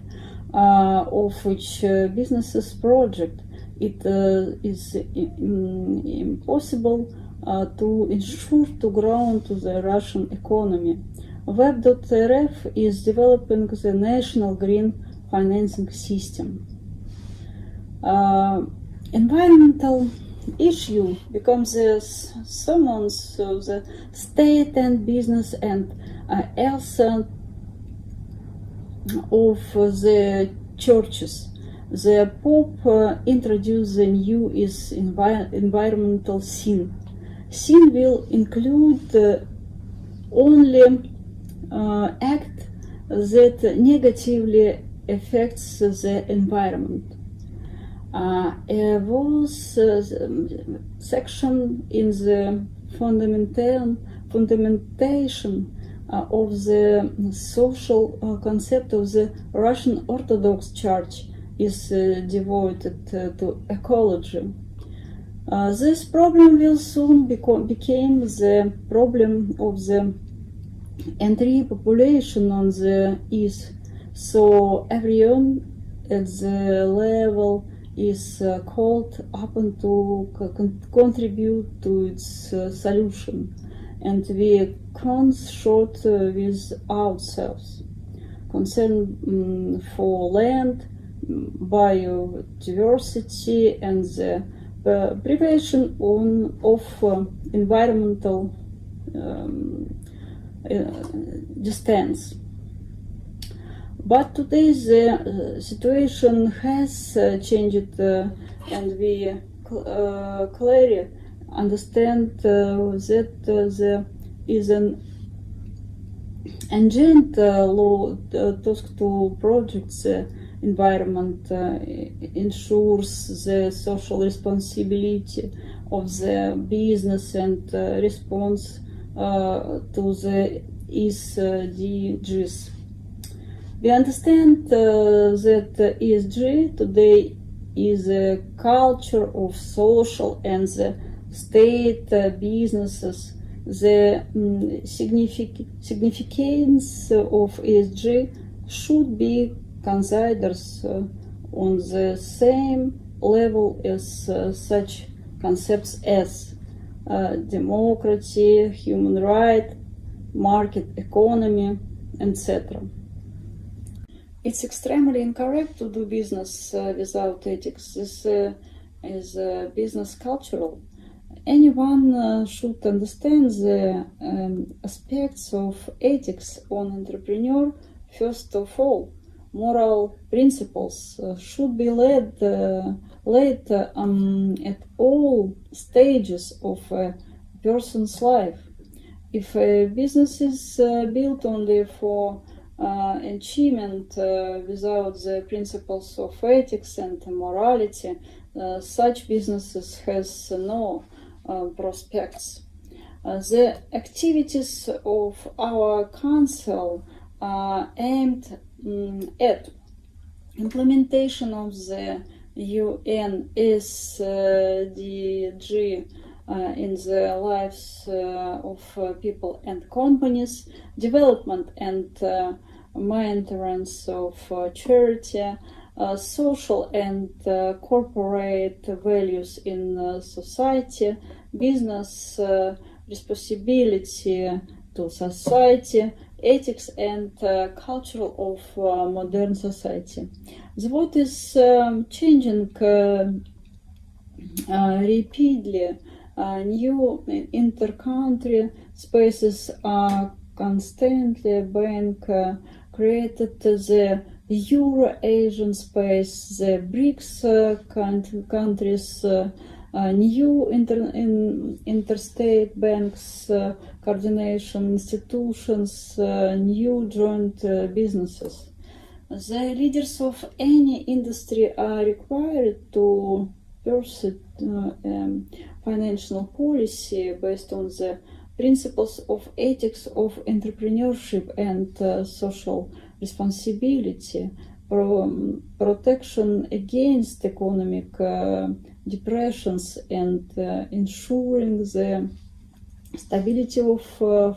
of which business's project, it is impossible to ensure to grow to the Russian economy. Web.rf is developing the national green financing system. Environmental issue becomes the summons of the state and business and also of the churches. The Pope introduced the new environmental sin. Sin will include only act that negatively affects the environment. Was section in the fundamentation of the social concept of the Russian Orthodox Church is devoted to ecology. This problem will soon become the problem of the entry population on the East, so everyone at the level is called upon to contribute to its solution, and we consult with ourselves. Concern for land, biodiversity, and the prevention of environmental distance. But today the situation has changed, and we clearly understand that there is an urgent law task to protect the environment, ensures the social responsibility of the business and response to the SDGs. We understand that ESG today is a culture of social and the state businesses. The significance of ESG should be considered on the same level as such concepts as democracy, human rights, market economy, etc. It's extremely incorrect to do business without ethics. This is business cultural. Anyone should understand the aspects of ethics on entrepreneur. First of all, moral principles should be laid at all stages of a person's life. If a business is built only for achievement without the principles of ethics and morality, such businesses has no prospects. The activities of our council are aimed at implementation of the UN SDG in the lives of people and companies, development and maintenance of charity, social and corporate values in society, business responsibility to society, ethics and culture of modern society. The world is changing rapidly. New inter-country spaces are constantly being created. The Euro-Asian space, the BRICS countries, new interstate banks, coordination institutions, new joint businesses. The leaders of any industry are required to pursue financial policy based on the principles of ethics of entrepreneurship and social responsibility, protection against economic depressions, and ensuring the stability of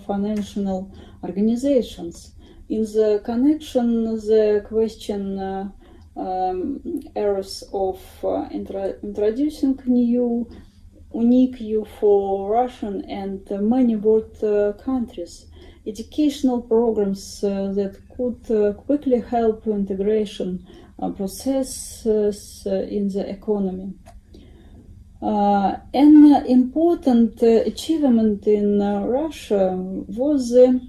financial organizations. In the connection, the question areas of introducing new unique for Russian and many world countries, educational programs that could quickly help integration processes in the economy. An important achievement in Russia was the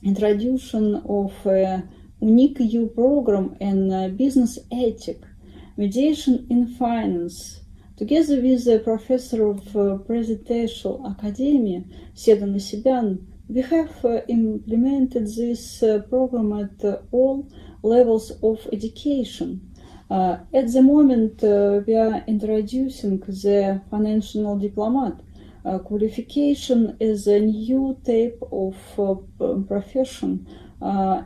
introduction of a unique EU program in business ethics, mediation in finance. Together with the professor of Presidential Academy, Sedan Nasibyan, we have implemented this program at all levels of education. At the moment, we are introducing the financial diplomat qualification as a new type of profession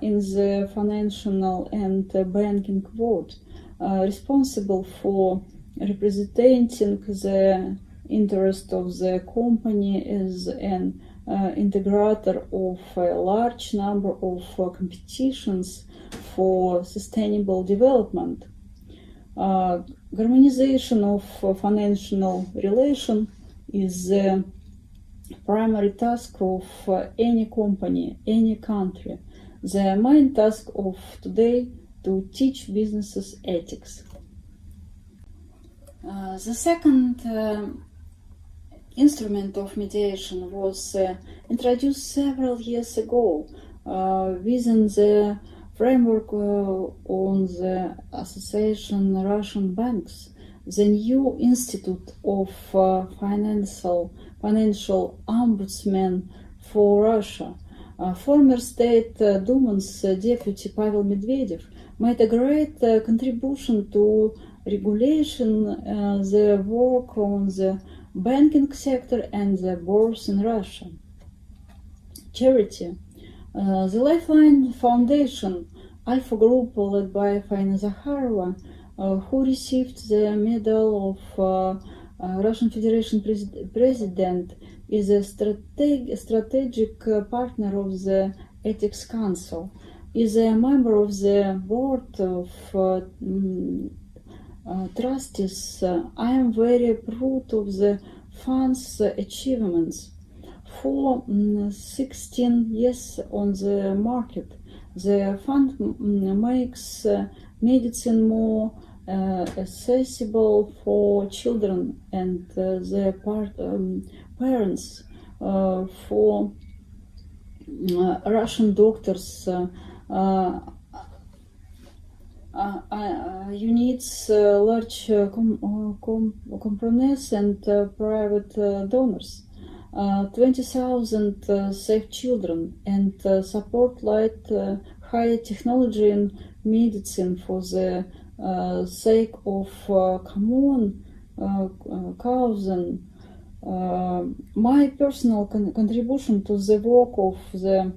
in the financial and banking world, responsible for representing the interest of the company as an integrator of a large number of competitions for sustainable development. Harmonization of financial relation is the primary task of any company, any country. The main task of today to teach businesses ethics. The second instrument of mediation was introduced several years ago within the framework on the Association Russian Banks, the new Institute of Financial Ombudsman for Russia. Former State Duma's deputy Pavel Medvedev made a great contribution to regulation the work on the banking sector and the bourse in Russia. Charity. The Lifeline Foundation, Alpha Group led by Faina Zakharova, who received the Medal of Russian Federation President, is a strategic partner of the Ethics Council, is a member of the board of trustees. I am very proud of the fund's achievements. For 16 years on the market, the fund makes medicine more accessible for children and their parents, for Russian doctors, units, large companies and private donors. 20,000 safe children and support light high technology in medicine for the sake of common cause. My personal contribution to the work of the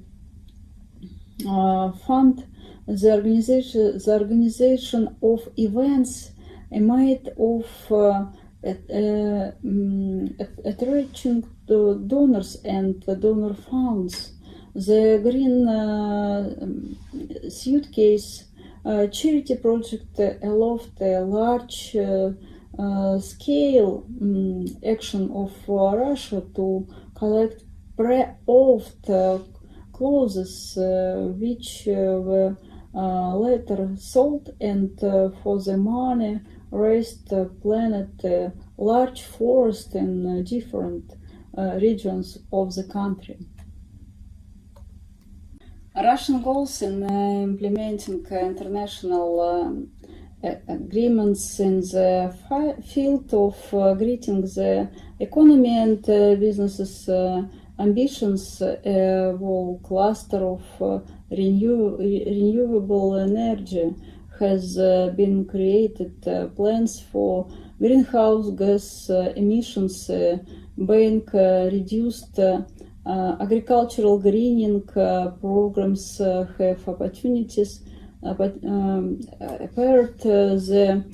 fund, the organization of events made of attracting donors and donor funds. The Green Suitcase charity project allowed a large scale action of Russia to collect pre-owned clothes which were later sold, and for the money raised planted a large forest in different regions of the country. Russian goals in implementing international agreements in the field of greeting the economy and businesses ambitions, a whole cluster of renewable energy has been created. Plans for greenhouse gas emissions being reduced. Agricultural greening programs have opportunities. But apart, the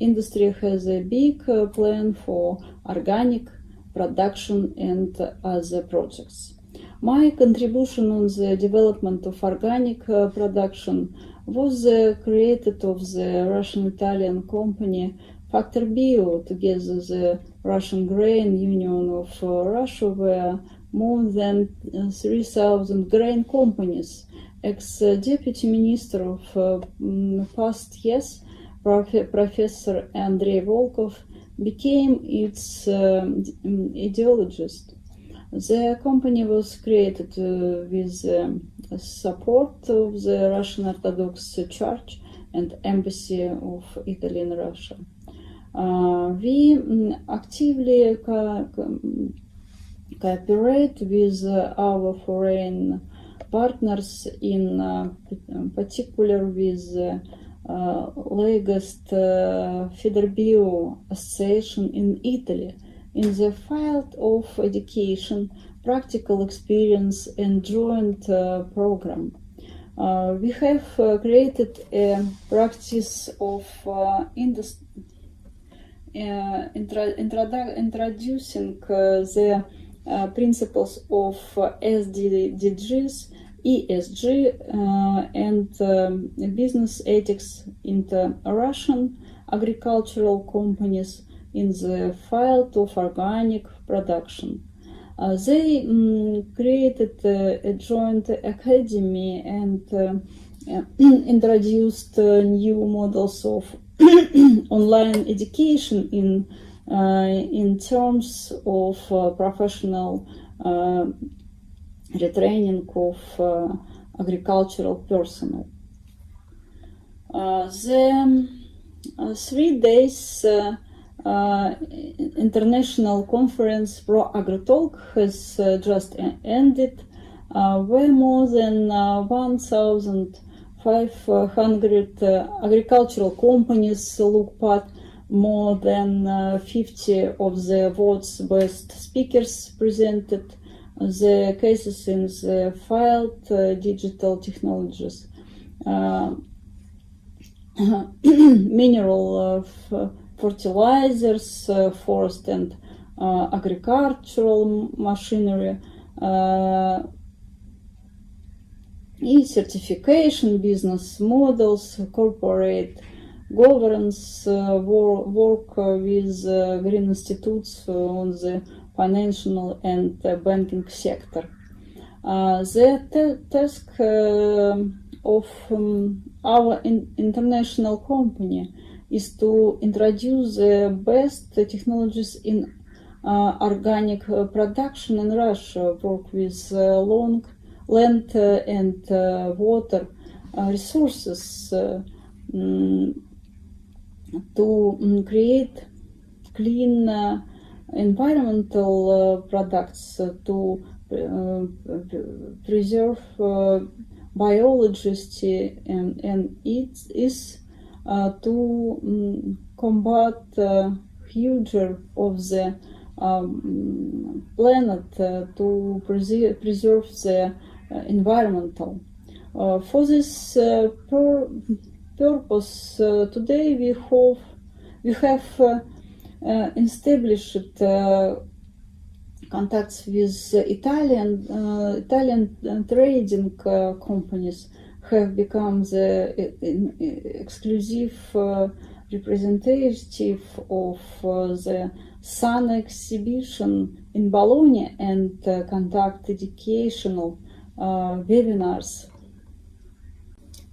industry has a big plan for organic production and other projects. My contribution on the development of organic production was created of the Russian-Italian company Factor Bio together the Russian Grain Union of Russia, where more than 3,000 grain companies. Ex-deputy minister of past years, Professor Andrei Volkov, became its ideologist. The company was created with support of the Russian Orthodox Church and Embassy of Italy in Russia. We actively cooperate with our foreign partners, in particular with latest Federbio Association in Italy, in the field of education, practical experience and joint program. We have created a practice of introducing the principles of SDGs, ESG, and business ethics into Russian agricultural companies in the field of organic production. They created a joint academy and introduced new models of online education in terms of professional retraining of agricultural personnel. The 3 days international conference Pro AgriTalk has just ended, where more than 1,500 agricultural companies took part. More than 50 of the world's best speakers presented the cases in the field digital technologies, mineral fertilizers, forest and agricultural machinery, e-certification, business models, corporate governance, work with green institutes on the financial and banking sector. The task of our international company is to introduce the best technologies in organic production in Russia, work with land and water resources to create clean environmental products, to preserve biology, and it is to combat huge of the planet, to preserve the environmental. For this purpose, today we have We have established contacts with Italian trading companies, have become the exclusive representative of the Sun exhibition in Bologna and conduct educational webinars.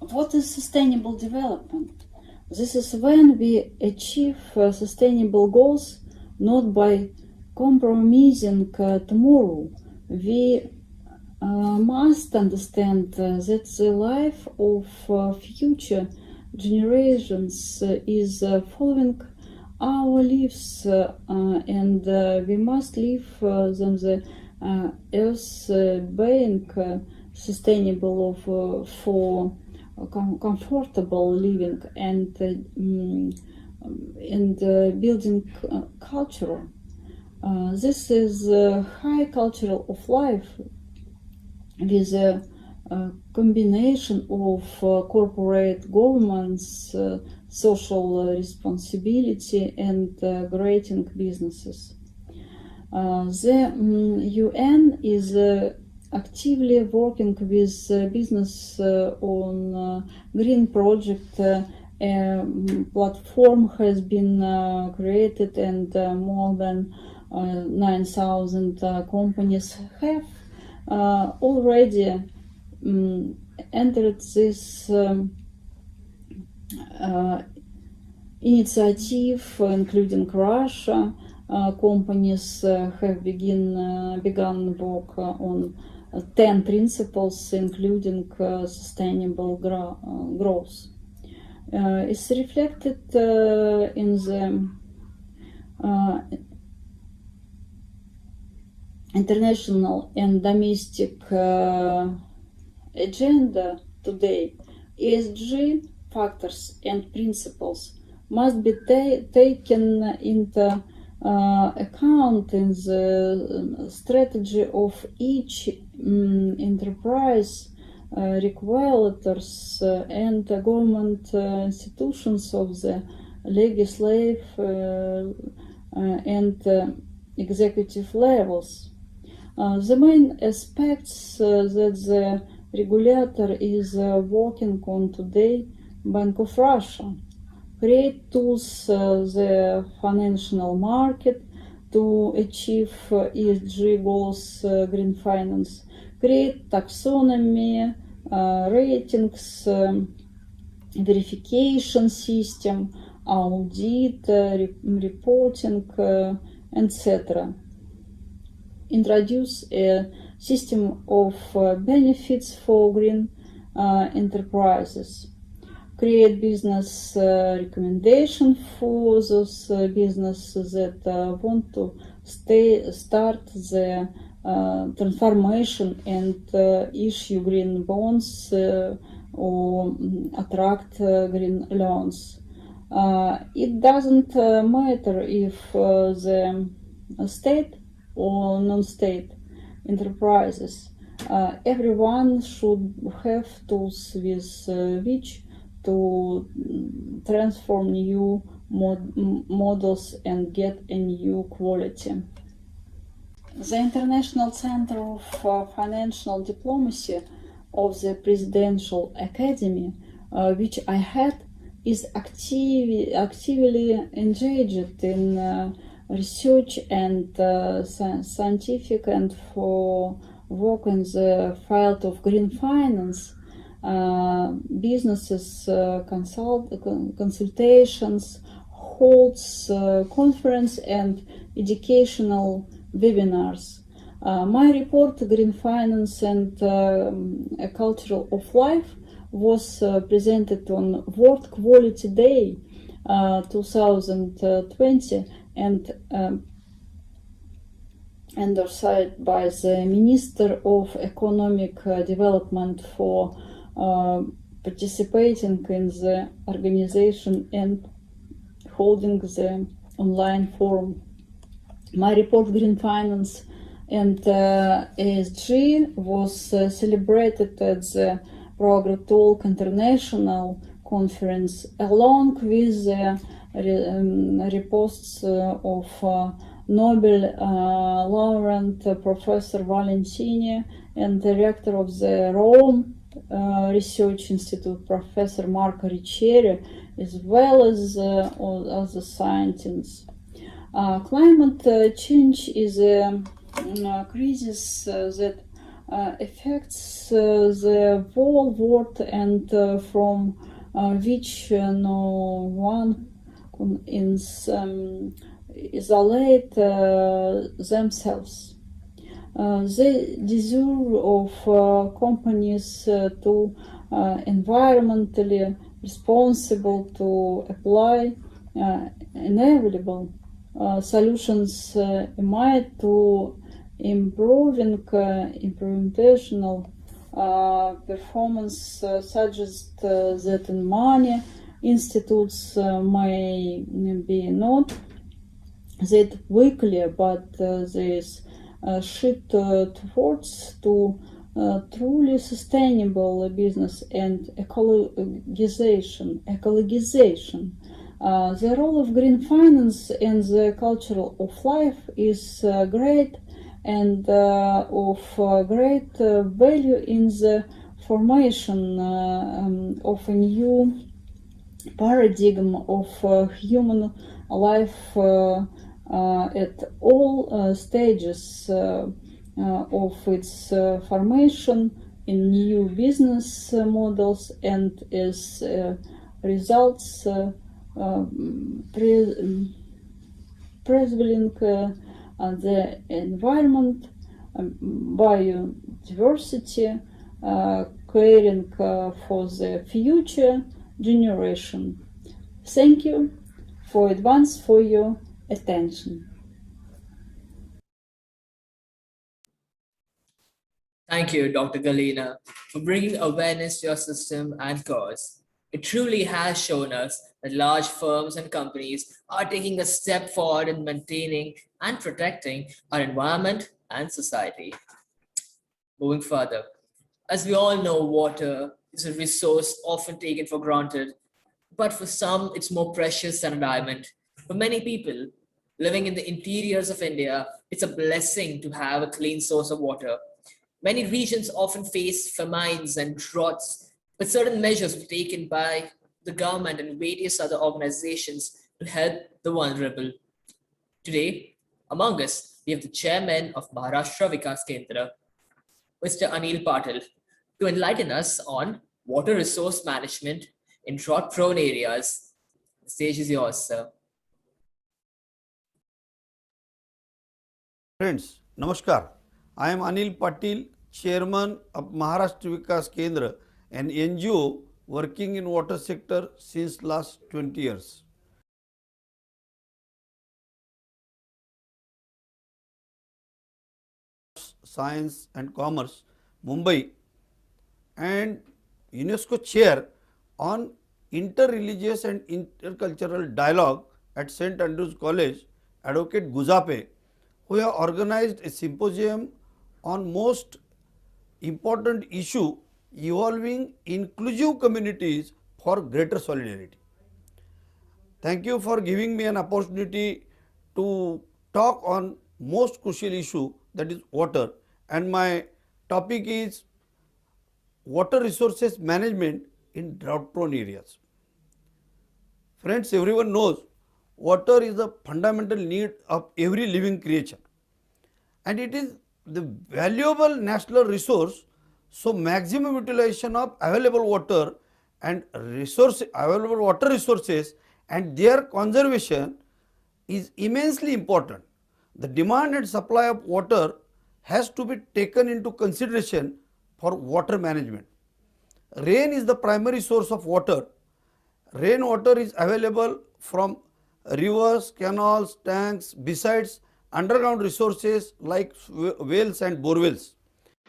What is sustainable development? This is when we achieve sustainable goals not by compromising tomorrow. We must understand that the life of future generations is following our lives, and we must leave them the earth being sustainable for comfortable living and building culture. This is a high culture of life with a combination of corporate governance, social responsibility, and creating businesses. The UN is actively working with business on green project. A platform has been created, and more than 9,000 companies have already entered this initiative, including Russia. Companies have begun work on 10 principles, including sustainable growth. It's reflected in the international and domestic agenda today. ESG factors and principles must be taken into account in the strategy of each enterprise, regulators and government institutions of the legislative and executive levels. The main aspects that the regulator is working on today: Bank of Russia, create tools the financial market to achieve ESG goals, green finance, create taxonomy, ratings, verification system, audit, reporting, etc. Introduce a system of benefits for green enterprises. Create business recommendation for those businesses that want to start the transformation and issue green bonds or attract green loans. It doesn't matter if the state or non-state enterprises. Everyone should have tools with which to transform new models and get a new quality. The International Center of Financial Diplomacy of the Presidential Academy, which I had, is actively engaged in research and scientific and for work in the field of green finance, businesses, consultations, holds conference and educational webinars. My report, Green Finance and a Culture of Life, was presented on World Quality Day 2020 and endorsed by the Minister of Economic Development for participating in the organization and holding the online forum. My report, Green Finance and ESG, was celebrated at the Prague Talk International Conference, along with the reposts of Nobel laureate Professor Valentini and director of the Rome Research Institute, Professor Marco Riccieri, as well as other scientists. Climate change is a crisis that affects the whole world and from which no one can isolate themselves. The desire of companies to environmentally responsible to apply inevitable solutions aimed to improving implementational performance suggests that many institutes may be not that weekly, but this shift towards to truly sustainable business and ecologization. The role of green finance in the culture of life is great and of great value in the formation of a new paradigm of human life at all stages of its formation in new business models and as results preserving the environment, biodiversity, caring for the future generation. Thank you for advance for your attention. Thank you, Dr. Galina, for bringing awareness to your system and cause. It truly has shown us that large firms and companies are taking a step forward in maintaining and protecting our environment and society. Moving further, as we all know, water is a resource often taken for granted, but for some, it's more precious than a diamond. For many people living in the interiors of India, it's a blessing to have a clean source of water. Many regions often face famines and droughts, but certain measures were taken by the government and various other organizations to help the vulnerable. Today, among us, we have the chairman of Maharashtra Vikas Kendra, Mr. Anil Patil, to enlighten us on water resource management in drought-prone areas. The stage is yours, sir. Friends, Namaskar. I am Anil Patil, Chairman of Maharashtra Vikas Kendra, an NGO working in water sector since last 20 years. Science and Commerce, Mumbai, and UNESCO Chair on Interreligious and Intercultural Dialogue at St. Andrews College, Advocate Guzape, who have organized a symposium on most important issue evolving inclusive communities for greater solidarity. Thank you for giving me an opportunity to talk on most crucial issue, that is water, and my topic is water resources management in drought prone areas. Friends, everyone knows water is a fundamental need of every living creature, and it is the valuable national resource. So maximum utilization of available water and available water resources and their conservation is immensely important. The demand and supply of water has to be taken into consideration for water management. Rain is the primary source of water. Rainwater is available from rivers, canals, tanks, besides underground resources like wells and borewells.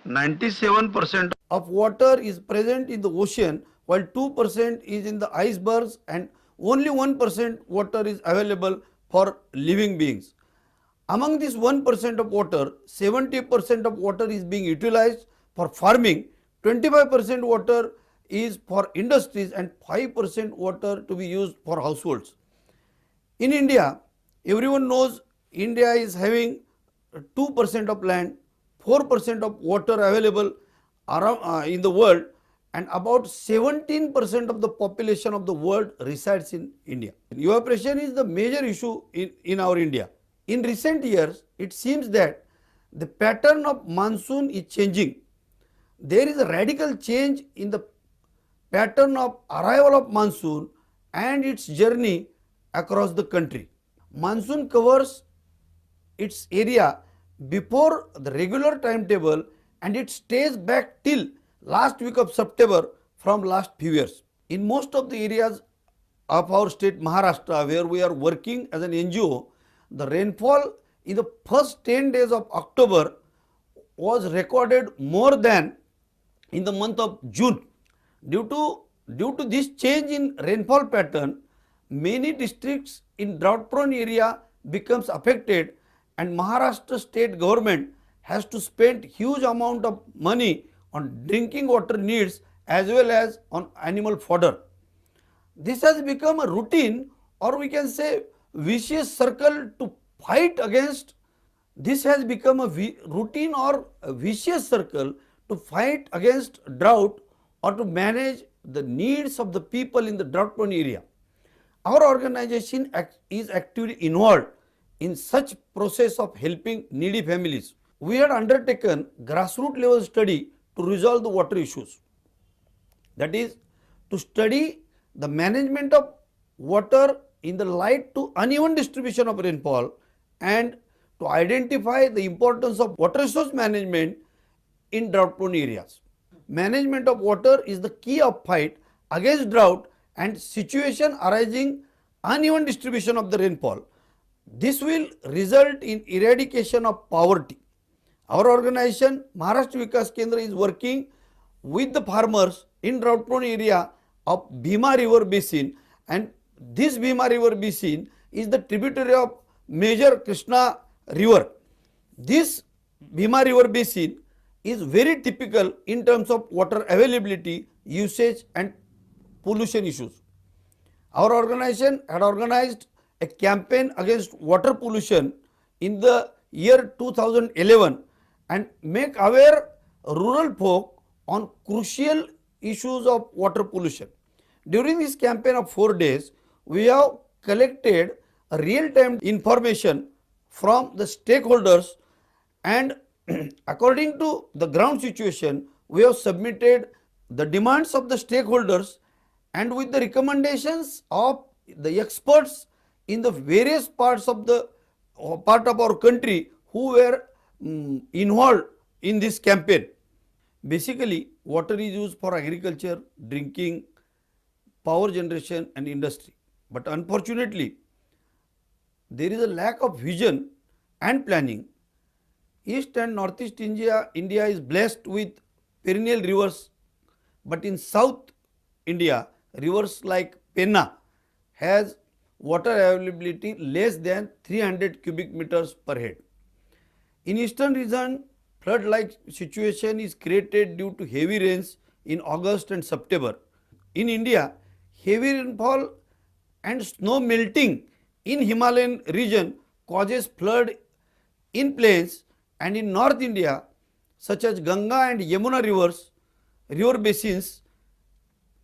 97% of water is present in the ocean, while 2% is in the icebergs, and only 1% water is available for living beings. Among this 1% of water, 70% of water is being utilized for farming, 25% water is for industries, and 5% water to be used for households. In India, everyone knows India is having 2% of land, 4% of water available around, in the world, and about 17% of the population of the world resides in India. Evaporation is the major issue in our India. In recent years, it seems that the pattern of monsoon is changing. There is a radical change in the pattern of arrival of monsoon and its journey across the country. Monsoon covers its area before the regular timetable and it stays back till last week of September from last few years. In most of the areas of our state Maharashtra where we are working as an NGO, the rainfall in the first 10 days of October was recorded more than in the month of June. Due to this change in rainfall pattern, many districts in drought prone area becomes affected and Maharashtra state government has to spend huge amount of money on drinking water needs as well as on animal fodder. This has become a routine, or we can say vicious circle to fight against. This has become a routine or a vicious circle to fight against drought or to manage the needs of the people in the drought prone area. Our organization is actively involved in such process of helping needy families. We had undertaken grassroots level study to resolve the water issues. That is, to study the management of water in the light to uneven distribution of rainfall and to identify the importance of water resource management in drought prone areas. Management of water is the key of fight against drought and situation arising uneven distribution of the rainfall. This will result in eradication of poverty. Our organization Maharashtra Vikas Kendra is working with the farmers in drought prone area of Bhima river basin, and this Bhima river basin is the tributary of major Krishna river. This Bhima river basin is very typical in terms of water availability, usage and pollution issues. Our organization had organized a campaign against water pollution in the year 2011 and make aware rural folk on crucial issues of water pollution. During this campaign of 4 days, we have collected real-time information from the stakeholders, and according to the ground situation, we have submitted the demands of the stakeholders and with the recommendations of the experts in the various parts of our country who were involved in this campaign. Basically, water is used for agriculture, drinking, power generation and industry. But unfortunately, there is a lack of vision and planning. East and Northeast India is blessed with perennial rivers, but in South India, rivers like Penna has water availability less than 300 cubic meters per head. In eastern region, flood-like situation is created due to heavy rains in August and September. In India, heavy rainfall and snow melting in Himalayan region causes flood in plains, and in North India, such as Ganga and Yamuna river basins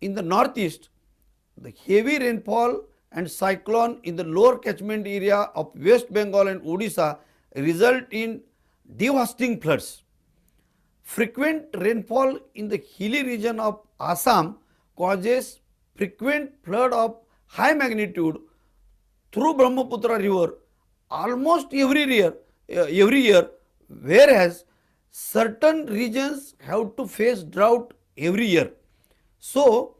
in the northeast, the heavy rainfall and cyclone in the lower catchment area of West Bengal and Odisha result in devastating floods. Frequent rainfall in the hilly region of Assam causes frequent flood of high magnitude through Brahmaputra river almost every year, whereas certain regions have to face drought every year. So,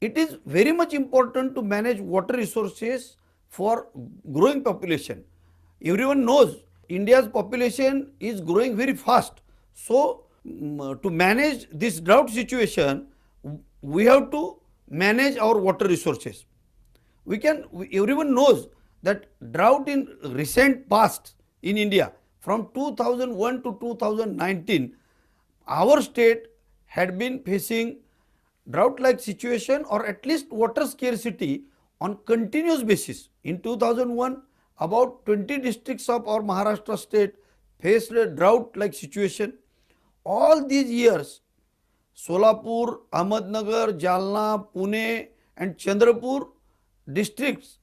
it is very much important to manage water resources for growing population. Everyone knows India's population is growing very fast. So, to manage this drought situation, we have to manage our water resources. Everyone knows that drought in recent past in India from 2001 to 2019, our state had been facing drought-like situation or at least water scarcity on continuous basis. In 2001, about 20 districts of our Maharashtra state faced a drought-like situation. All these years, Solapur, Ahmednagar, Jalna, Pune and Chandrapur districts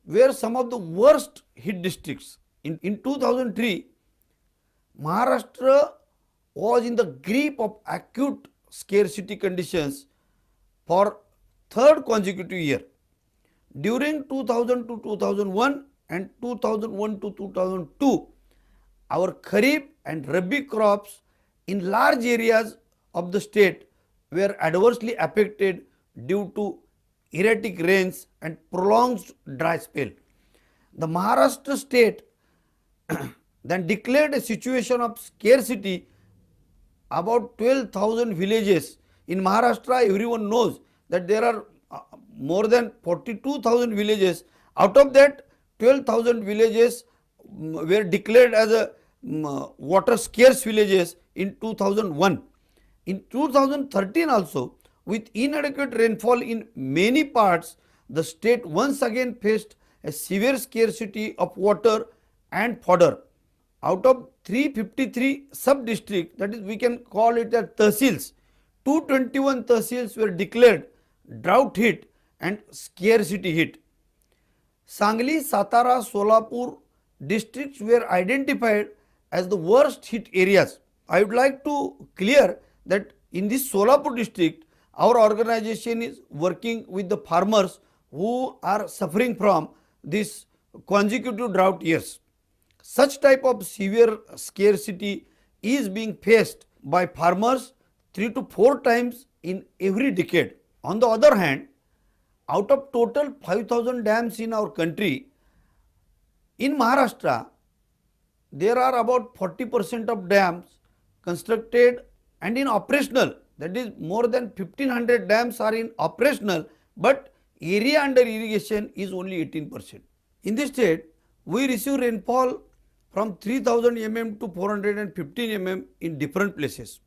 were some of the worst hit districts. In 2003, Maharashtra was in the grip of acute scarcity conditions for third consecutive year. During 2000 to 2001 and 2001 to 2002, our Kharif and Rabi crops in large areas of the state were adversely affected due to erratic rains and prolonged dry spell. The Maharashtra state then declared a situation of scarcity. About 12,000 villages in Maharashtra, everyone knows that there are more than 42,000 villages. Out of that, 12,000 villages were declared as a water scarce villages in 2001. In 2013 also, with inadequate rainfall in many parts, the state once again faced a severe scarcity of water and fodder. Out of 353 sub-districts, that is we can call it as tahsils, 221 tahsils were declared drought hit and scarcity hit. Sangli, Satara, Solapur districts were identified as the worst hit areas. I would like to clear that in this Solapur district, our organization is working with the farmers who are suffering from this consecutive drought years. Such type of severe scarcity is being faced by farmers 3 to 4 times in every decade. On the other hand, out of total 5,000 dams in our country, in Maharashtra, there are about 40% of dams constructed and in operational. That is, more than 1,500 dams are in operational, but area under irrigation is only 18%. In this state, we receive rainfall from 3000 mm to 415 mm in different places.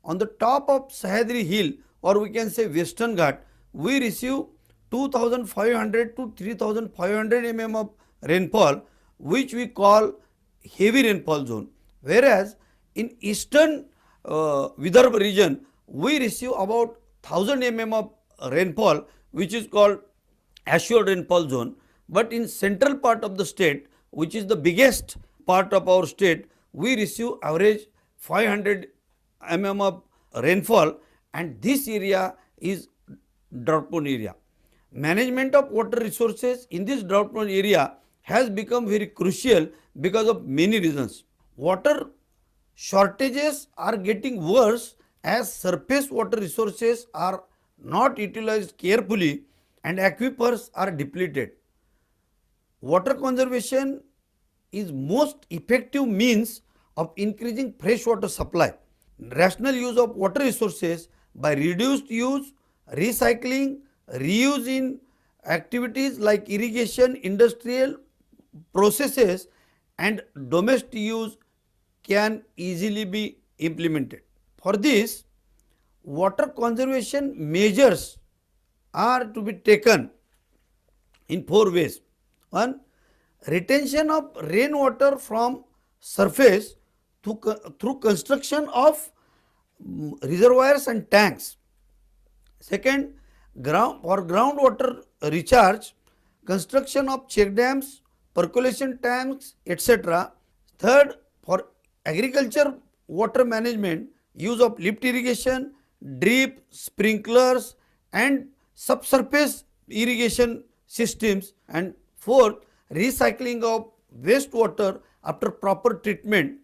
On the top of Sahyadri Hill, or we can say Western Ghat, we receive 2500 to 3500 mm of rainfall, which we call heavy rainfall zone. Whereas in eastern Vidarbha region, we receive about 1000 mm of rainfall, which is called assured rainfall zone. But in central part of the state, which is the biggest part of our state, we receive average 500 mm of rainfall, and this area is drought prone area. Management of water resources in this drought prone area has become very crucial because of many reasons. Water shortages are getting worse as surface water resources are not utilized carefully and aquifers are depleted. Water conservation is most effective means of increasing fresh water supply. Rational use of water resources by reduced use, recycling, reuse in activities like irrigation, industrial processes and domestic use can easily be implemented. For this, water conservation measures are to be taken in 4 ways. 1. Retention of rainwater from surface through construction of reservoirs and tanks. Second, for groundwater recharge, construction of check dams, percolation tanks, etc. Third, for agriculture water management, use of lift irrigation, drip, sprinklers and subsurface irrigation systems. And fourth, recycling of wastewater after proper treatment,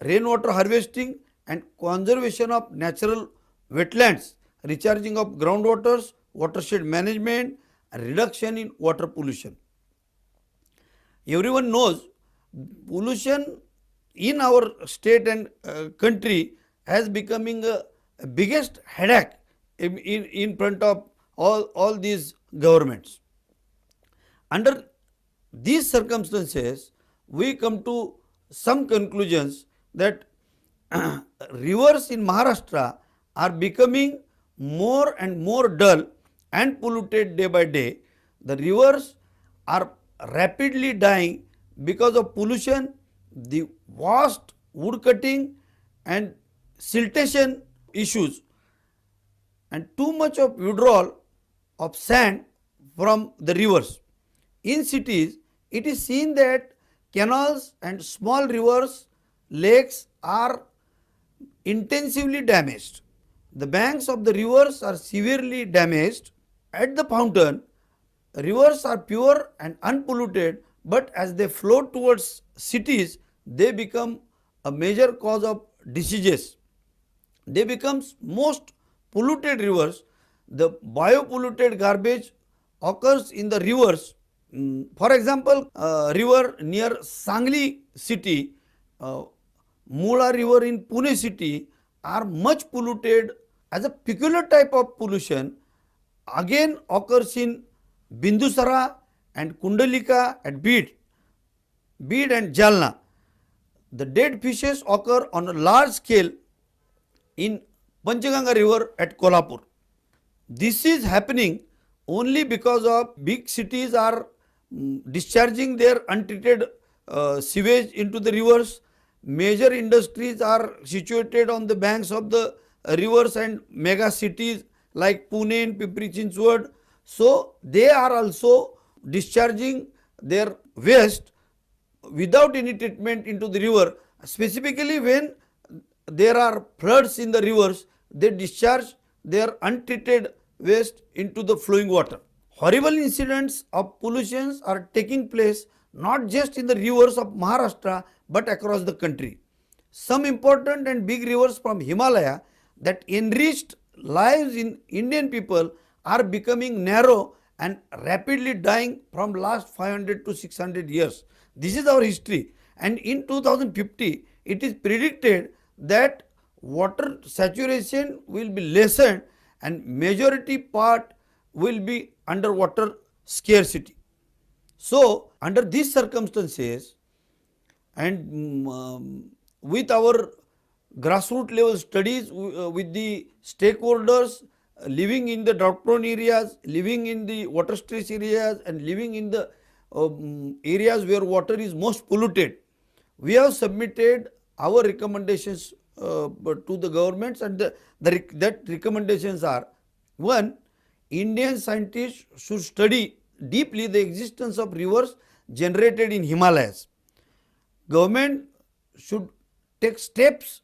rainwater harvesting and conservation of natural wetlands, recharging of groundwaters, watershed management and reduction in water pollution. Everyone knows pollution in our state and country has becoming a biggest headache in front of all these governments. Under these circumstances, we come to some conclusions that rivers in Maharashtra are becoming more and more dull and polluted day by day, the rivers are rapidly dying because of pollution, the vast wood cutting and siltation issues, and too much of withdrawal of sand from the rivers. In cities, it is seen that canals and small rivers, lakes are intensively damaged. The banks of the rivers are severely damaged. At the fountain, rivers are pure and unpolluted, but as they flow towards cities, they become a major cause of diseases. They become most polluted rivers. The biopolluted garbage occurs in the rivers. For example, river near Sangli city, Mula river in Pune city are much polluted. As a peculiar type of pollution again occurs in Bindusara and Kundalika at Bid and Jalna. The dead fishes occur on a large scale in Panchaganga river at Kolhapur. This is happening only because of big cities are discharging their untreated sewage into the rivers. Major industries are situated on the banks of the rivers and mega cities like Pune and Pimpri Chinchwad. So they are also discharging their waste without any treatment into the river. Specifically when there are floods in the rivers, they discharge their untreated waste into the flowing water. Horrible incidents of pollution are taking place not just in the rivers of Maharashtra but across the country. Some important and big rivers from Himalaya that enriched lives in Indian people are becoming narrow and rapidly dying from last 500 to 600 years. This is our history, and in 2050 it is predicted that water saturation will be lessened and majority part will be underwater scarcity. So under these circumstances and with our grassroots level studies with the stakeholders living in the drought prone areas, living in the water stress areas and living in the areas where water is most polluted, we have submitted our recommendations to the governments, and that recommendations are: 1. Indian scientists should study deeply the existence of rivers generated in Himalayas. Government should take steps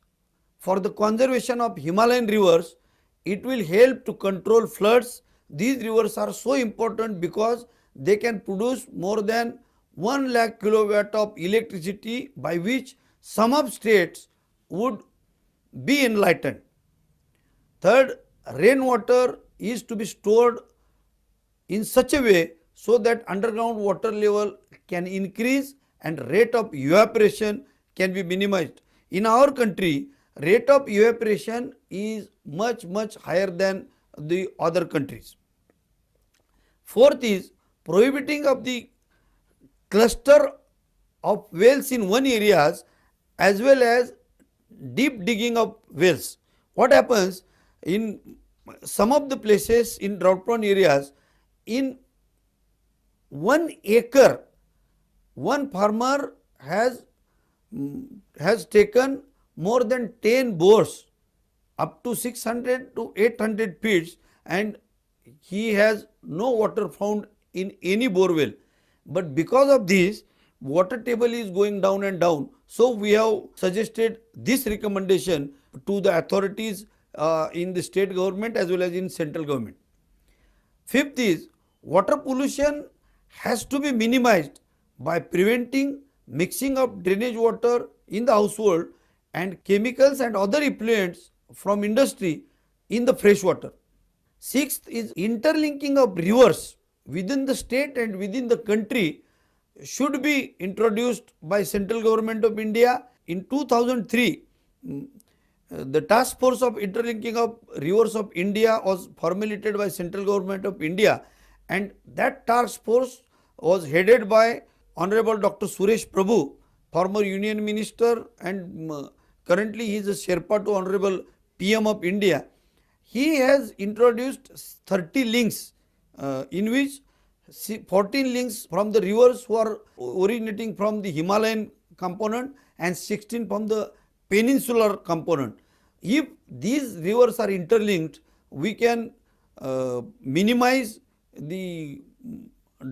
for the conservation of Himalayan rivers. It will help to control floods. These rivers are so important because they can produce more than 1 lakh kilowatt of electricity, by which some of states would be enlightened. Third, rainwater is to be stored in such a way so that underground water level can increase and rate of evaporation can be minimized. In our country, rate of evaporation is much higher than the other countries. Fourth is prohibiting of the cluster of wells in one areas as well as deep digging of wells. What happens in some of the places in drought prone areas, in 1 acre, one farmer has taken more than 10 bores up to 600 to 800 feet, and he has no water found in any bore well. But because of this, water table is going down and down. So we have suggested this recommendation to the authorities in the state government as well as in central government. Fifth is water pollution has to be minimized by preventing mixing of drainage water in the household and chemicals and other effluents from industry in the fresh water. Sixth is interlinking of rivers within the state and within the country should be introduced by central government of India. In 2003, the task force of interlinking of rivers of India was formulated by central government of India, and that task force was headed by Honorable Dr. Suresh Prabhu, former Union Minister, and currently he is a Sherpa to Honorable PM of India. He has introduced 30 links in which 14 links from the rivers who are originating from the Himalayan component and 16 from the peninsular component. If these rivers are interlinked, we can minimize the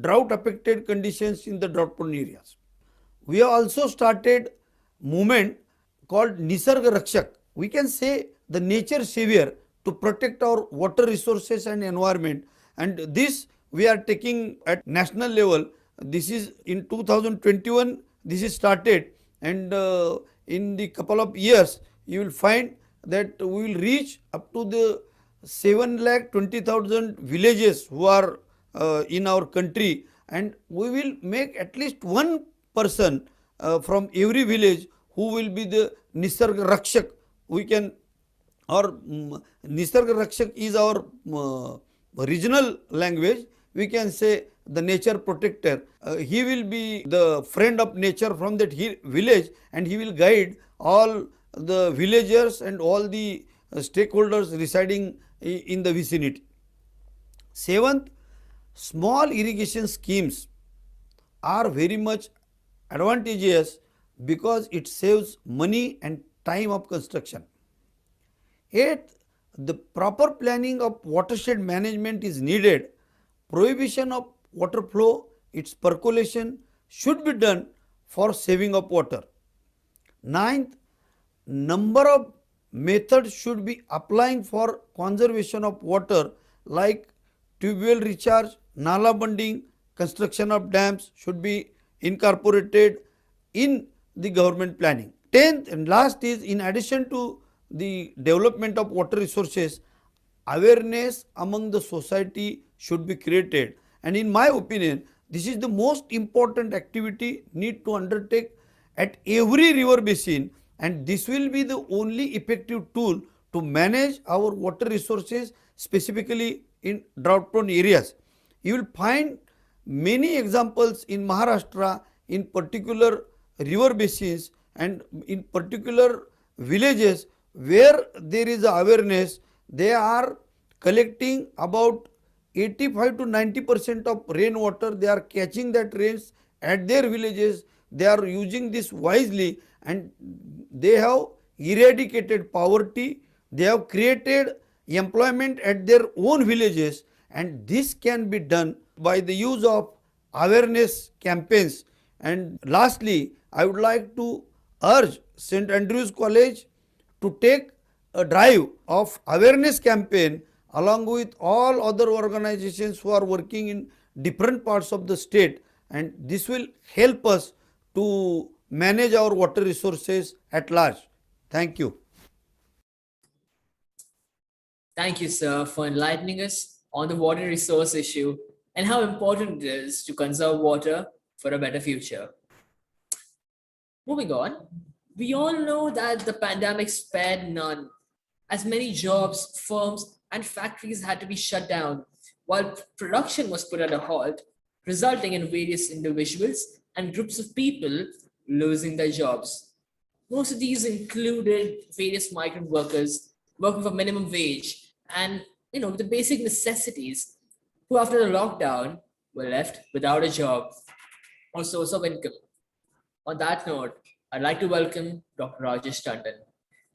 drought affected conditions in the drought prone areas. We have also started movement called Nisarga Rakshak. We can say the nature savior to protect our water resources and environment, and this we are taking at national level. This is in 2021 this is started, and in the couple of years you will find that we will reach up to the 7,20,000 villages who are in our country, and we will make at least one person from every village who will be the Nisarga Rakshak. We can, or Nisarga Rakshak is our regional language. We can say the nature protector. He will be the friend of nature from that village, and he will guide all the villagers and all the stakeholders residing in the vicinity. Seventh, small irrigation schemes are very much advantageous because it saves money and time of construction. Eighth, the proper planning of watershed management is needed. Prohibition of water flow, its percolation should be done for saving of water. Ninth, number of methods should be applying for conservation of water, like tubewell recharge, nala bunding, construction of dams should be incorporated in the government planning. 10th and last is, in addition to the development of water resources, awareness among the society should be created, and in my opinion this is the most important activity need to undertake at every river basin, and this will be the only effective tool to manage our water resources, specifically in drought prone areas. You will find many examples in Maharashtra in particular river basins and in particular villages where there is awareness. They are collecting about 85 to 90% of rainwater. They are catching that rains at their villages. They are using this wisely, and they have eradicated poverty. They have created employment at their own villages, and this can be done by the use of awareness campaigns. And lastly, I would like to urge St. Andrews College to take a drive of awareness campaign along with all other organizations who are working in different parts of the state, and this will help us to manage our water resources at large. Thank you. Thank you, sir, for enlightening us on the water resource issue and how important it is to conserve water for a better future. Moving on, we all know that the pandemic spared none, as many jobs, firms, and factories had to be shut down, while production was put at a halt, resulting in various individuals and groups of people losing their jobs. Most of these included various migrant workers working for minimum wage and the basic necessities, who after the lockdown were left without a job or source of income. On that note, I'd like to welcome Dr. Rajesh Tandon,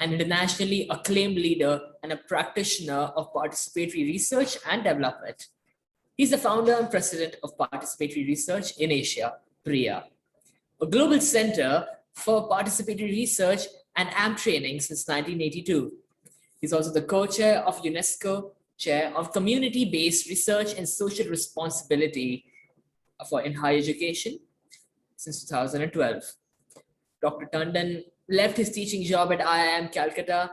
an internationally acclaimed leader and a practitioner of participatory research and development. He's the founder and president of Participatory Research in Asia, PRIA, a global center for participatory research and AMP training since 1982. He's also the co-chair of UNESCO, chair of community-based research and social responsibility in higher education since 2012. Dr. Tandon left his teaching job at IIM Calcutta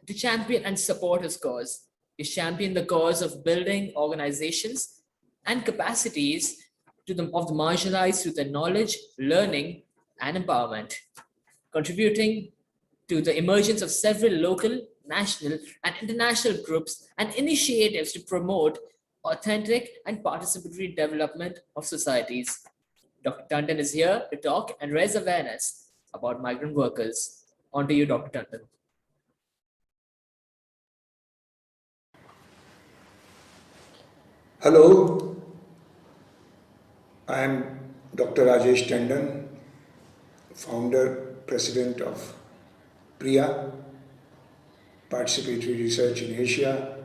to champion and support his cause. He championed the cause of building organizations and capacities of the marginalized through their knowledge, learning, and empowerment, contributing to the emergence of several local, national, and international groups and initiatives to promote authentic and participatory development of societies. Dr. Tandon is here to talk and raise awareness about migrant workers. On to you, Dr. Tandon. Hello, I am Dr. Rajesh Tandon, founder, president of PRIA, Participatory Research in Asia,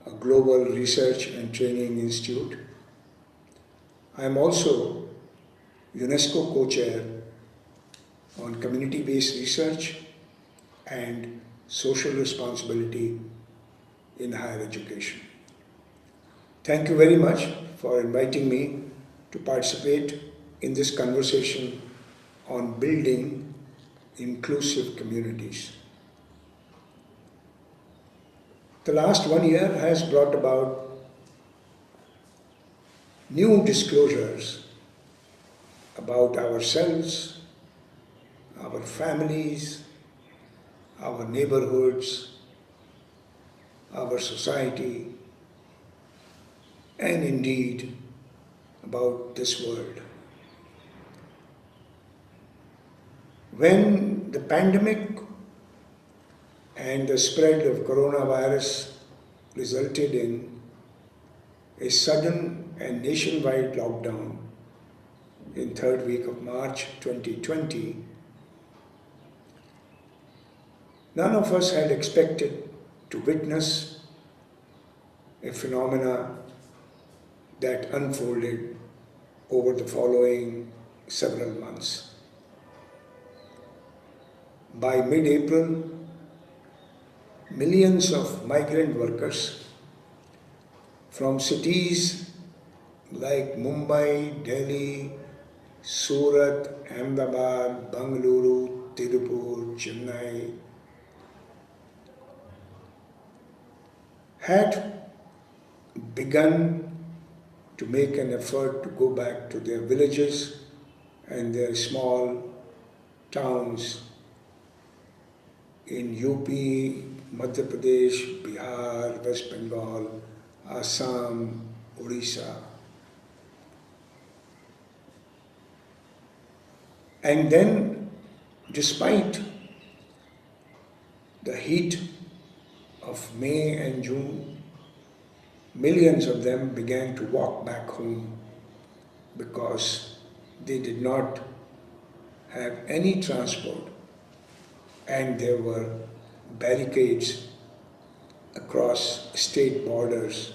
a global research and training institute. I am also UNESCO co-chair on community-based research and social responsibility in higher education. Thank you very much for inviting me to participate in this conversation on building inclusive communities. The last 1 year has brought about new disclosures about ourselves, our families, our neighborhoods, our society, and indeed about this world. When the pandemic and the spread of coronavirus resulted in a sudden and nationwide lockdown in third week of March 2020, none of us had expected to witness a phenomena that unfolded over the following several months. By mid-April, millions of migrant workers from cities like Mumbai, Delhi, Surat, Ahmedabad, Bangalore, Tirupur, Chennai had begun to make an effort to go back to their villages and their small towns in UP, Madhya Pradesh, Bihar, West Bengal, Assam, Odisha. And then, despite the heat of May and June, millions of them began to walk back home because they did not have any transport and there were barricades across state borders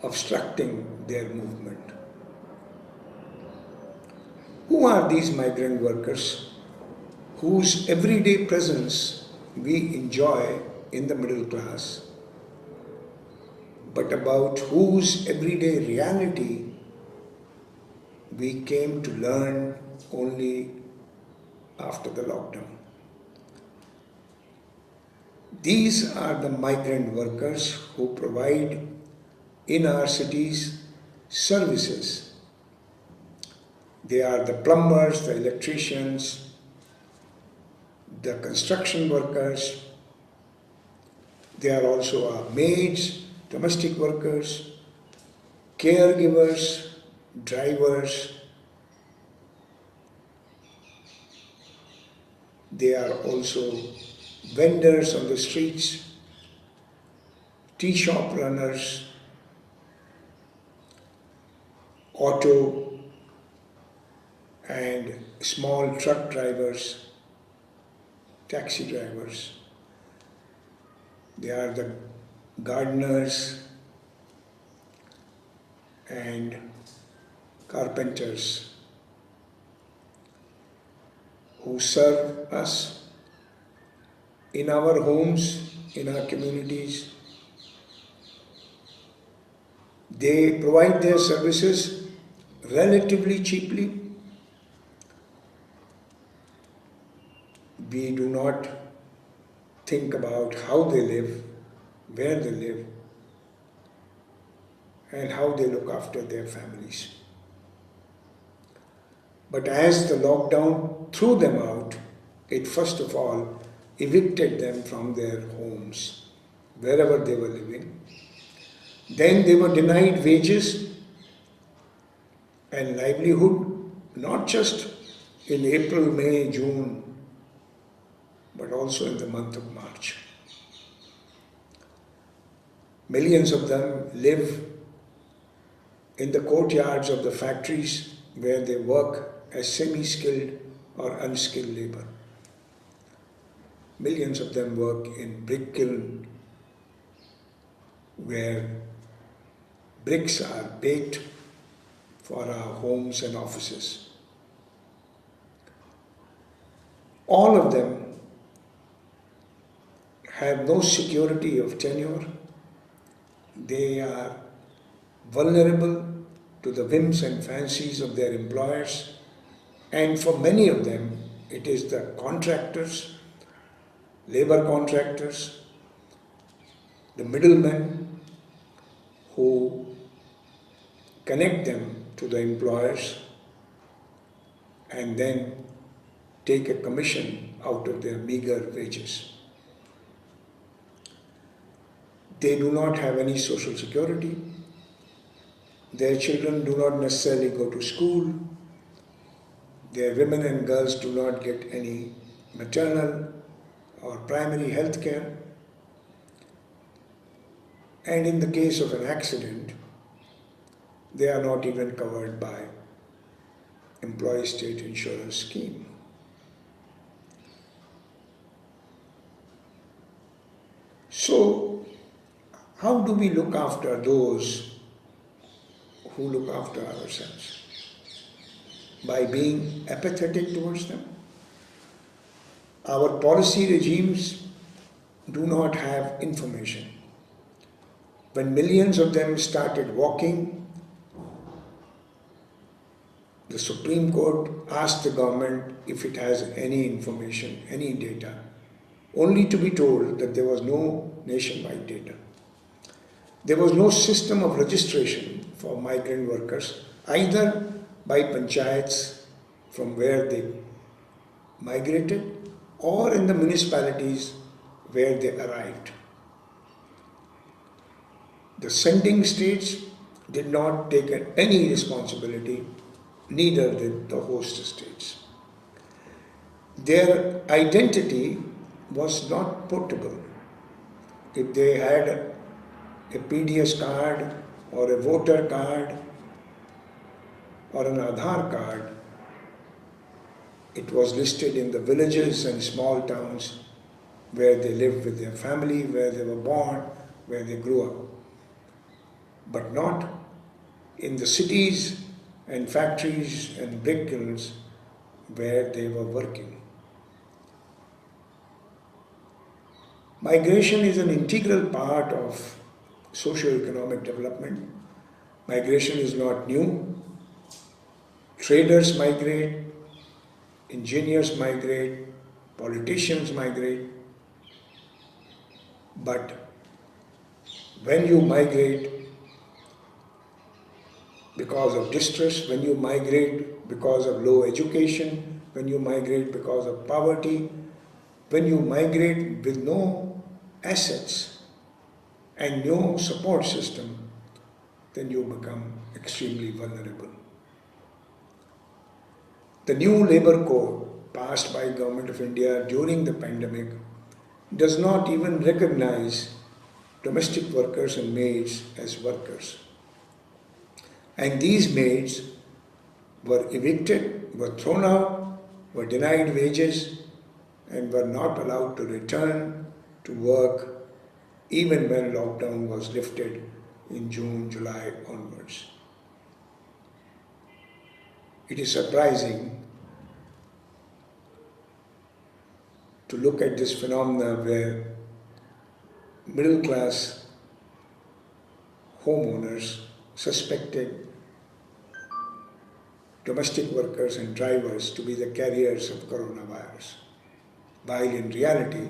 obstructing their movement. Who are these migrant workers whose everyday presence we enjoy in the middle class, but about whose everyday reality we came to learn only after the lockdown? These are the migrant workers who provide in our cities services. They are the plumbers, the electricians, the construction workers. They are also our maids, domestic workers, caregivers, drivers. They are also vendors on the streets, tea shop runners, auto and small truck drivers, taxi drivers. They are the gardeners and carpenters who serve us in our homes, in our communities. They provide their services relatively cheaply. We do not think about how they live, where they live, and how they look after their families. But as the lockdown threw them out, it first of all evicted them from their homes, wherever they were living. Then they were denied wages and livelihood, not just in April, May, June, but also in the month of March. Millions of them live in the courtyards of the factories where they work as semi-skilled or unskilled labor. Millions of them work in brick kiln where bricks are baked for our homes and offices. All of them have no security of tenure. They are vulnerable to the whims and fancies of their employers, and for many of them, it is the contractors, labor contractors, the middlemen who connect them to the employers and then take a commission out of their meager wages. They do not have any social security. Their children do not necessarily go to school. Their women and girls do not get any maternal or primary health care. And in the case of an accident, they are not even covered by employee state insurance scheme. So, how do we look after those who look after ourselves? By being apathetic towards them? Our policy regimes do not have information. When millions of them started walking, the Supreme Court asked the government if it has any information, any data, only to be told that there was no nationwide data. There was no system of registration for migrant workers, either by panchayats from where they migrated or in the municipalities where they arrived. The sending states did not take any responsibility, neither did the host states. Their identity was not portable. If they had a PDS card or a voter card or an Aadhaar card, it was listed in the villages and small towns where they lived with their family, where they were born, where they grew up, but not in the cities and factories and brick kilns where they were working. Migration is an integral part of socio-economic development. Migration is not new. Traders migrate, engineers migrate, politicians migrate. But when you migrate because of distress, when you migrate because of low education, when you migrate because of poverty, when you migrate with no assets and no support system, then you become extremely vulnerable. The new labor code passed by Government of India during the pandemic does not even recognize domestic workers and maids as workers. And these maids were evicted, were thrown out, were denied wages, and were not allowed to return to work even when lockdown was lifted in June, July onwards. It is surprising to look at this phenomena where middle class homeowners suspected domestic workers and drivers to be the carriers of coronavirus, while in reality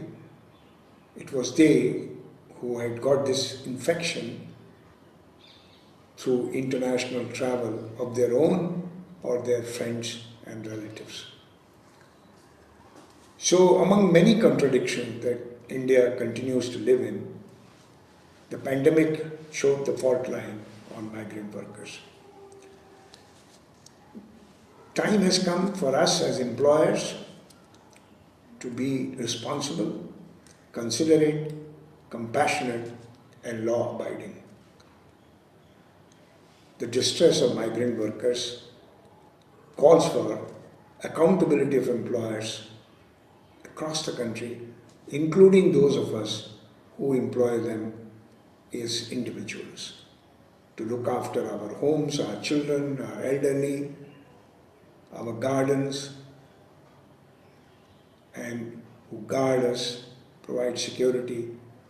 it was they who had got this infection through international travel of their own or their friends and relatives. So, among many contradictions that India continues to live in, the pandemic showed the fault line on migrant workers. Time has come for us as employers to be responsible, considerate, compassionate, and law-abiding. the distress of migrant workers calls for accountability of employers across the country, including those of us who employ them as individuals, to look after our homes, our children, our elderly, our gardens, and who guard us, provide security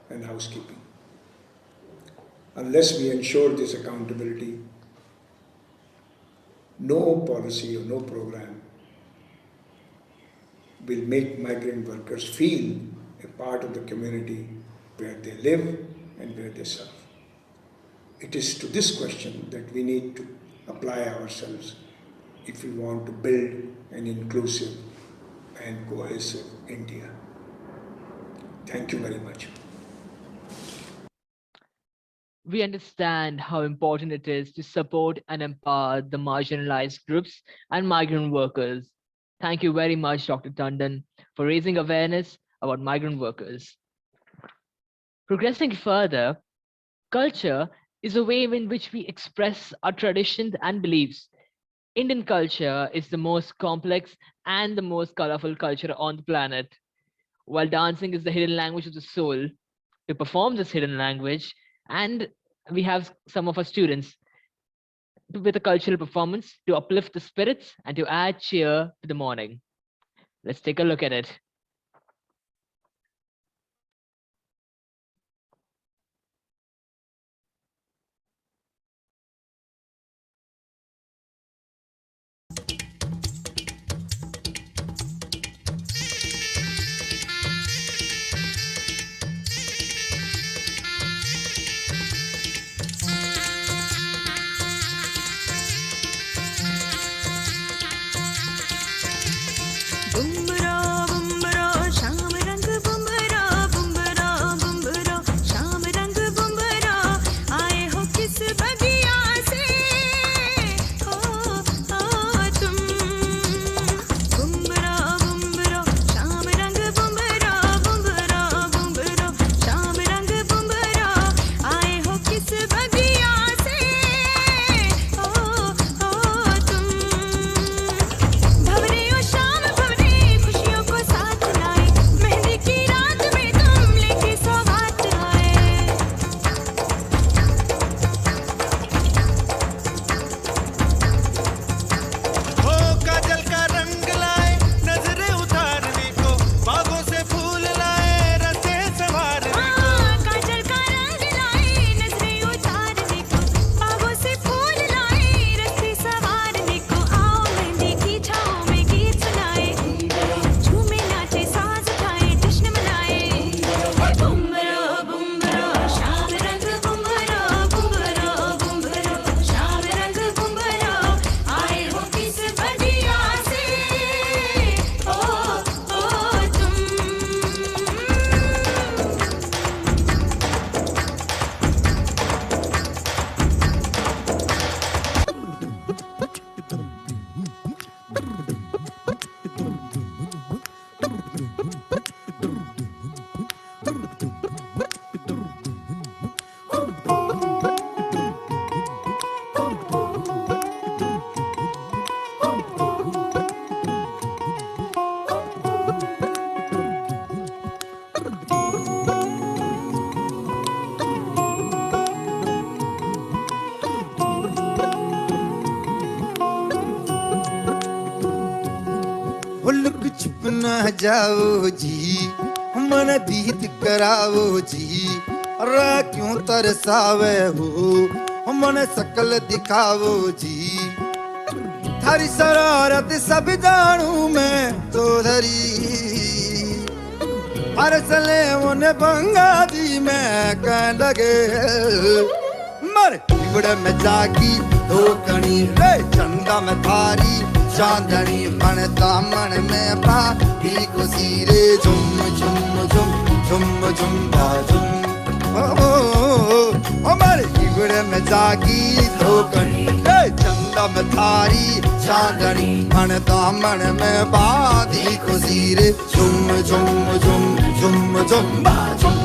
and housekeeping. Unless we ensure this accountability, no policy or no program will make migrant workers feel a part of the community where they live and where they serve. It is to this question that we need to apply ourselves if we want to build an inclusive and cohesive India. Thank you very much. We understand how important it is to support and empower the marginalized groups and migrant workers. Thank you very much, Dr. Tandon, for raising awareness about migrant workers. Progressing further, culture is a way in which we express our traditions and beliefs. Indian culture is the most complex and the most colorful culture on the planet. While dancing is the hidden language of the soul, to perform this hidden language, and we have some of our students with a cultural performance to uplift the spirits and to add cheer to the morning. Let's take a look at it. जाओ जी मन दीद कराओ जी रा क्यों तरसावे हो मन सकल दिखाओ जी थारी शरारत सब जानू मैं तो धरी अरसले उन बंगा दी मैं कह लगे मर बिगड़ में जागी दो कणी रे चंदा में थारी चांदनी मन दामन में पापी को सीरे झुम झुम झुम झुम झुम बाजुम ओ मारे बिगड़ में जागी धोकनी चंदा में थारी चांदनी मन दामन में बाधी को सीरे झुम झुम झुम झुम झुम बाजुम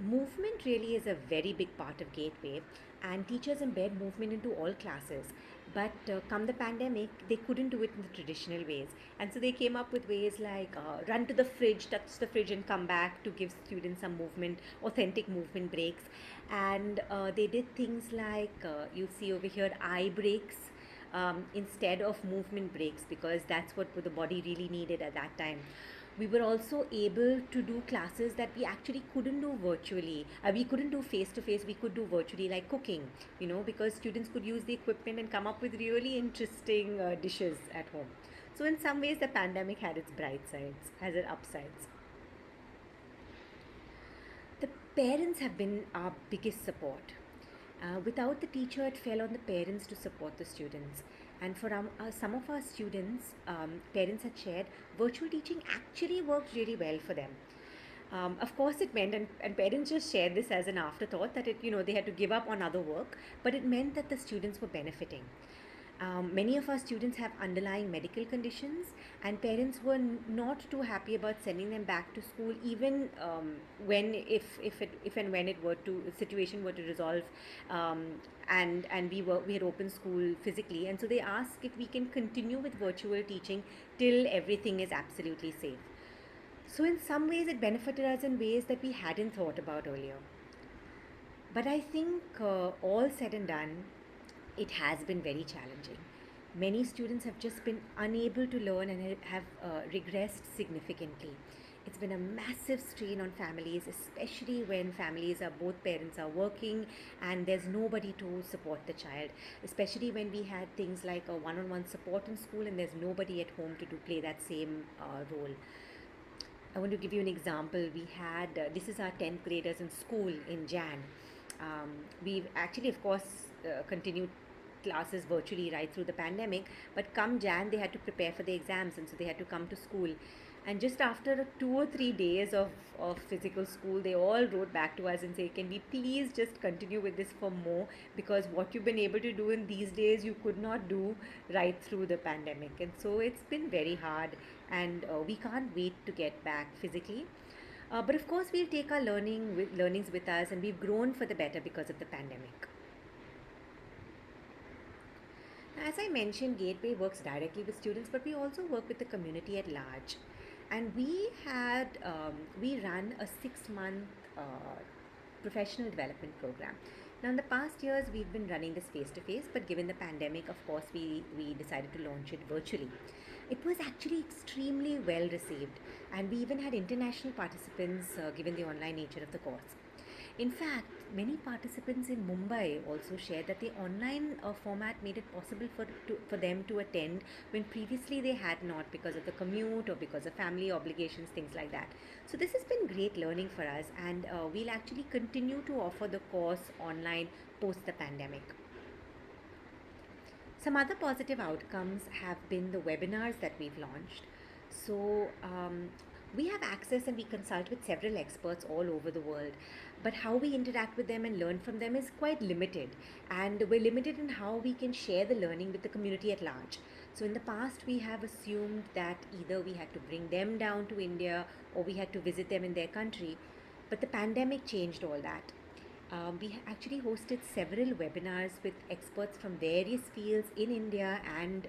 Movement really is a very big part of Gateway, and teachers embed movement into all classes. But come the pandemic, they couldn't do it in the traditional ways, and so they came up with ways like run to the fridge, touch the fridge, and come back to give students some movement, authentic movement breaks. And they did things like you see over here eye breaks instead of movement breaks, because that's what the body really needed at that time. We were also able to do classes that we actually couldn't do virtually. We couldn't do face to face, we could do virtually, like cooking, because students could use the equipment and come up with really interesting dishes at home. So, in some ways, the pandemic had its bright sides, has its upsides. The parents have been our biggest support. Without the teacher, it fell on the parents to support the students. And for some of our students, parents had shared, virtual teaching actually worked really well for them. Of course, it meant, and parents just shared this as an afterthought, that they had to give up on other work, but it meant that the students were benefiting. Many of our students have underlying medical conditions, and parents were not too happy about sending them back to school, even when if and when the situation were to resolve, and we had opened school physically, and so they asked if we can continue with virtual teaching till everything is absolutely safe. So in some ways, it benefited us in ways that we hadn't thought about earlier. But I think all said and done, it has been very challenging. Many students have just been unable to learn and have regressed significantly. It's been a massive strain on families, especially when both parents are working and there's nobody to support the child, especially when we had things like a one-on-one support in school and there's nobody at home to play that same role. I want to give you an example. We had, this is our 10th graders in school in Jan. We've actually, of course, continued classes virtually right through the pandemic, but come Jan, they had to prepare for the exams, and so they had to come to school. And just after 2 or 3 days of physical school, they all wrote back to us and say, can we please just continue with this for more, because what you've been able to do in these days, you could not do right through the pandemic. And so it's been very hard, and we can't wait to get back physically. But of course, we'll take our learnings with us, and we've grown for the better because of the pandemic. As I mentioned, Gateway works directly with students, but we also work with the community at large. And we run a 6-month professional development program. Now, in the past years, we've been running this face-to-face, but given the pandemic, of course, we decided to launch it virtually. It was actually extremely well received, and we even had international participants given the online nature of the course. In fact, many participants in Mumbai also shared that the online format made it possible for them to attend when previously they had not, because of the commute or because of family obligations, things like that. So this has been great learning for us, and we'll actually continue to offer the course online post the pandemic. Some other positive outcomes have been the webinars that we've launched. So we have access and we consult with several experts all over the world, but how we interact with them and learn from them is quite limited, and we're limited in how we can share the learning with the community at large. So in the past, we have assumed that either we had to bring them down to India or we had to visit them in their country, but the pandemic changed all that. We actually hosted several webinars with experts from various fields in India and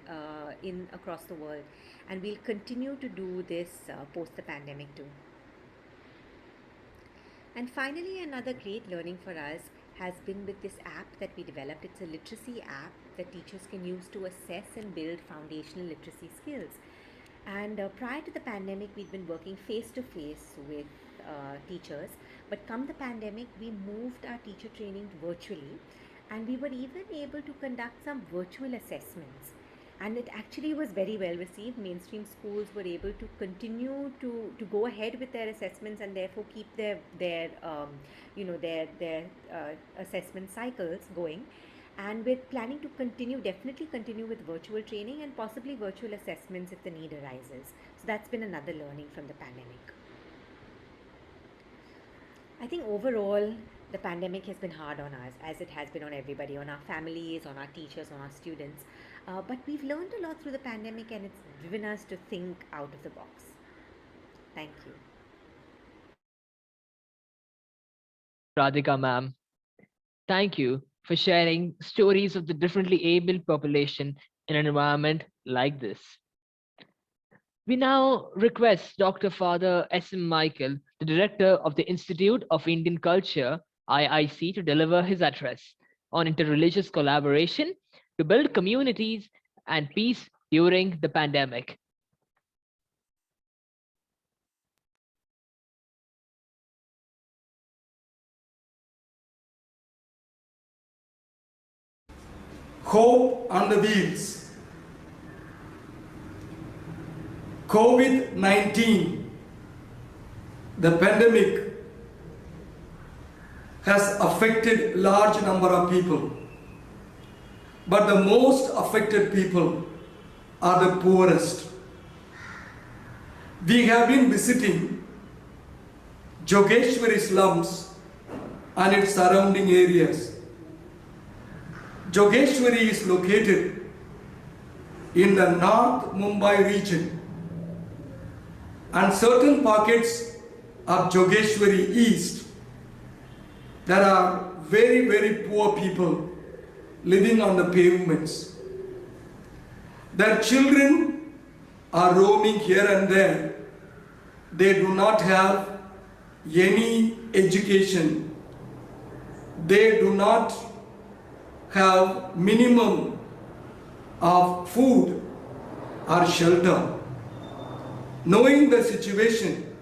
across the world, and we'll continue to do this post the pandemic too. And finally, another great learning for us has been with this app that we developed. It's a literacy app that teachers can use to assess and build foundational literacy skills. And prior to the pandemic, we'd been working face-to-face with teachers, but come the pandemic, we moved our teacher training virtually, and we were even able to conduct some virtual assessments, and it actually was very well received. Mainstream schools were able to continue to go ahead with their assessments and therefore keep their assessment cycles going. And we're planning to definitely continue with virtual training and possibly virtual assessments if the need arises. So that's been another learning from the pandemic. I think overall, the pandemic has been hard on us, as it has been on everybody, on our families, on our teachers, on our students. But we've learned a lot through the pandemic, and it's driven us to think out of the box. Thank you. Radhika ma'am. Thank you for sharing stories of the differently abled population in an environment like this. We now request Dr. Father S.M. Michael, the director of the Institute of Indian Culture, IIC, to deliver his address on interreligious collaboration to build communities and peace during the pandemic. Hope on the wheels. COVID-19, the pandemic, has affected large number of people. But the most affected people are the poorest. We have been visiting Jogeshwari slums and its surrounding areas. Jogeshwari is located in the North Mumbai region, and certain pockets of Jogeshwari East, there are very, very poor people living on the pavements. Their children are roaming here and there. They do not have any education. They do not have minimum of food or shelter. Knowing the situation,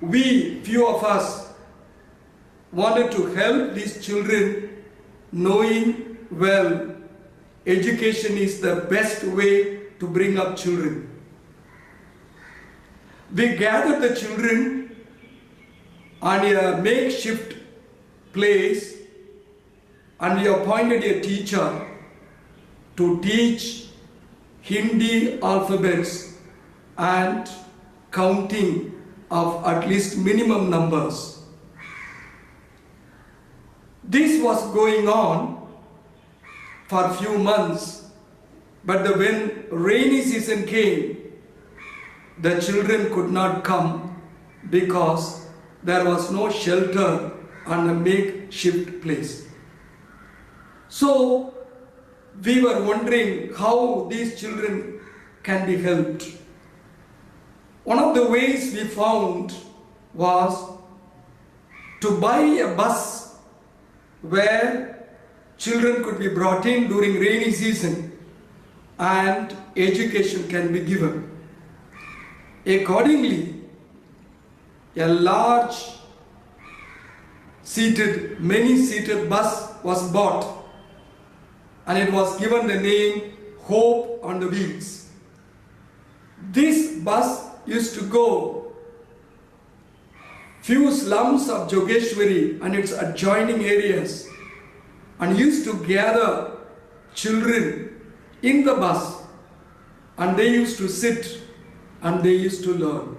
few of us, wanted to help these children, knowing well education is the best way to bring up children. We gathered the children on a makeshift place and we appointed a teacher to teach Hindi alphabets and counting of at least minimum numbers. This was going on for a few months, but when rainy season came, the children could not come because there was no shelter on a makeshift place. So we were wondering how these children can be helped. One of the ways we found was to buy a bus where children could be brought in during rainy season and education can be given. Accordingly, a large many-seated bus was bought and it was given the name Hope on the Wheels. This bus used to go few slums of Jogeshwari and its adjoining areas and used to gather children in the bus, and they used to sit and they used to learn.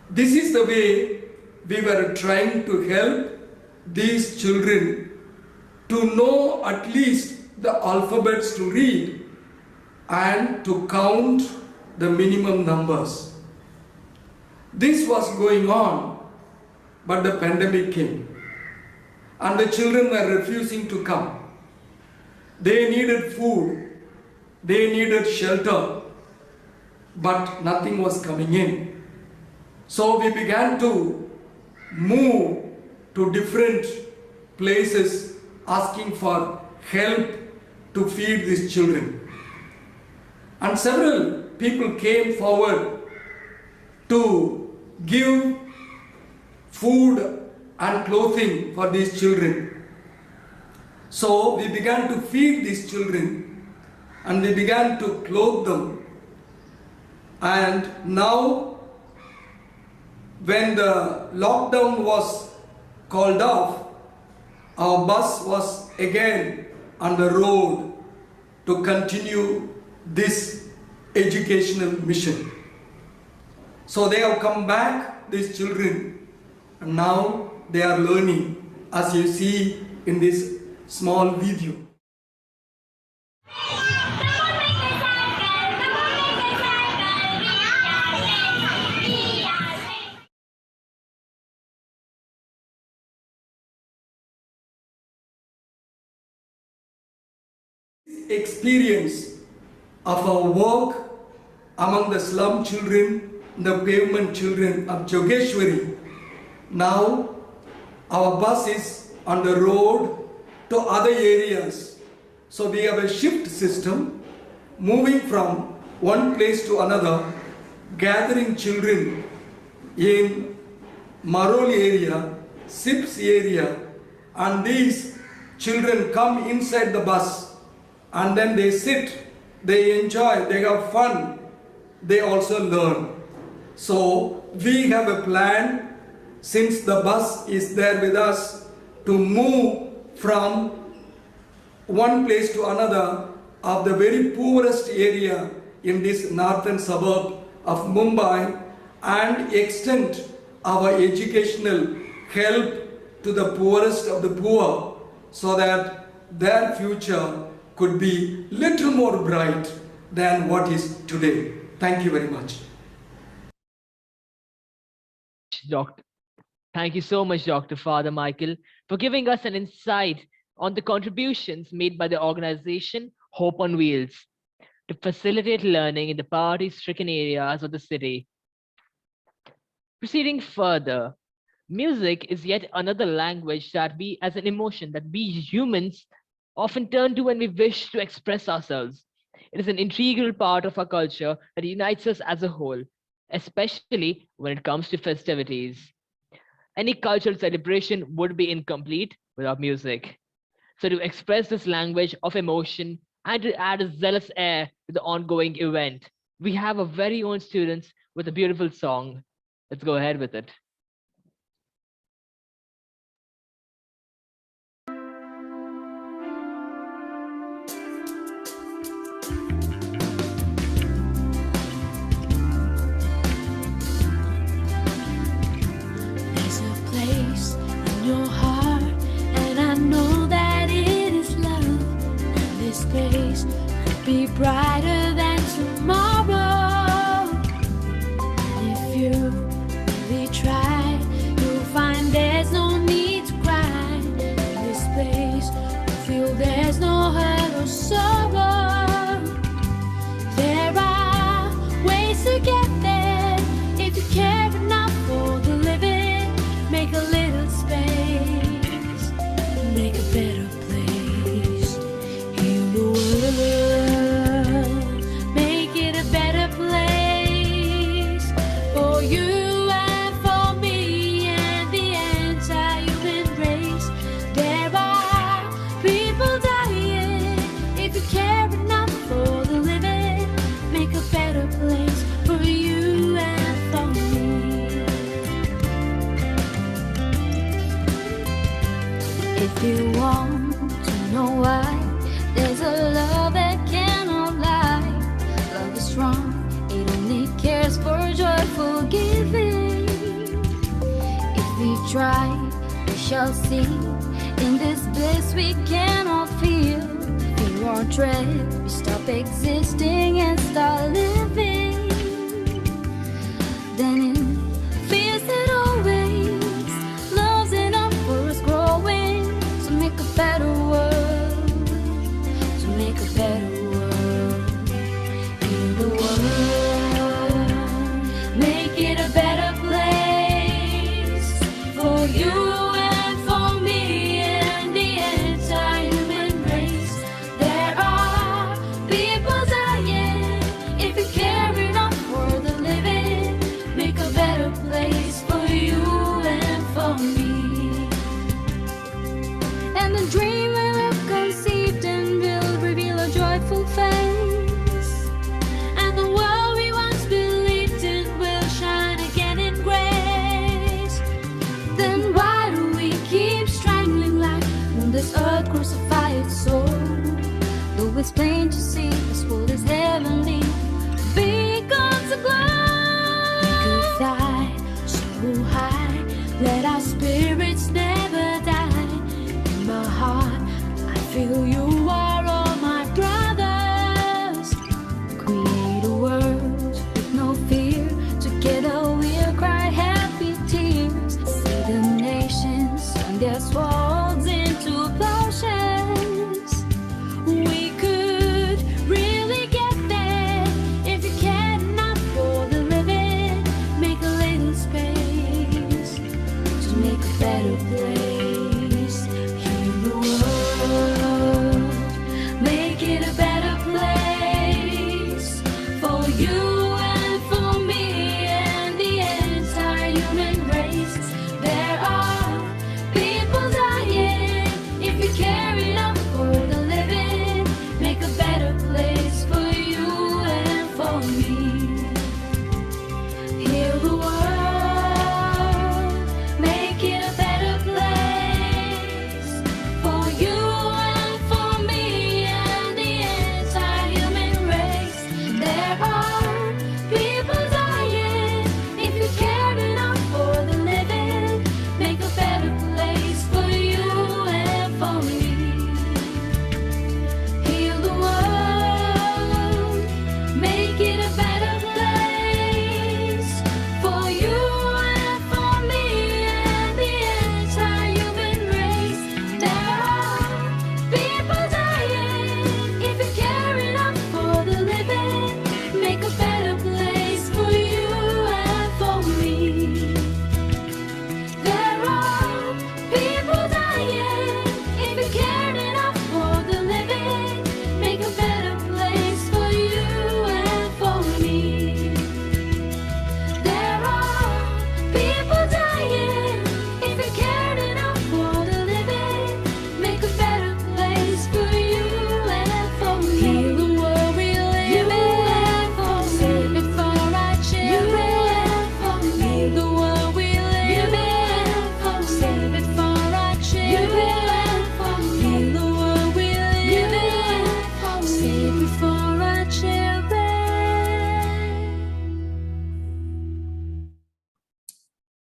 This is the way we were trying to help these children to know at least the alphabets to read and to count the minimum numbers. This was going on, but the pandemic came and the children were refusing to come. They needed food, they needed shelter, but nothing was coming in. So we began to move to different places asking for help to feed these children. And several people came forward to give food and clothing for these children. So we began to feed these children and we began to clothe them. And now, when the lockdown was called off, our bus was again on the road to continue this educational mission. So they have come back, these children, and now they are learning, as you see in this small video. experience of our work among the slum children, the pavement children of Jogeshwari. Now our bus is on the road to other areas. So we have a shift system moving from one place to another, gathering children in Maroli area, Sips area, and these children come inside the bus and then they sit, they enjoy, they have fun, they also learn. So we have a plan, since the bus is there with us, to move from one place to another of the very poorest area in this northern suburb of Mumbai and extend our educational help to the poorest of the poor so that their future could be little more bright than what is today. Thank you very much. Thank you so much, Dr. Father Michael, for giving us an insight on the contributions made by the organization Hope on Wheels to facilitate learning in the poverty-stricken areas of the city. Proceeding further, music is yet another language that we, as an emotion that we humans often turn to when we wish to express ourselves. It is an integral part of our culture that unites us as a whole, especially when it comes to festivities. Any cultural celebration would be incomplete without music. So to express this language of emotion and to add a zealous air to the ongoing event, we have our very own students with a beautiful song. Let's go ahead with it. There's a place in your heart, and I know that it is love. And this space could be brighter than tomorrow. And if you really try, you'll find there's no need to cry. In this place, you feel there's no hurt or sorrow. There are ways to get there if you care enough for the living. Make a little space, make a better place. Heal the world, make it a better place for you and for me and the entire race. There are people dying. If you care enough for the living, make a better place for you and for me. If you want to know why, there's a love that cannot lie. Love is strong, it only cares for joyful giving. If we try, we shall see. In this bliss we cannot feel. Fear or dread, we stop existing and start living. Then in fears that always love's enough for us growing. So make a better world, to make a better world. Heal the world, make it a better place for you and for me and the entire human race. There are people dying. If you care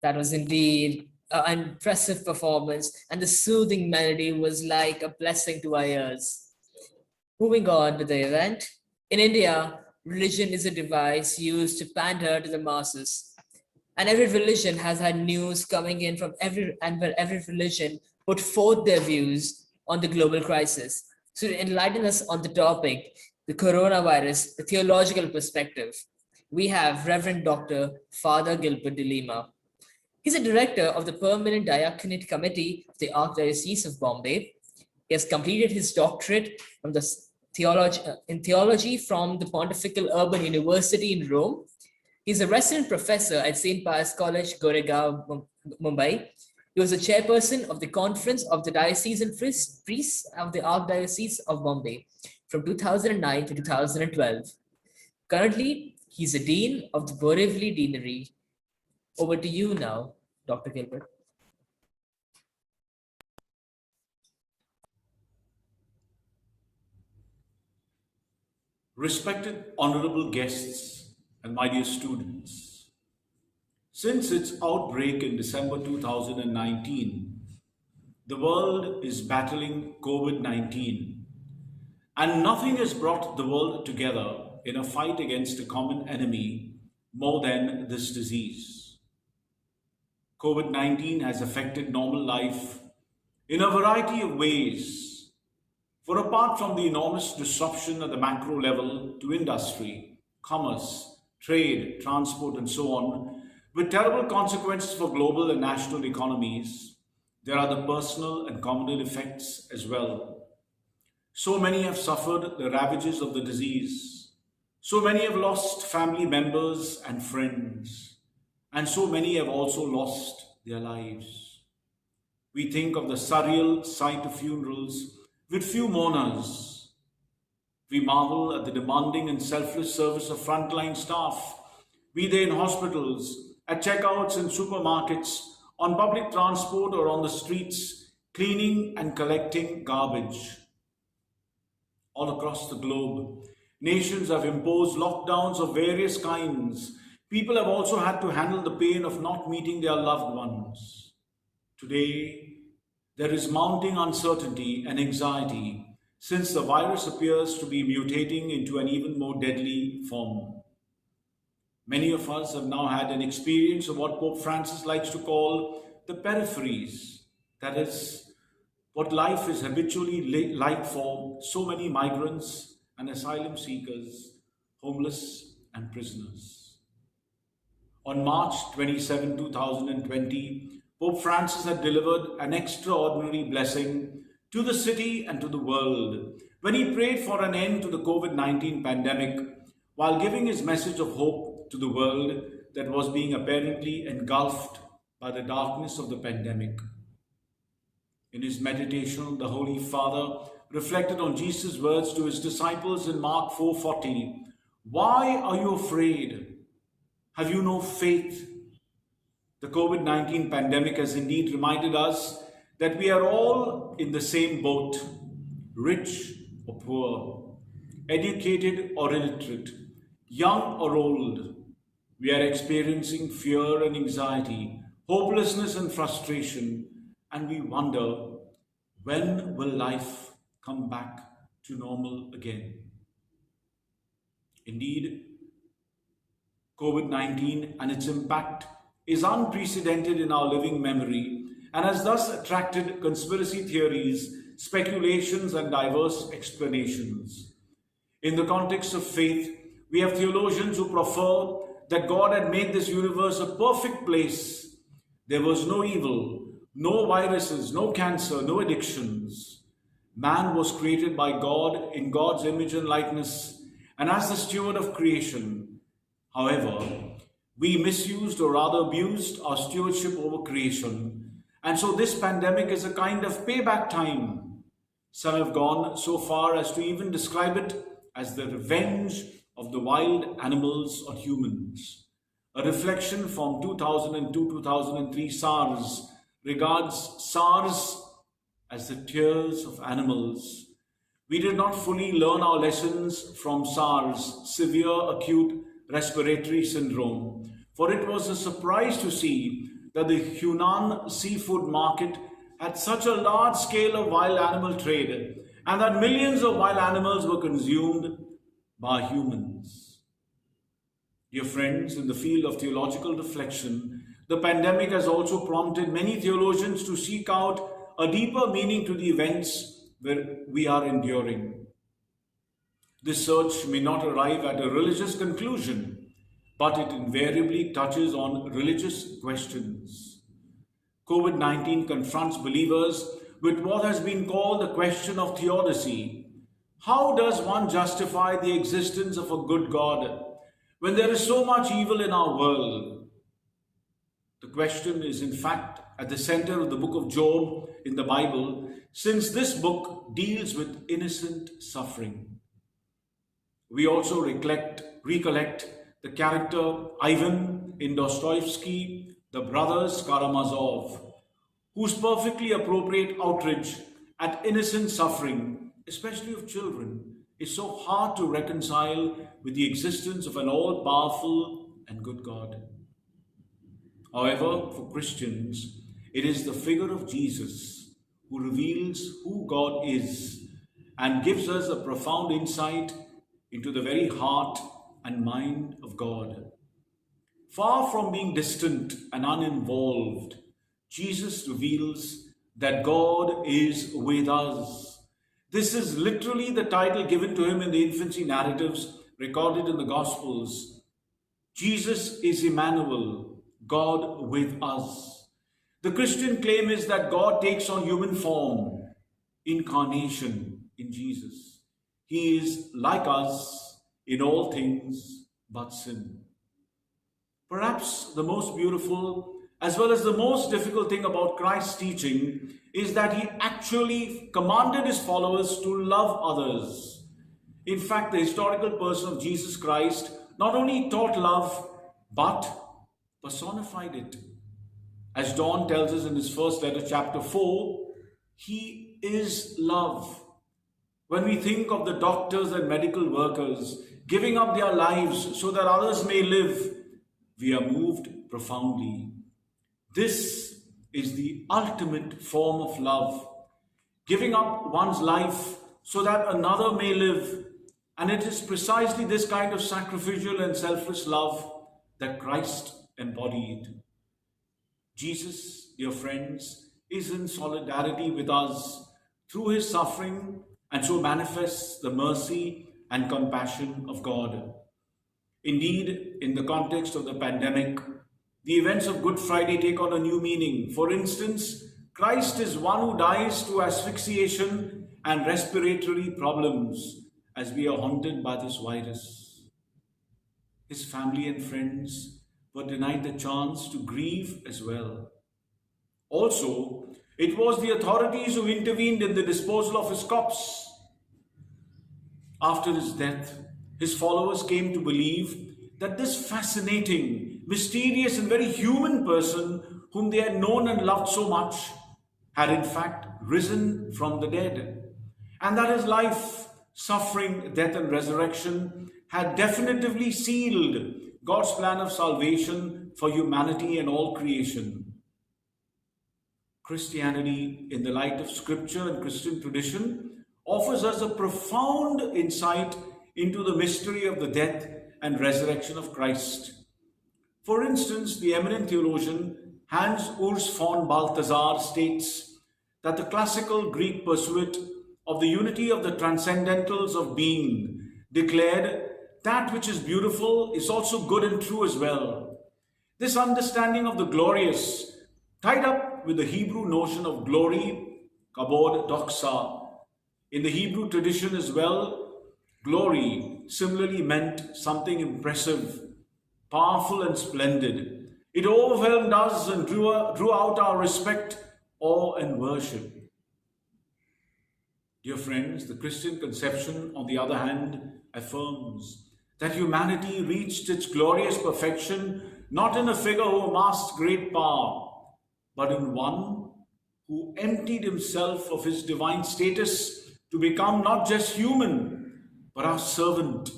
That was indeed an impressive performance, and the soothing melody was like a blessing to our ears. Moving on with the event, in India, religion is a device used to pander to the masses. And every religion has had news coming in from where every religion put forth their views on the global crisis. So to enlighten us on the topic, the coronavirus, the theological perspective, we have Reverend Dr. Father Gilbert de Lima. He's a director of the Permanent Diaconate Committee of the Archdiocese of Bombay. He has completed his doctorate from the in theology from the Pontifical Urban University in Rome. He's a resident professor at St. Pius College, Goregaon, Mumbai. He was the chairperson of the Conference of the Diocesan Priests of the Archdiocese of Bombay from 2009 to 2012. Currently, he's a dean of the Borivali Deanery. Over to you now, Dr. Gilbert. Respected honorable guests and my dear students, since its outbreak in December 2019, the world is battling COVID-19, and nothing has brought the world together in a fight against a common enemy more than this disease. COVID-19 has affected normal life in a variety of ways. For apart from the enormous disruption at the macro level to industry, commerce, trade, transport, and so on, with terrible consequences for global and national economies, there are the personal and communal effects as well. So many have suffered the ravages of the disease. So many have lost family members and friends. And so many have also lost their lives. We think of the surreal sight of funerals with few mourners. We marvel at the demanding and selfless service of frontline staff, be they in hospitals, at checkouts in supermarkets, on public transport or on the streets, cleaning and collecting garbage. All across the globe, nations have imposed lockdowns of various kinds. People have also had to handle the pain of not meeting their loved ones. Today, there is mounting uncertainty and anxiety since the virus appears to be mutating into an even more deadly form. Many of us have now had an experience of what Pope Francis likes to call the peripheries, that is, what life is habitually like for so many migrants and asylum seekers, homeless and prisoners. On March 27, 2020, Pope Francis had delivered an extraordinary blessing to the city and to the world when he prayed for an end to the COVID-19 pandemic while giving his message of hope to the world that was being apparently engulfed by the darkness of the pandemic. In his meditation, the Holy Father reflected on Jesus' words to his disciples in Mark 4:40. Why are you afraid? Have you no faith? The COVID-19 pandemic has indeed reminded us that we are all in the same boat, rich or poor, educated or illiterate, young or old. We are experiencing fear and anxiety, hopelessness and frustration, and we wonder, when will life come back to normal again? Indeed, COVID-19 and its impact is unprecedented in our living memory and has thus attracted conspiracy theories, speculations, and diverse explanations. In the context of faith, we have theologians who prefer that God had made this universe a perfect place. There was no evil, no viruses, no cancer, no addictions. Man was created by God in God's image and likeness and as the steward of creation. However, we misused or rather abused our stewardship over creation. And so this pandemic is a kind of payback time. Some have gone so far as to even describe it as the revenge of the wild animals on humans. A reflection from 2002-2003 SARS regards SARS as the tears of animals. We did not fully learn our lessons from SARS, severe acute respiratory syndrome, for it was a surprise to see that the Hunan seafood market had such a large scale of wild animal trade and that millions of wild animals were consumed by humans. Dear friends, in the field of theological reflection, the pandemic has also prompted many theologians to seek out a deeper meaning to the events where we are enduring. This search may not arrive at a religious conclusion, but it invariably touches on religious questions. COVID-19 confronts believers with what has been called the question of theodicy. How does one justify the existence of a good God when there is so much evil in our world? The question is in fact at the center of the book of Job in the Bible, since this book deals with innocent suffering. We also recollect the character Ivan in Dostoevsky, The Brothers Karamazov, whose perfectly appropriate outrage at innocent suffering, especially of children, is so hard to reconcile with the existence of an all-powerful and good God. However, for Christians, it is the figure of Jesus who reveals who God is and gives us a profound insight into the very heart and mind of God. Far from being distant and uninvolved, Jesus reveals that God is with us. This is literally the title given to him in the infancy narratives recorded in the Gospels. Jesus is Emmanuel, God with us. The Christian claim is that God takes on human form, incarnation in Jesus. He is like us in all things but sin. Perhaps the most beautiful as well as the most difficult thing about Christ's teaching is that he actually commanded his followers to love others. In fact, the historical person of Jesus Christ not only taught love, but personified it. As John tells us in his first letter, chapter 4, he is love. When we think of the doctors and medical workers giving up their lives so that others may live, we are moved profoundly. This is the ultimate form of love, giving up one's life so that another may live. And it is precisely this kind of sacrificial and selfless love that Christ embodied. Jesus, dear friends, is in solidarity with us through his suffering and so manifests the mercy and compassion of God. Indeed, in the context of the pandemic, the events of Good Friday take on a new meaning. For instance, Christ is one who dies to asphyxiation and respiratory problems as we are haunted by this virus. His family and friends were denied the chance to grieve as well. Also, it was the authorities who intervened in the disposal of his corpse. After his death, his followers came to believe that this fascinating, mysterious and very human person whom they had known and loved so much had in fact risen from the dead, and that his life, suffering, death and resurrection had definitively sealed God's plan of salvation for humanity and all creation. Christianity, in the light of scripture and Christian tradition, offers us a profound insight into the mystery of the death and resurrection of Christ. For instance, the eminent theologian Hans Urs von Balthasar states that the classical Greek pursuit of the unity of the transcendentals of being declared that which is beautiful is also good and true as well. This understanding of the glorious, tied up with the Hebrew notion of glory, kabod, doxa. In the Hebrew tradition as well, glory similarly meant something impressive, powerful and splendid. It overwhelmed us and drew out our respect, awe and worship. Dear friends, the Christian conception, on the other hand, affirms that humanity reached its glorious perfection not in a figure who amassed great power, but in one who emptied himself of his divine status to become not just human, but our servant,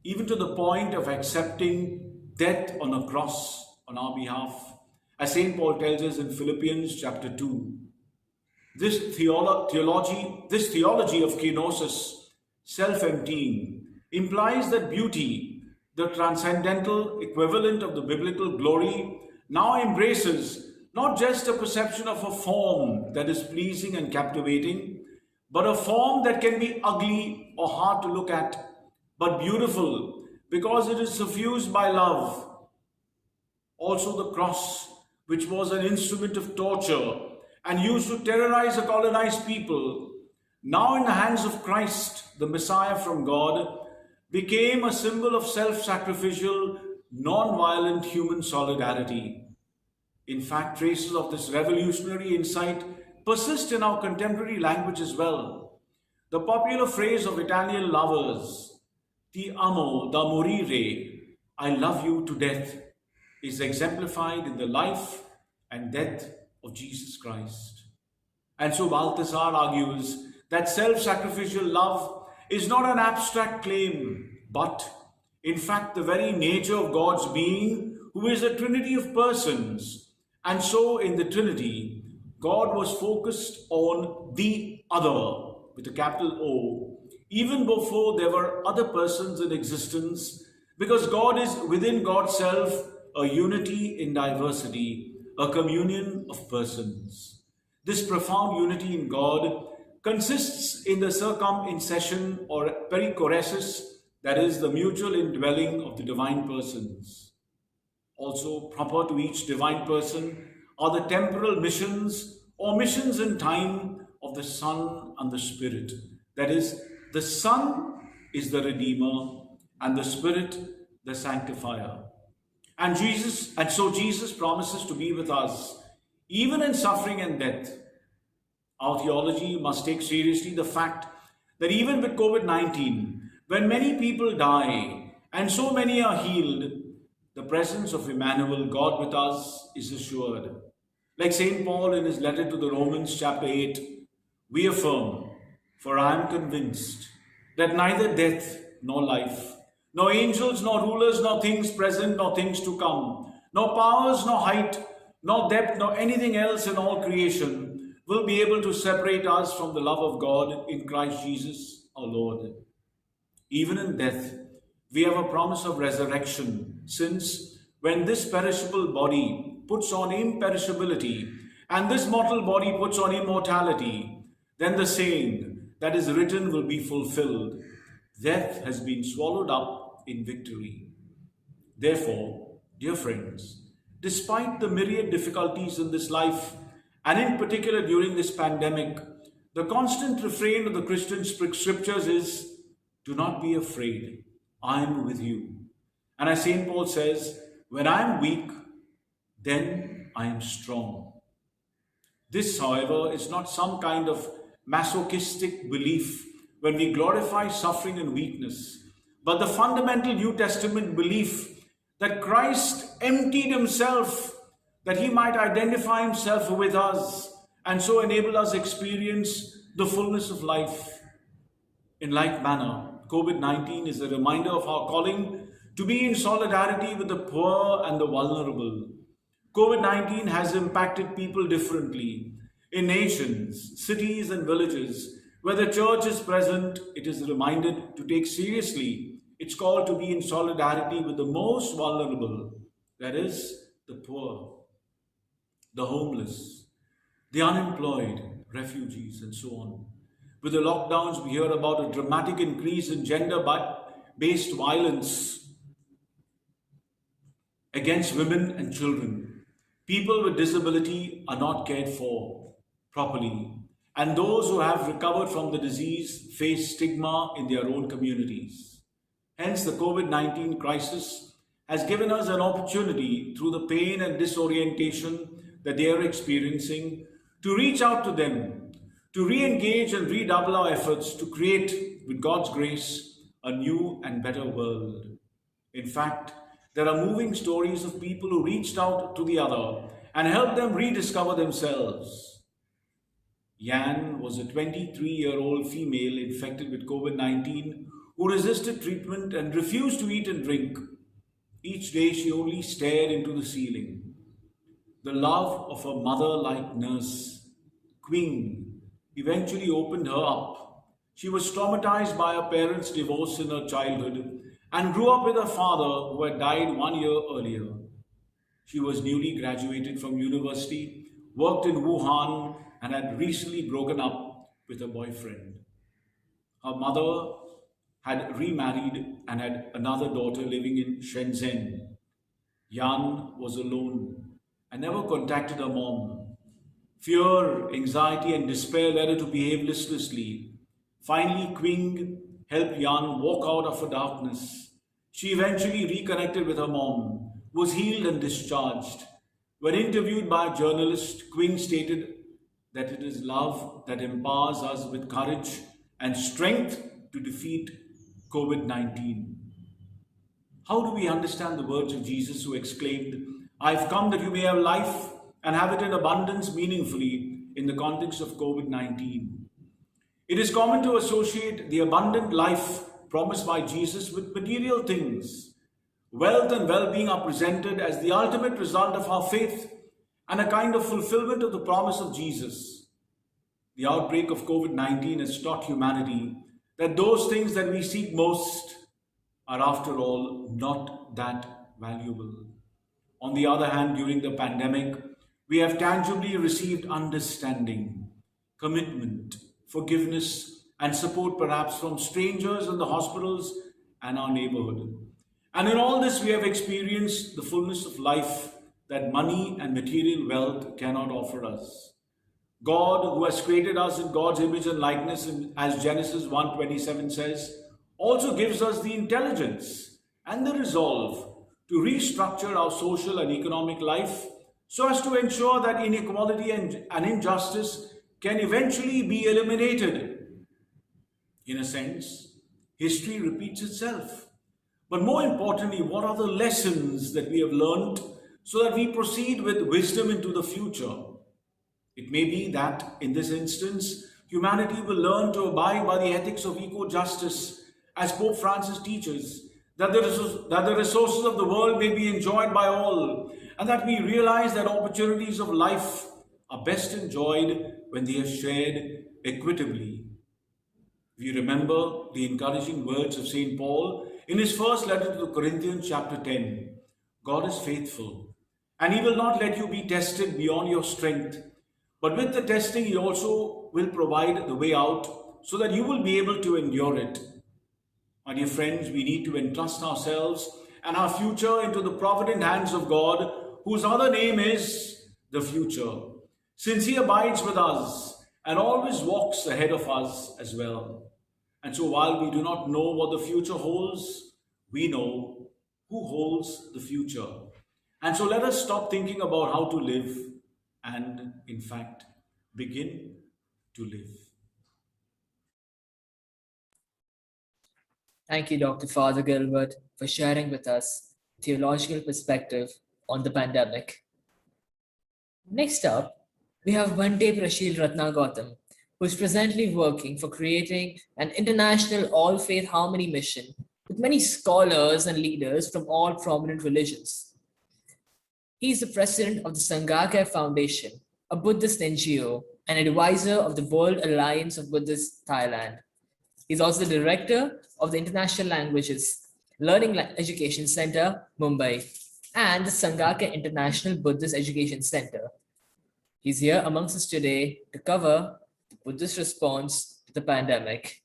even to the point of accepting death on a cross on our behalf. As St. Paul tells us in Philippians chapter 2, this theology of kenosis, self-emptying, implies that beauty, the transcendental equivalent of the biblical glory, now embraces not just a perception of a form that is pleasing and captivating, but a form that can be ugly or hard to look at, but beautiful because it is suffused by love. Also the cross, which was an instrument of torture and used to terrorize a colonized people, now in the hands of Christ, the Messiah from God, became a symbol of self-sacrificial, non-violent human solidarity. In fact, traces of this revolutionary insight persist in our contemporary language as well. The popular phrase of Italian lovers, "Ti amo da morire," I love you to death, is exemplified in the life and death of Jesus Christ. And so Balthasar argues that self-sacrificial love is not an abstract claim, but in fact the very nature of God's being, who is a trinity of persons. And so in the Trinity, God was focused on the other, with a capital O, even before there were other persons in existence, because God is within God's self, a unity in diversity, a communion of persons. This profound unity in God consists in the circumincession or perichoresis, that is, the mutual indwelling of the divine persons. Also, proper to each divine person are the temporal missions or missions in time of the Son and the Spirit. That is, the Son is the Redeemer and the Spirit the Sanctifier. And so Jesus promises to be with us, even in suffering and death. Our theology must take seriously the fact that even with COVID-19, when many people die and so many are healed, the presence of Emmanuel, God with us, is assured. Like St. Paul in his letter to the Romans, chapter 8, we affirm, "For I am convinced that neither death nor life, nor angels, nor rulers, nor things present, nor things to come, nor powers, nor height, nor depth, nor anything else in all creation will be able to separate us from the love of God in Christ Jesus our Lord." Even in death, we have a promise of resurrection, since when this perishable body puts on imperishability and this mortal body puts on immortality, then the saying that is written will be fulfilled: death has been swallowed up in victory. Therefore, dear friends, despite the myriad difficulties in this life, and in particular during this pandemic, the constant refrain of the Christian scriptures is, "Do not be afraid, I am with you." And as St. Paul says, "When I am weak, then I am strong." This, however, is not some kind of masochistic belief when we glorify suffering and weakness, but the fundamental New Testament belief that Christ emptied himself that he might identify himself with us and so enable us experience the fullness of life. In like manner, COVID-19 is a reminder of our calling to be in solidarity with the poor and the vulnerable. COVID-19 has impacted people differently in nations, cities and villages. Where the church is present, it is reminded to take seriously its call to be in solidarity with the most vulnerable, that is, the poor, the homeless, the unemployed, refugees, and so on. With the lockdowns, we hear about a dramatic increase in gender-based violence against women and children. People with disability are not cared for properly, and those who have recovered from the disease face stigma in their own communities. Hence, the COVID-19 crisis has given us an opportunity, through the pain and disorientation that they are experiencing, to reach out to them, to re-engage and redouble our efforts to create, with God's grace, a new and better world. In fact, there are moving stories of people who reached out to the other and helped them rediscover themselves. Yan was a 23-year-old female infected with COVID-19 who resisted treatment and refused to eat and drink. Each day she only stared into the ceiling. the love of a mother-like nurse, Queen, eventually opened her up. She was traumatized by her parents' divorce in her childhood and grew up with her father who had died 1 year earlier. She was newly graduated from university, worked in Wuhan, and had recently broken up with her boyfriend. Her mother had remarried and had another daughter living in Shenzhen. Yan was alone and never contacted her mom. Fear, anxiety, and despair led her to behave listlessly. Finally, Qing helped Yan walk out of her darkness. She eventually reconnected with her mom, was healed and discharged. When interviewed by a journalist, Qing stated that it is love that empowers us with courage and strength to defeat COVID 19. How do we understand the words of Jesus who exclaimed, I've come that you may have life and have it in abundance meaningfully in the context of COVID 19? It is common to associate the abundant life promised by Jesus with material things. Wealth and well being are presented as the ultimate result of our faith and a kind of fulfillment of the promise of Jesus. The outbreak of COVID 19 has taught humanity that those things that we seek most are, after all, not that valuable. On the other hand, during the pandemic, we have tangibly received understanding, commitment, forgiveness, and support perhaps from strangers in the hospitals and our neighborhood. And in all this, we have experienced the fullness of life that money and material wealth cannot offer us. God, who has created us in God's image and likeness, as Genesis 1:27 says, also gives us the intelligence and the resolve to restructure our social and economic life so as to ensure that inequality and injustice can eventually be eliminated. In a sense, history repeats itself. But more importantly, what are the lessons that we have learned so that we proceed with wisdom into the future? It may be that, in this instance, humanity will learn to abide by the ethics of eco-justice, as Pope Francis teaches, that the resources of the world may be enjoyed by all, and that we realize that opportunities of life are best enjoyed when they are shared equitably. We remember the encouraging words of St. Paul in his first letter to the Corinthians, chapter 10. God is faithful, and he will not let you be tested beyond your strength. But with the testing, he also will provide the way out so that you will be able to endure it. My dear friends, we need to entrust ourselves and our future into the provident hands of God, whose other name is the future, since he abides with us and always walks ahead of us as well. And so while we do not know what the future holds, we know who holds the future. And so let us stop thinking about how to live and, in fact, begin to live. Thank you, Dr. Father Gilbert, for sharing with us theological perspective on the pandemic. Next up, we have Bhante Prashil Ratna Gautam, who is presently working for creating an international all-faith harmony mission with many scholars and leaders from all prominent religions. He is the president of the Sangha Foundation, a Buddhist NGO, and advisor of the World Alliance of Buddhists Thailand. He's also the director of the International Languages Learning Education Center, Mumbai, and the Sangha International Buddhist Education Center. He's here amongst us today to cover the Buddhist response to the pandemic.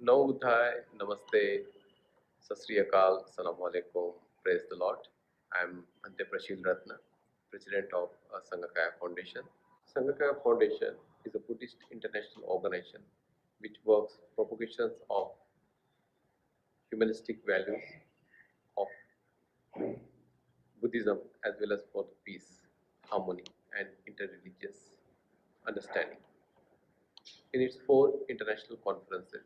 Naudhai, Namaste, Sat Sri Akal, Assalamu Alaikum, praise the Lord. I am Bhante Prashil Ratna, President of Sangha Foundation. Sangha Foundation is a Buddhist international organization which works propagations of humanistic values of Buddhism as well as for the peace, harmony and interreligious understanding. In its 4 international conferences,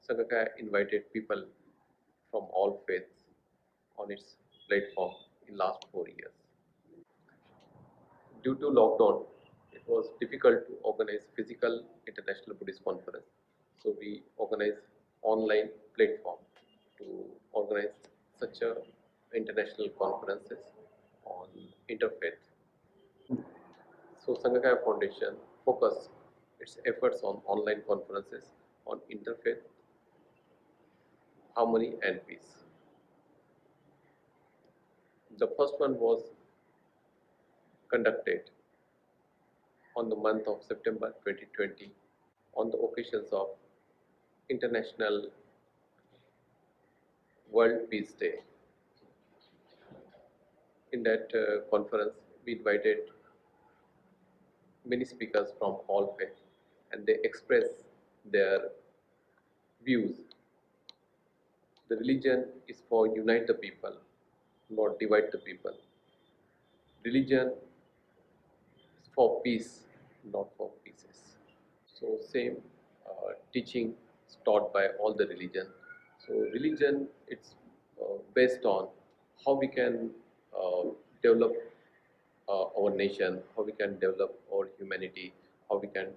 Sangha invited people from all faiths on its platform in last 4 years. Due to lockdown, it was difficult to organize physical international Buddhist conference. So we organized online platform to organize such a international conferences on interfaith. So Sangakaya Foundation focus its efforts on online conferences on interfaith, harmony and peace. The first one was conducted on the month of September 2020 on the occasions of International World Peace Day. In that conference, we invited many speakers from all faiths and they express their views. The religion is for unite the people, not divide the people. Religion is for peace, not for pieces. So same teaching is taught by all the religion. So religion it's based on how we can develop our nation, how we can develop our humanity, how we can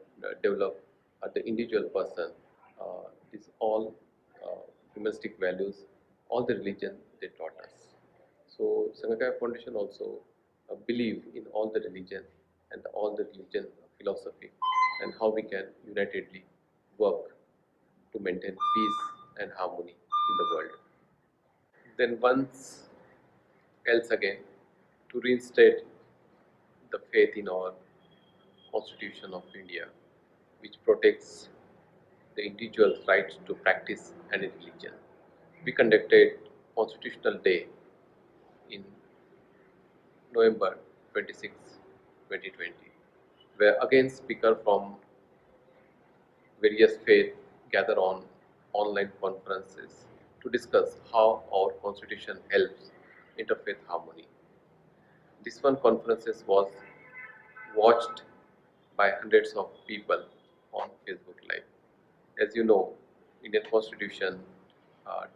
develop the individual person. These all humanistic values, all the religion they taught us. So Sangakaya Foundation also believe in all the religion and all the religion philosophy and how we can unitedly work to maintain peace and harmony in the world. Then once else again to reinstate the faith in our Constitution of India, which protects the individual's right to practice any religion. We conducted Constitutional Day in November 26, 2020, where again speakers from various faiths gather on online conferences to discuss how our Constitution helps interfaith harmony. This one conferences was watched by hundreds of people on Facebook Live. As you know, Indian Constitution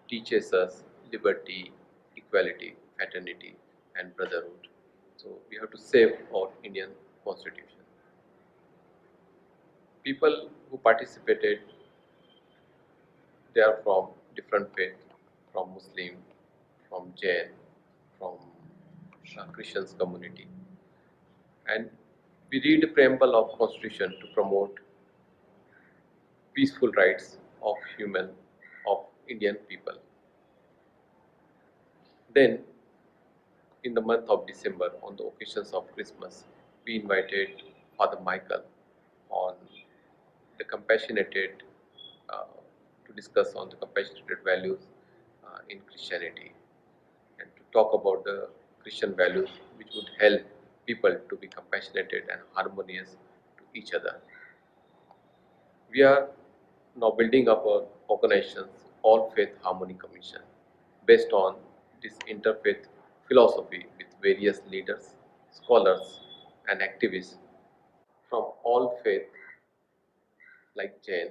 teaches us liberty, equality, fraternity, and brotherhood. So we have to save our Indian Constitution. People who participated, they are from different faiths, from Muslim, from Jain, from Christians community. And we read the preamble of Constitution to promote peaceful rights of Indian people. Then, in the month of December, on the occasions of Christmas, we invited Father Michael on the compassionated to discuss on the compassionated values in Christianity and to talk about the Christian values which would help people to be compassionated and harmonious to each other. We are now building up our organizations, All Faith Harmony Commission, based on this interfaith philosophy with various leaders, scholars, and activists from all faiths like Jain,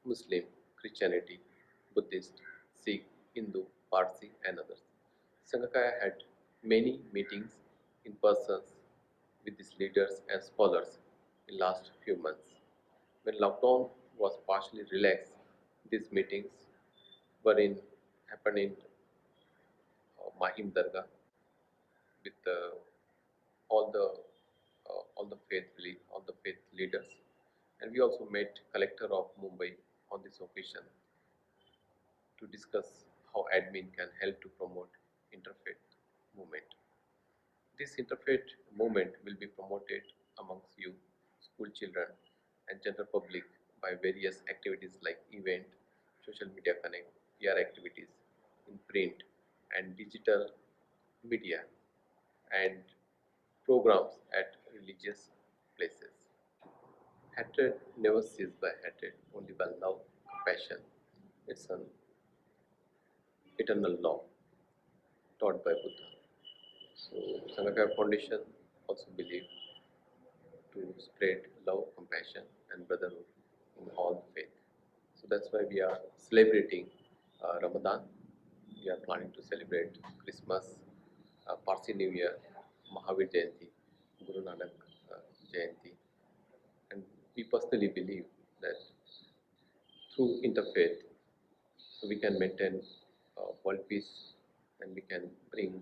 Muslim, Christianity, Buddhist, Sikh, Hindu, Parsi, and others. Sangakaya had many meetings in persons with these leaders and scholars in last few months. When lockdown was partially relaxed, these meetings happened in Mahim Dargah with all the faith leaders, and we also met collector of Mumbai on this occasion to discuss how admin can help to promote interfaith movement. This interfaith movement will be promoted amongst youth, school children, and general public by various activities like event, social media connect, PR activities in print and digital media, and programs at religious places. Hatred never ceases by hatred, only by love, compassion. It's an eternal law taught by Buddha. So Sangakaya Foundation also believe to spread love, compassion, and brotherhood in all faith. So that's why we are celebrating Ramadan we are planning to celebrate Christmas, Parsi New Year, Mahavir Jayanti, Guru Nanak Jayanti. And we personally believe that through interfaith, we can maintain world peace and we can bring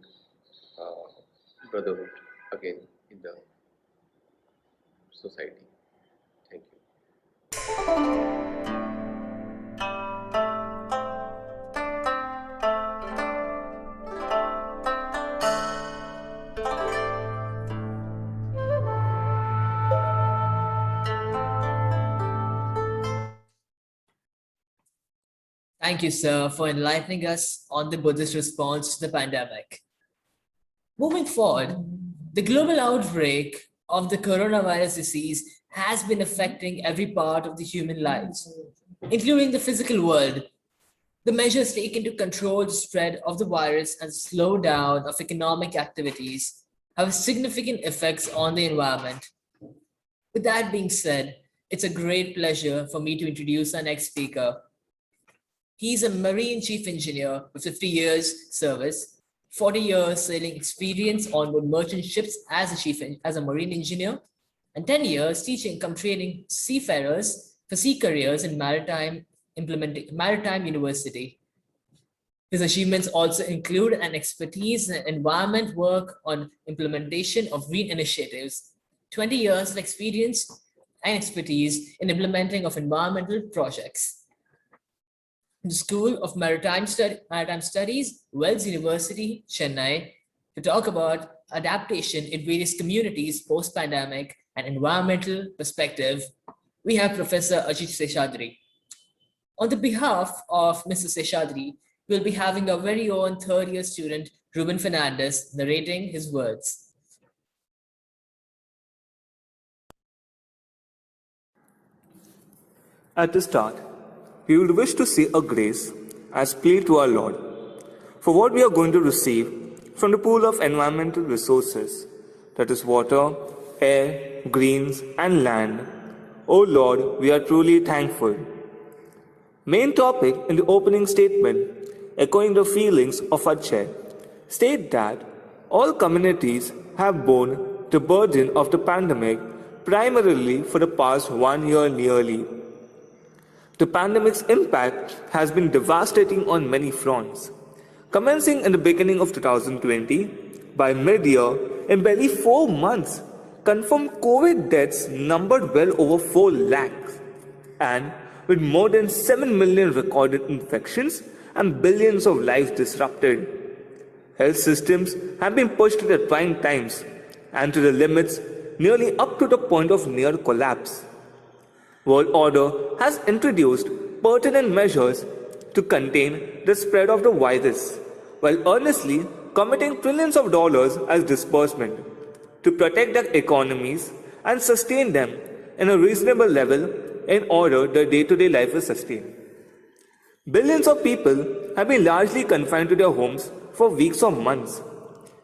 brotherhood again in the society. Thank you. Thank you, sir, for enlightening us on the Buddhist response to the pandemic. Moving forward, the global outbreak of the coronavirus disease has been affecting every part of the human lives, including the physical world. The measures taken to control the spread of the virus and slow down of economic activities have significant effects on the environment. With that being said, it's a great pleasure for me to introduce our next speaker. He's a Marine Chief Engineer with 50 years service, 40 years sailing experience on board merchant ships as a Marine Engineer, and 10 years teaching cum training seafarers for sea careers in Maritime University. His achievements also include an expertise in environment work on implementation of green initiatives, 20 years of experience and expertise in implementing of environmental projects. The School of Maritime Studies, Wells University, Chennai, to talk about adaptation in various communities post-pandemic and environmental perspective, we have Professor Ajit Seshadri. On the behalf of Mr. Seshadri, we'll be having our very own third-year student, Ruben Fernandez, narrating his words. At the start, we would wish to say a grace as plea to our Lord for what we are going to receive from the pool of environmental resources, that is water, air, greens, and land. O Lord, we are truly thankful. Main topic in the opening statement, echoing the feelings of our chair, state that all communities have borne the burden of the pandemic primarily for the past 1 year nearly. The pandemic's impact has been devastating on many fronts. Commencing in the beginning of 2020, by mid-year, in barely 4 months, confirmed COVID deaths numbered well over 4 lakhs, and with more than 7 million recorded infections and billions of lives disrupted. Health systems have been pushed at the trying times and to the limits, nearly up to the point of near collapse. World order has introduced pertinent measures to contain the spread of the virus, while earnestly committing trillions of dollars as disbursement to protect their economies and sustain them in a reasonable level in order their day-to-day life is sustained. Billions of people have been largely confined to their homes for weeks or months.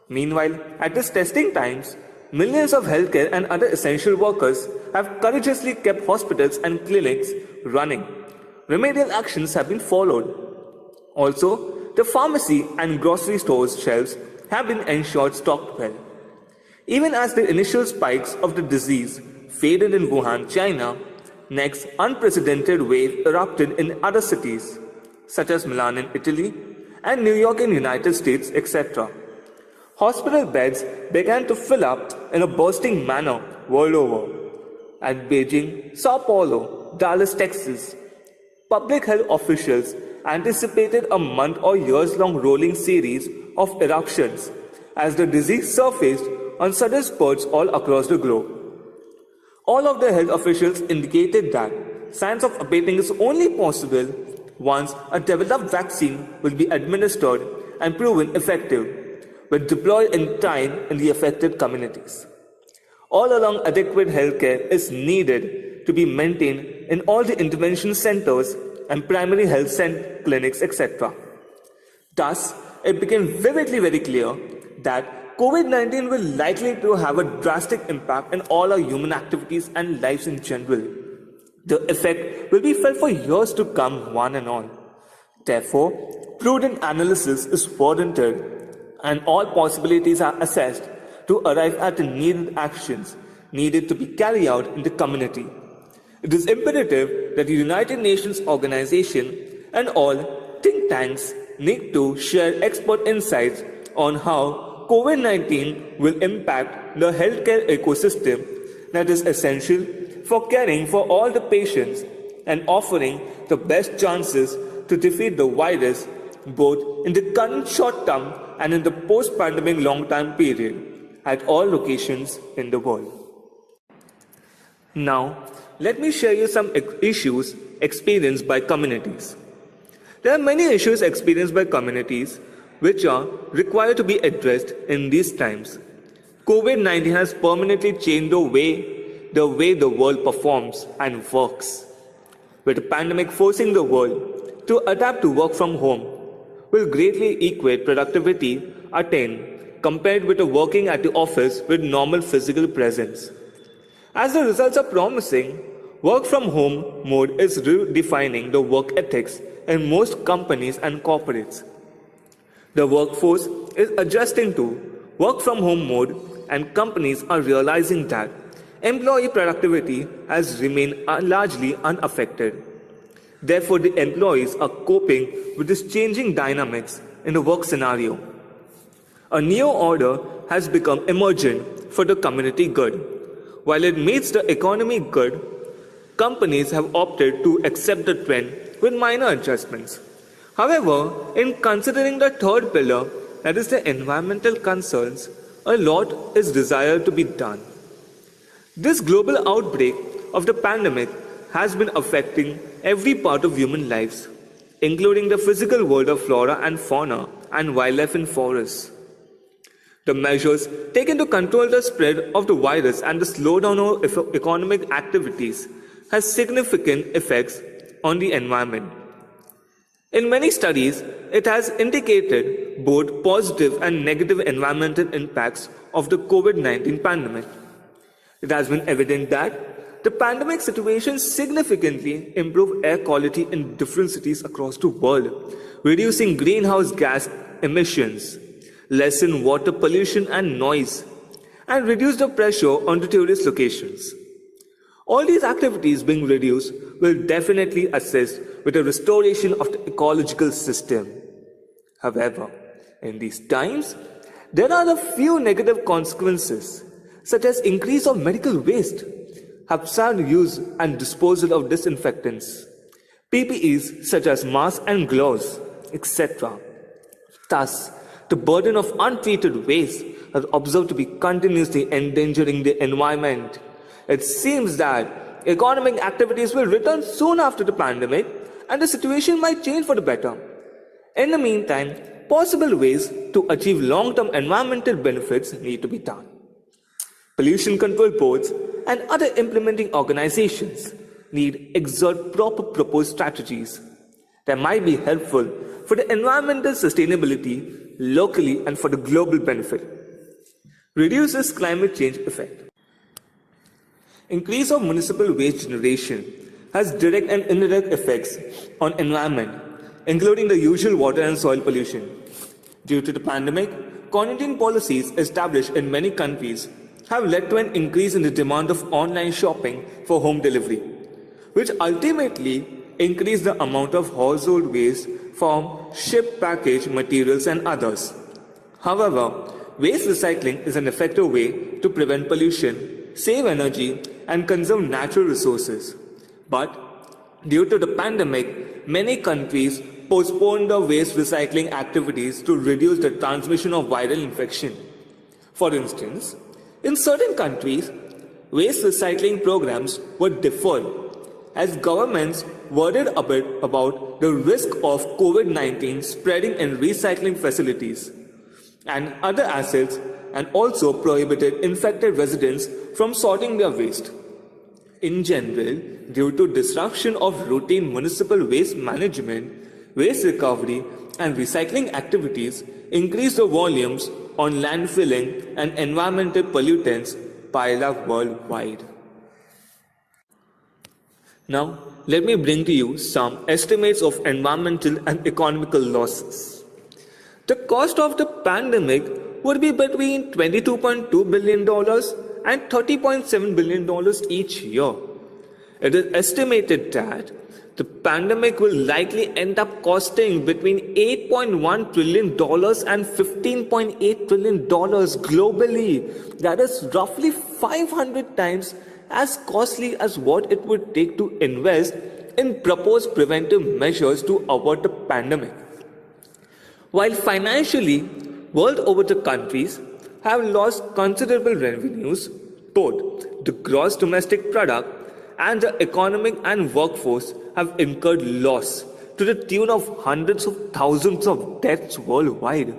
Meanwhile, at these testing times, millions of healthcare and other essential workers have courageously kept hospitals and clinics running. Remedial actions have been followed. Also, the pharmacy and grocery stores' shelves have been ensured stocked well. Even as the initial spikes of the disease faded in Wuhan, China, next unprecedented wave erupted in other cities, such as Milan in Italy and New York in United States, etc. Hospital beds began to fill up in a bursting manner world over. At Beijing, Sao Paulo, Dallas, Texas, public health officials anticipated a month or years-long rolling series of eruptions as the disease surfaced on sudden spurts all across the globe. All of the health officials indicated that signs of abating is only possible once a developed vaccine will be administered and proven effective, but deployed in time in the affected communities. All along, adequate healthcare is needed to be maintained in all the intervention centers and primary health clinics, etc. Thus, it became vividly very clear that COVID-19 will likely to have a drastic impact in all our human activities and lives in general. The effect will be felt for years to come, one and all. Therefore, prudent analysis is warranted and all possibilities are assessed to arrive at the needed actions needed to be carried out in the community. It is imperative that the United Nations organization and all think tanks need to share expert insights on how COVID-19 will impact the healthcare ecosystem that is essential for caring for all the patients and offering the best chances to defeat the virus both in the current short term and in the post-pandemic long-term period at all locations in the world. Now, let me share you some issues experienced by communities. There are many issues experienced by communities which are required to be addressed in these times. COVID-19 has permanently changed the way the world performs and works. With the pandemic forcing the world to adapt to work from home, will greatly equate productivity attained compared with the working at the office with normal physical presence. As the results are promising, work from home mode is redefining the work ethics in most companies and corporates. The workforce is adjusting to work from home mode and companies are realizing that employee productivity has remained largely unaffected. Therefore, the employees are coping with this changing dynamics in the work scenario. A new order has become emergent for the community good. While it makes the economy good, companies have opted to accept the trend with minor adjustments. However, in considering the third pillar, that is the environmental concerns, a lot is desired to be done. This global outbreak of the pandemic has been affecting every part of human lives, including the physical world of flora and fauna and wildlife in forests. The measures taken to control the spread of the virus and the slowdown of economic activities has significant effects on the environment. In many studies, it has indicated both positive and negative environmental impacts of the COVID-19 pandemic. It has been evident that the pandemic situation significantly improved air quality in different cities across the world, reducing greenhouse gas emissions, lessen water pollution and noise, and reduce the pressure on the tourist locations. All these activities being reduced will definitely assist with the restoration of the ecological system. However, in these times, there are a few negative consequences, such as increase of medical waste, haphazard use and disposal of disinfectants, PPEs such as masks and gloves, etc. Thus, the burden of untreated waste is observed to be continuously endangering the environment. It seems that economic activities will return soon after the pandemic and the situation might change for the better. In the meantime, possible ways to achieve long-term environmental benefits need to be done. Pollution control boards and other implementing organizations need exert proper proposed strategies that might be helpful for the environmental sustainability locally and for the global benefit. Reduces climate change effect. Increase of municipal waste generation has direct and indirect effects on environment, including the usual water and soil pollution. Due to the pandemic, quarantine policies established in many countries have led to an increase in the demand of online shopping for home delivery, which ultimately increase the amount of household waste from shipped packaged materials and others. However, waste recycling is an effective way to prevent pollution, save energy, and conserve natural resources. But due to the pandemic, many countries postponed the waste recycling activities to reduce the transmission of viral infection. For instance, in certain countries, waste recycling programs were deferred as governments worried a bit about the risk of COVID-19 spreading in recycling facilities and other assets, and also prohibited infected residents from sorting their waste. In general, due to disruption of routine municipal waste management, waste recovery and recycling activities increase the volumes on landfilling and environmental pollutants pile up worldwide. Now, let me bring to you some estimates of environmental and economical losses. The cost of the pandemic would be between $22.2 billion and $30.7 billion each year. It is estimated that the pandemic will likely end up costing between $8.1 trillion and $15.8 trillion globally. That is roughly 500 times as costly as what it would take to invest in proposed preventive measures to avert the pandemic. While financially, world over the countries have lost considerable revenues, both the gross domestic product and the economic and workforce have incurred loss to the tune of hundreds of thousands of deaths worldwide.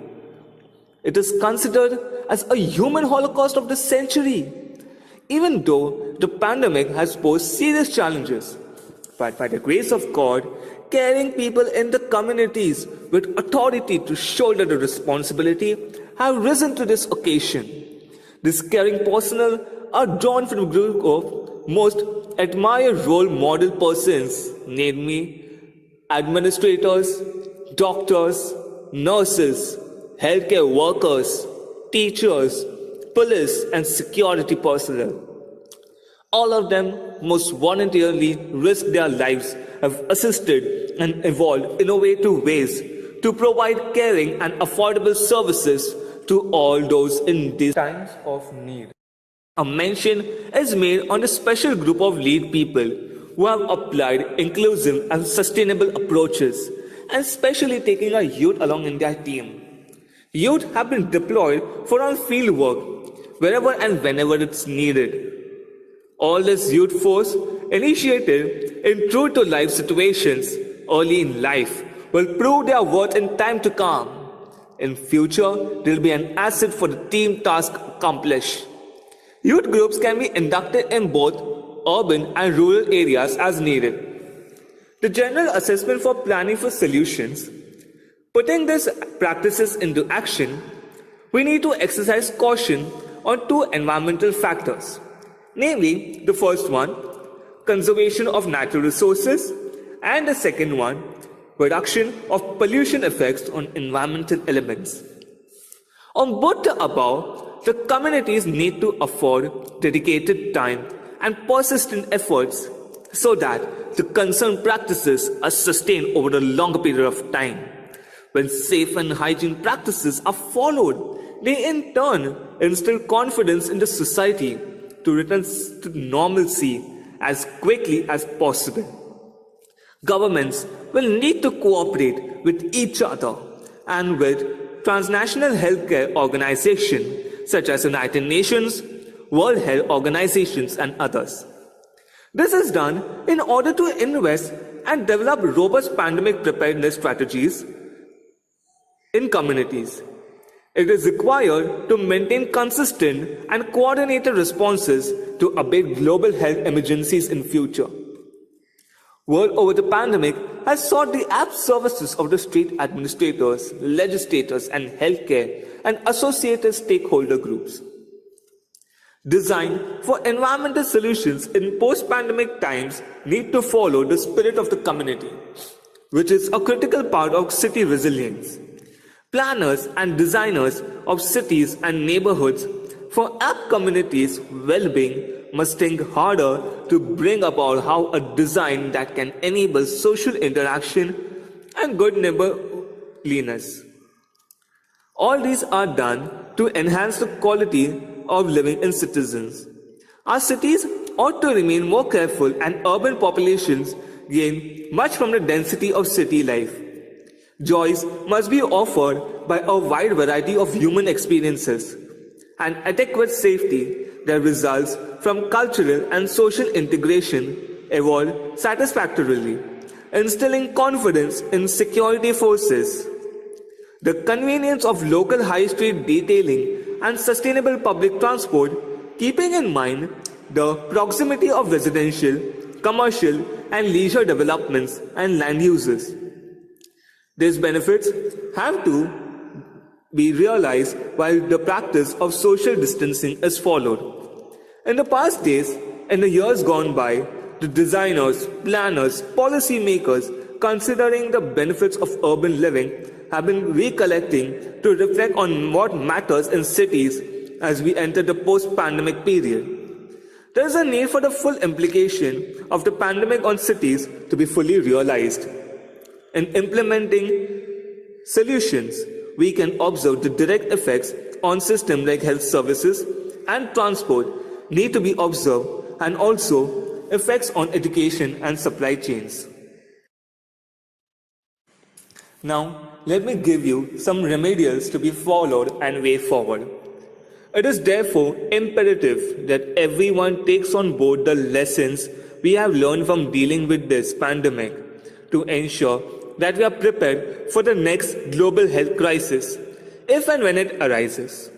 It is considered as a human holocaust of the century, even though the pandemic has posed serious challenges. But by the grace of God, caring people in the communities with authority to shoulder the responsibility have risen to this occasion. This caring personnel are drawn from a group of most admired role model persons, namely administrators, doctors, nurses, healthcare workers, teachers, police and security personnel. All of them most voluntarily risk their lives, have assisted and evolved innovative ways to provide caring and affordable services to all those in these times of need. A mention is made on a special group of lead people who have applied inclusive and sustainable approaches, and especially taking our youth along in their team. Youth have been deployed for on field work wherever and whenever it's needed. All this youth force initiated in true to life situations early in life will prove their worth in time to come. In future, they'll be an asset for the team task accomplished. Youth groups can be inducted in both urban and rural areas as needed. The general assessment for planning for solutions, putting these practices into action, we need to exercise caution on two environmental factors. Namely, the first one, conservation of natural resources, and the second one, reduction of pollution effects on environmental elements. On both the above, the communities need to afford dedicated time and persistent efforts so that the concerned practices are sustained over a longer period of time. When safe and hygiene practices are followed, they in turn instill confidence in the society to return to normalcy as quickly as possible. Governments will need to cooperate with each other and with transnational healthcare organizations such as United Nations, World Health Organizations, and others. This is done in order to invest and develop robust pandemic preparedness strategies in communities. It is required to maintain consistent and coordinated responses to abate global health emergencies in future. World over the pandemic has sought the apt services of the state administrators, legislators, and healthcare and associated stakeholder groups. Design for environmental solutions in post-pandemic times need to follow the spirit of the community, which is a critical part of city resilience. Planners and designers of cities and neighborhoods for apt communities' well-being must think harder to bring about how a design that can enable social interaction and good neighborliness. All these are done to enhance the quality of living in citizens. Our cities ought to remain more careful and urban populations gain much from the density of city life. Joys must be offered by a wide variety of human experiences and adequate safety that results from cultural and social integration evolve satisfactorily, instilling confidence in security forces. The convenience of local high street detailing and sustainable public transport, keeping in mind the proximity of residential, commercial, and leisure developments and land uses. These benefits have to be realized while the practice of social distancing is followed. In the past days, in the years gone by, to designers, planners, policymakers considering the benefits of urban living have been recollecting to reflect on what matters in cities as we enter the post-pandemic period. There is a need for the full implication of the pandemic on cities to be fully realized. In implementing solutions, we can observe the direct effects on systems like health services and transport need to be observed, and also effects on education and supply chains. Now, let me give you some remedials to be followed and way forward. It is therefore imperative that everyone takes on board the lessons we have learned from dealing with this pandemic to ensure that we are prepared for the next global health crisis, if and when it arises.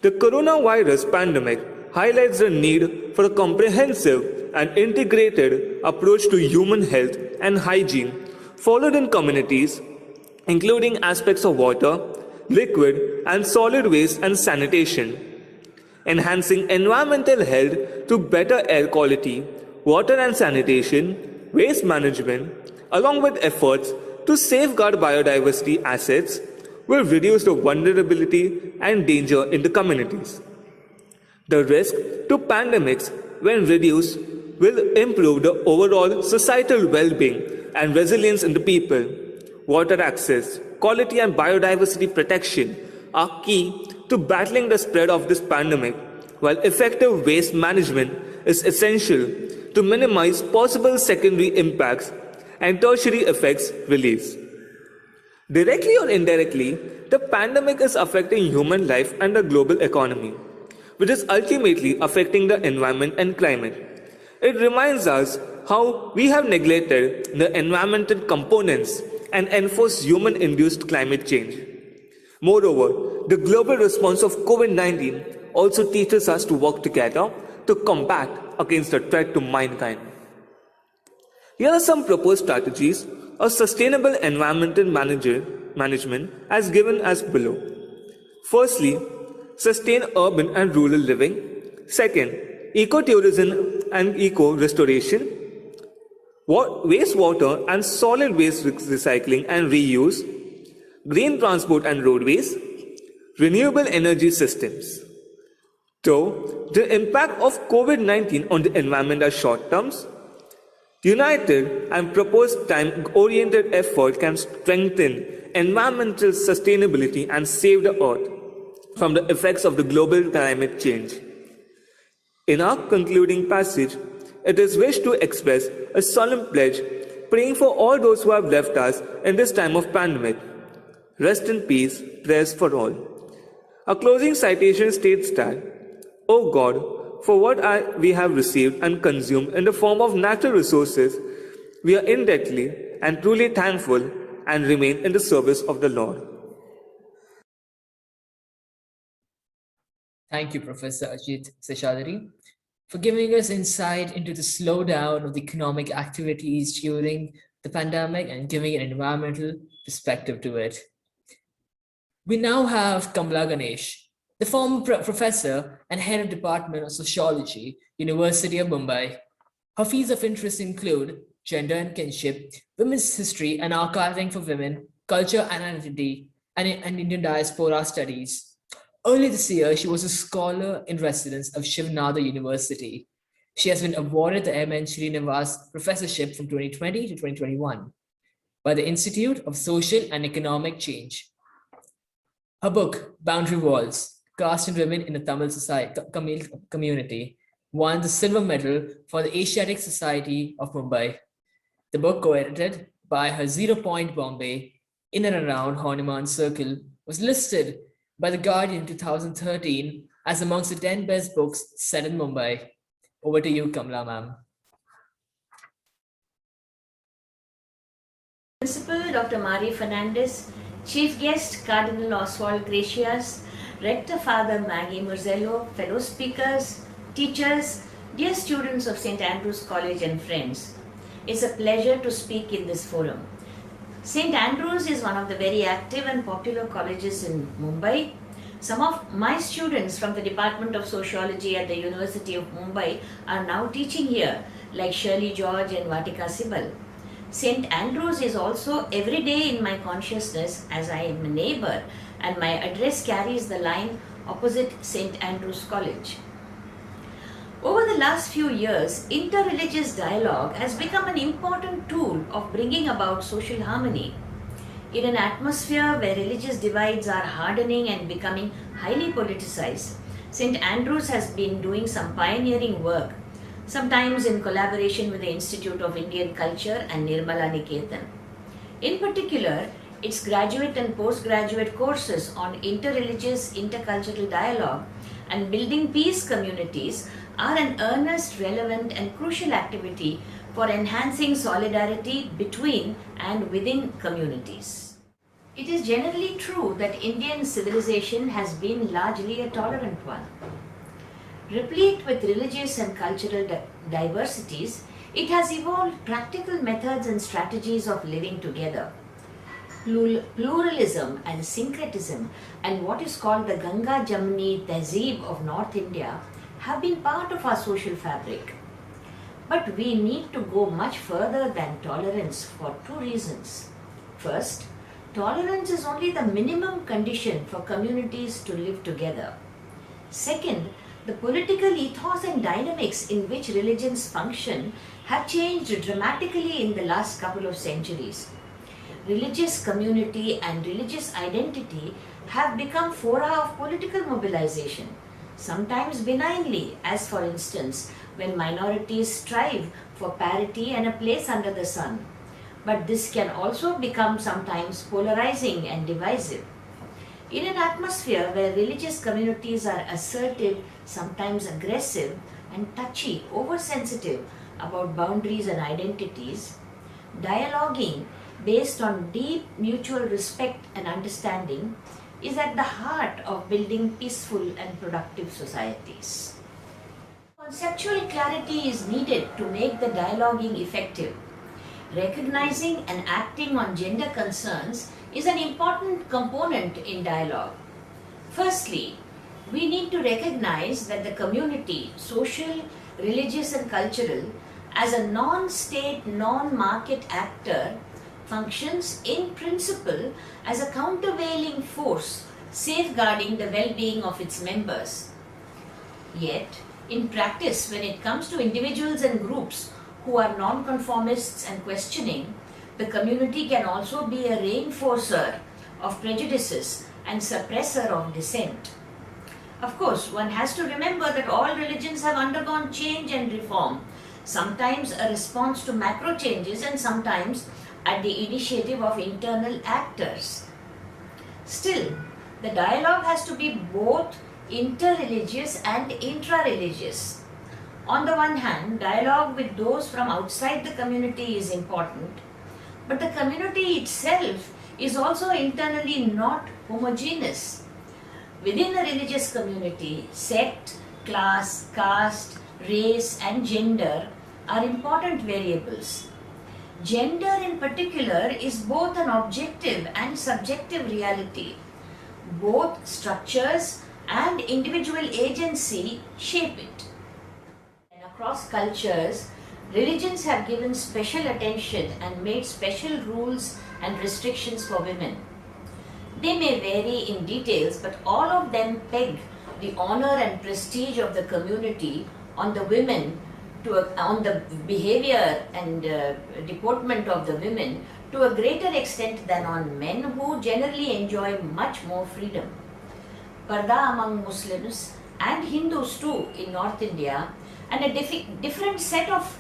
The coronavirus pandemic highlights the need for a comprehensive and integrated approach to human health and hygiene, followed in communities, including aspects of water, liquid and solid waste and sanitation, enhancing environmental health through better air quality, water and sanitation, waste management, along with efforts to safeguard biodiversity assets, will reduce the vulnerability and danger in the communities. The risk to pandemics, when reduced, will improve the overall societal well-being and resilience in the people. Water access, quality and biodiversity protection are key to battling the spread of this pandemic, while effective waste management is essential to minimize possible secondary impacts and tertiary effects release. Directly or indirectly, the pandemic is affecting human life and the global economy, which is ultimately affecting the environment and climate. It reminds us how we have neglected the environmental components and enforced human-induced climate change. Moreover, the global response of COVID-19 also teaches us to work together to combat against the threat to mankind. Here are some proposed strategies of sustainable environmental management as given as below. Firstly, sustain urban and rural living. Second, ecotourism and eco-restoration. Wastewater and solid waste recycling and reuse. Green transport and roadways. Renewable energy systems. Though the impact of COVID-19 on the environment are short terms, united and proposed time-oriented effort can strengthen environmental sustainability and save the earth from the effects of the global climate change. In our concluding passage, it is wished to express a solemn pledge, praying for all those who have left us in this time of pandemic. Rest in peace, prayers for all. Our closing citation states that, O God, for what we have received and consumed in the form of natural resources, we are indebtedly and truly thankful and remain in the service of the Lord. Thank you, Professor Ajit Seshadri, for giving us insight into the slowdown of the economic activities during the pandemic and giving an environmental perspective to it. We now have Kamala Ganesh, the former professor and head of Department of Sociology, University of Mumbai. Her fields of interest include gender and kinship, women's history and archiving for women, culture and identity, and Indian diaspora studies. Early this year, she was a scholar in residence of Shivananda University. She has been awarded the M.N. Srinivas Professorship from 2020 to 2021 by the Institute of Social and Economic Change. Her book, Boundary Walls, Caste and Women in the Tamil Community, won the silver medal for the Asiatic Society of Mumbai. The book, co-edited by her 0 Point Bombay, in and around Hanuman Circle, was listed by The Guardian in 2013 as amongst the 10 best books set in Mumbai. Over to you, Kamala ma'am. Principal Dr. Mari Fernandez, Chief Guest Cardinal Oswald Gracias, Rector Father Maggie Murzello, fellow speakers, teachers, dear students of St. Andrew's College and friends. It's a pleasure to speak in this forum. St. Andrew's is one of the very active and popular colleges in Mumbai. Some of my students from the Department of Sociology at the University of Mumbai are now teaching here, like Shirley George and Vatika Sibal. St. Andrews is also every day in my consciousness as I am a neighbor, and my address carries the line opposite St. Andrews College. Over the last few years, interreligious dialogue has become an important tool of bringing about social harmony. In an atmosphere where religious divides are hardening and becoming highly politicized, St. Andrews has been doing some pioneering work, sometimes in collaboration with the Institute of Indian Culture and Nirmala Niketan. In particular, its graduate and postgraduate courses on interreligious, intercultural dialogue and building peace communities are an earnest, relevant and crucial activity for enhancing solidarity between and within communities. It is generally true that Indian civilization has been largely a tolerant one. Replete with religious and cultural diversities, it has evolved practical methods and strategies of living together. Pluralism and syncretism and what is called the Ganga Jamni Tehzeeb of North India have been part of our social fabric. But we need to go much further than tolerance for two reasons. First, tolerance is only the minimum condition for communities to live together. Second, the political ethos and dynamics in which religions function have changed dramatically in the last couple of centuries. Religious community and religious identity have become fora of political mobilization, sometimes benignly, as for instance, when minorities strive for parity and a place under the sun. But this can also become sometimes polarizing and divisive. In an atmosphere where religious communities are assertive, sometimes aggressive, and touchy, oversensitive about boundaries and identities, dialoguing based on deep mutual respect and understanding is at the heart of building peaceful and productive societies. Conceptual clarity is needed to make the dialoguing effective. Recognizing and acting on gender concerns is an important component in dialogue. Firstly, we need to recognize that the community, social, religious and cultural, as a non-state, non-market actor, functions in principle as a countervailing force safeguarding the well-being of its members. Yet, in practice, when it comes to individuals and groups who are non-conformists and questioning, the community can also be a reinforcer of prejudices and suppressor of dissent. Of course, one has to remember that all religions have undergone change and reform, sometimes a response to macro changes and sometimes at the initiative of internal actors. Still, the dialogue has to be both interreligious and intra-religious. On the one hand, dialogue with those from outside the community is important, but the community itself is also internally not homogeneous. Within a religious community, sect, class, caste, race and gender are important variables. Gender in particular is both an objective and subjective reality. Both structures and individual agency shape it. And across cultures, religions have given special attention and made special rules and restrictions for women. They may vary in details, but all of them peg the honor and prestige of the community on the women, on the behavior and deportment of the women to a greater extent than on men, who generally enjoy much more freedom. Parda among Muslims and Hindus too in North India, and a different set of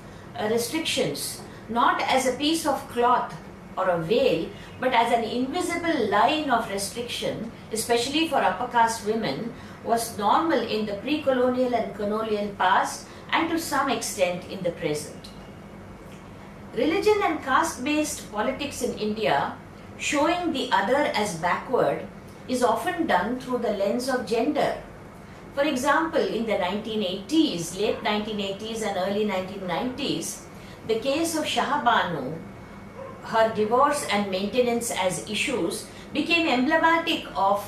restrictions, not as a piece of cloth or a veil, but as an invisible line of restriction, especially for upper caste women, was normal in the pre-colonial and colonial past and to some extent in the present. Religion and caste-based politics in India, showing the other as backward, is often done through the lens of gender. For example, in the 1980s, late 1980s and early 1990s, the case of Shah Banu, her divorce and maintenance as issues became emblematic of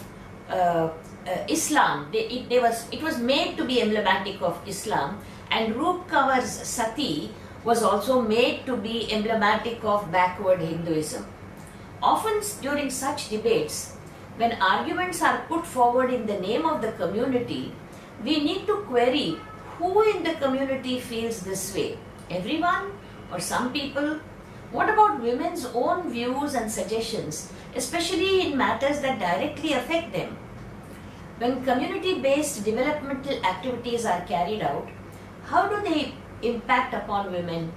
Islam. It was made to be emblematic of Islam, and Roop Kawar's Sati was also made to be emblematic of backward Hinduism. Often during such debates, when arguments are put forward in the name of the community, we need to query who in the community feels this way. Everyone or some people? What about women's own views and suggestions, especially in matters that directly affect them? When community-based developmental activities are carried out, how do they impact upon women?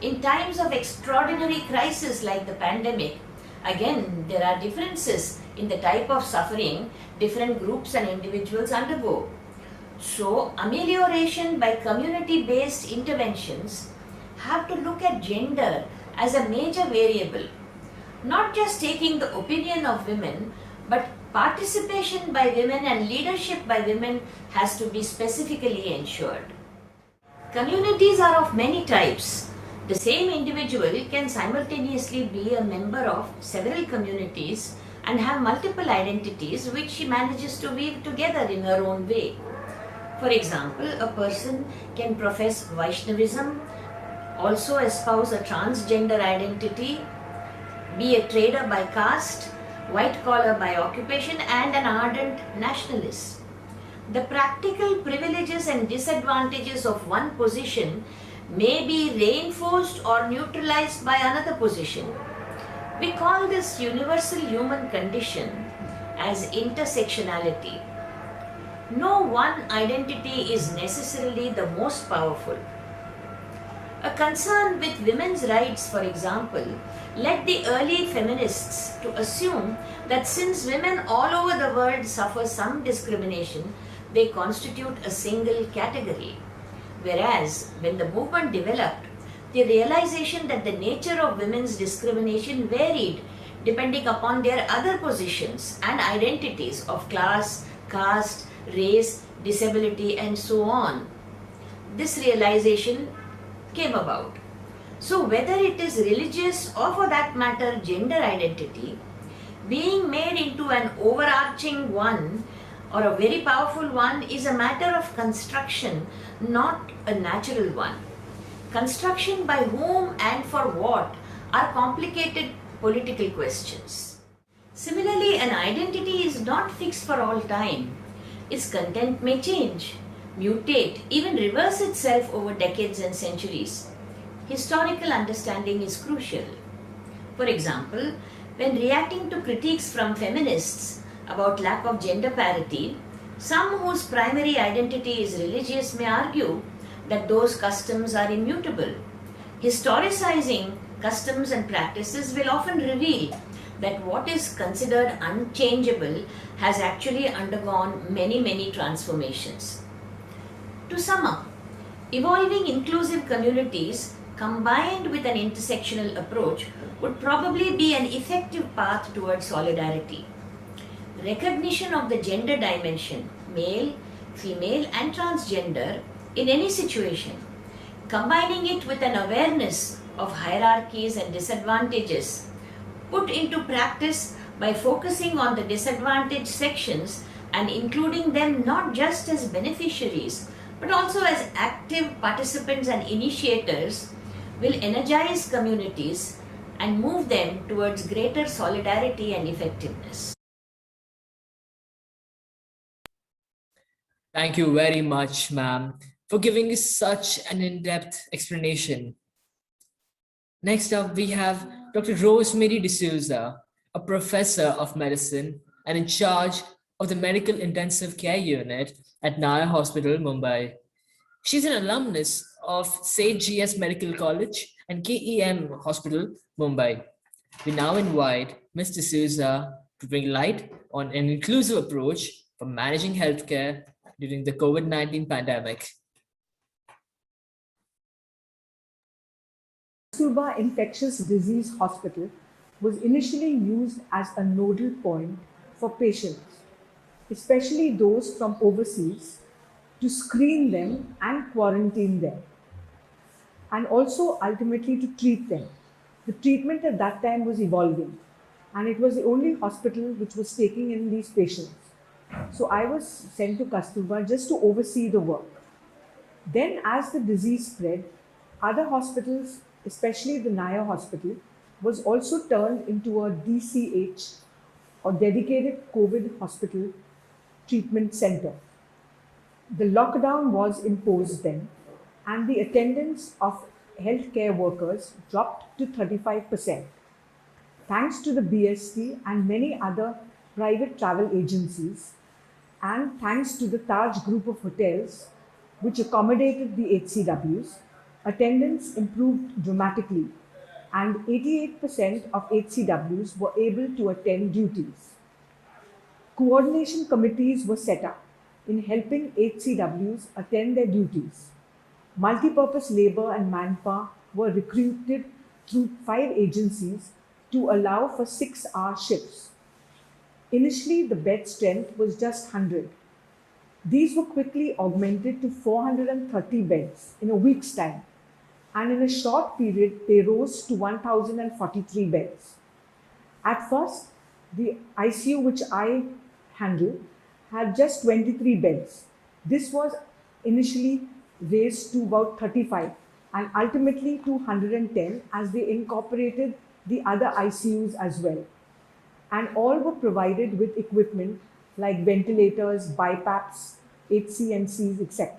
In times of extraordinary crisis like the pandemic, again, there are differences in the type of suffering different groups and individuals undergo. So, amelioration by community-based interventions have to look at gender as a major variable, not just taking the opinion of women, but participation by women and leadership by women has to be specifically ensured. Communities are of many types. The same individual can simultaneously be a member of several communities and have multiple identities which she manages to weave together in her own way. For example, a person can profess Vaishnavism, also espouse a transgender identity, be a trader by caste, white collar by occupation, and an ardent nationalist. The practical privileges and disadvantages of one position may be reinforced or neutralized by another position. We call this universal human condition as intersectionality. No one identity is necessarily the most powerful. A concern with women's rights, for example, led the early feminists to assume that since women all over the world suffer some discrimination, they constitute a single category. Whereas, when the movement developed, the realization that the nature of women's discrimination varied depending upon their other positions and identities of class, caste, race, disability, and so on. This realization came about. So whether it is religious or for that matter gender identity, being made into an overarching one or a very powerful one is a matter of construction, not a natural one. Construction by whom and for what are complicated political questions. Similarly, an identity is not fixed for all time. Its content may change, mutate, even reverse itself over decades and centuries. Historical understanding is crucial. For example, when reacting to critiques from feminists about lack of gender parity, some whose primary identity is religious may argue that those customs are immutable. Historicizing customs and practices will often reveal that what is considered unchangeable has actually undergone many transformations. To sum up, evolving inclusive communities combined with an intersectional approach would probably be an effective path towards solidarity. Recognition of the gender dimension, male, female, and transgender in any situation, combining it with an awareness of hierarchies and disadvantages, put into practice by focusing on the disadvantaged sections and including them not just as beneficiaries but also as active participants and initiators, will energize communities and move them towards greater solidarity and effectiveness. Thank you very much, ma'am, for giving us such an in-depth explanation. Next up, we have Dr. Rosemary D'Souza, a professor of medicine and in charge of the Medical Intensive Care Unit at Naya Hospital, Mumbai. She's an alumnus of St. G.S. Medical College and KEM Hospital, Mumbai. We now invite Ms. D'Souza to bring light on an inclusive approach for managing healthcare during the COVID-19 pandemic. Kasturba Infectious Disease Hospital was initially used as a nodal point for patients, especially those from overseas, to screen them and quarantine them, and also ultimately to treat them. The treatment at that time was evolving, and it was the only hospital which was taking in these patients. So I was sent to Kasturba just to oversee the work. Then as the disease spread, Other hospitals, especially the Naya Hospital, was also turned into a DCH or dedicated COVID hospital treatment center. The lockdown was imposed then, and the attendance of healthcare workers dropped to 35%. Thanks to the BST and many other private travel agencies, and thanks to the Taj group of hotels, which accommodated the HCWs, attendance improved dramatically, and 88% of HCWs were able to attend duties. Coordination committees were set up in helping HCWs attend their duties. Multipurpose labor and manpower were recruited through 5 agencies to allow for 6-hour shifts. Initially, the bed strength was just 100. These were quickly augmented to 430 beds in a week's time, and in a short period, they rose to 1,043 beds. At first, the ICU which I handled had just 23 beds. This was initially raised to about 35 and ultimately to 110 as they incorporated the other ICUs as well. And all were provided with equipment like ventilators, BiPAPs, HCMCs, etc.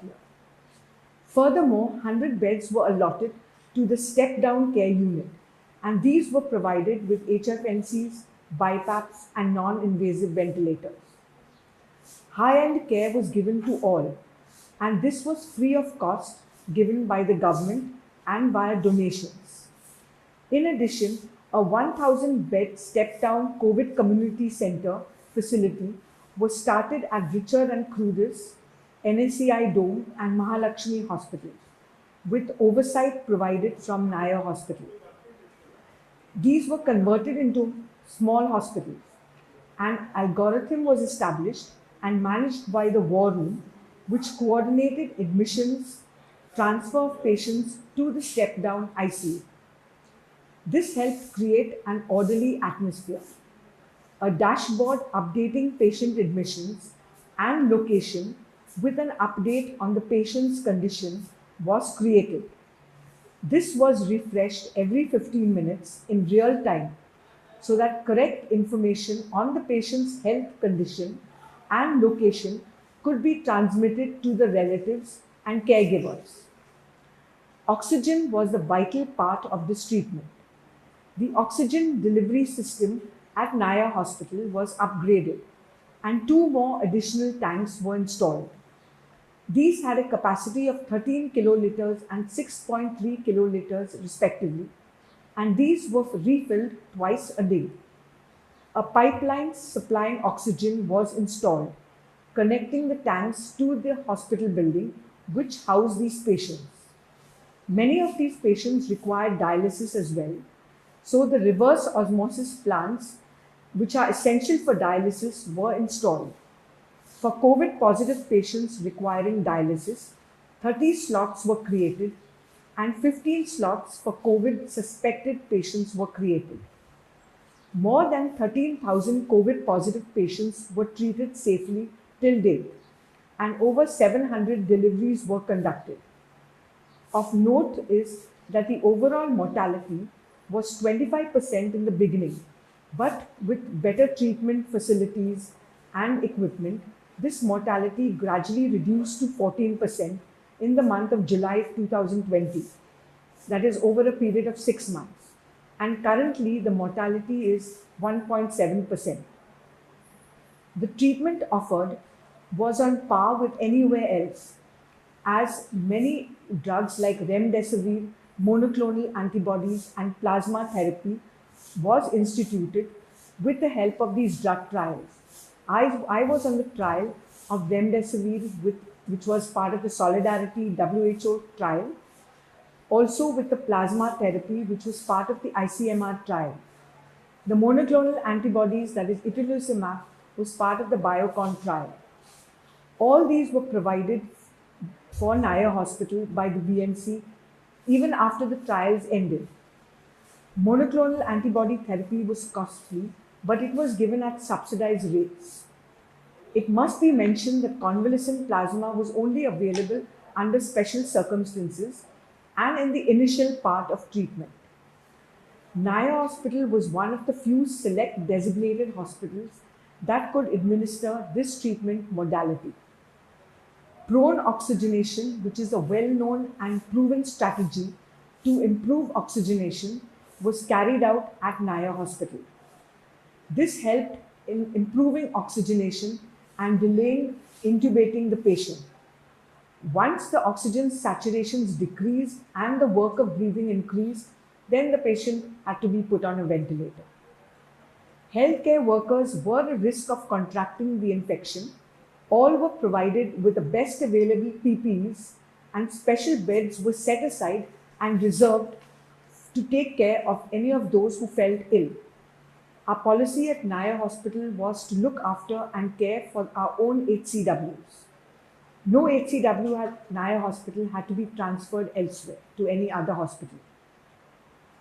Furthermore, 100 beds were allotted to the step-down care unit, and these were provided with HFNCs, BiPAPs, and non-invasive ventilators. High-end care was given to all, and this was free of cost given by the government and via donations. In addition, a 1,000-bed step-down COVID community center facility was started at Richard and Crudis, NSCI Dome, and Mahalakshmi Hospital, with oversight provided from Naya Hospital. These were converted into small hospitals. An algorithm was established and managed by the War Room, which coordinated admissions, transfer of patients to the step-down ICU. This helped create an orderly atmosphere. A dashboard updating patient admissions and location with an update on the patient's condition was created. This was refreshed every 15 minutes in real time so that correct information on the patient's health condition and location could be transmitted to the relatives and caregivers. Oxygen was the vital part of this treatment. The oxygen delivery system at Naya Hospital was upgraded and 2 more additional tanks were installed. These had a capacity of 13 kiloliters and 6.3 kiloliters respectively, and these were refilled twice a day. A pipeline supplying oxygen was installed, connecting the tanks to the hospital building which housed these patients. Many of these patients required dialysis as well, so the reverse osmosis plants, which are essential for dialysis, were installed. For COVID positive patients requiring dialysis, 30 slots were created and 15 slots for COVID suspected patients were created. More than 13,000 COVID positive patients were treated safely till date, and over 700 deliveries were conducted. Of note is that the overall mortality was 25% in the beginning, but with better treatment facilities and equipment, this mortality gradually reduced to 14% in the month of July 2020. That is over a period of 6 months. And currently the mortality is 1.7%. The treatment offered was on par with anywhere else, as many drugs like remdesivir, monoclonal antibodies, and plasma therapy was instituted with the help of these drug trials. I was on the trial of remdesivir, which was part of the Solidarity WHO trial, also with the plasma therapy, which was part of the ICMR trial. The monoclonal antibodies, that is itolizumab, was part of the Biocon trial. All these were provided for Naya Hospital by the BMC even after the trials ended. Monoclonal antibody therapy was costly, but it was given at subsidized rates. It must be mentioned that convalescent plasma was only available under special circumstances, and in the initial part of treatment. Naya Hospital was one of the few select designated hospitals that could administer this treatment modality. Prone oxygenation, which is a well-known and proven strategy to improve oxygenation, was carried out at Naya Hospital. This helped in improving oxygenation and delaying intubating the patient. Once the oxygen saturations decreased and the work of breathing increased, then the patient had to be put on a ventilator. Healthcare workers were at risk of contracting the infection. All were provided with the best available PPEs, and special beds were set aside and reserved to take care of any of those who felt ill. Our policy at Naya Hospital was to look after and care for our own HCWs. No HCW at Naya Hospital had to be transferred elsewhere to any other hospital.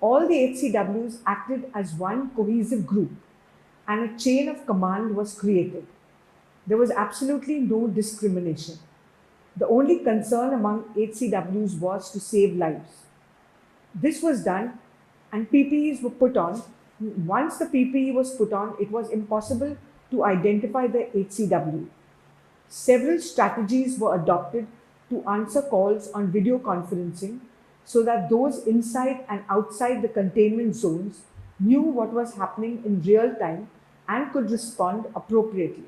All the HCWs acted as one cohesive group, and a chain of command was created. There was absolutely no discrimination. The only concern among HCWs was to save lives. This was done, and PPEs were put on. Once the PPE was put on, it was impossible to identify the HCW. Several strategies were adopted to answer calls on video conferencing so that those inside and outside the containment zones knew what was happening in real time and could respond appropriately.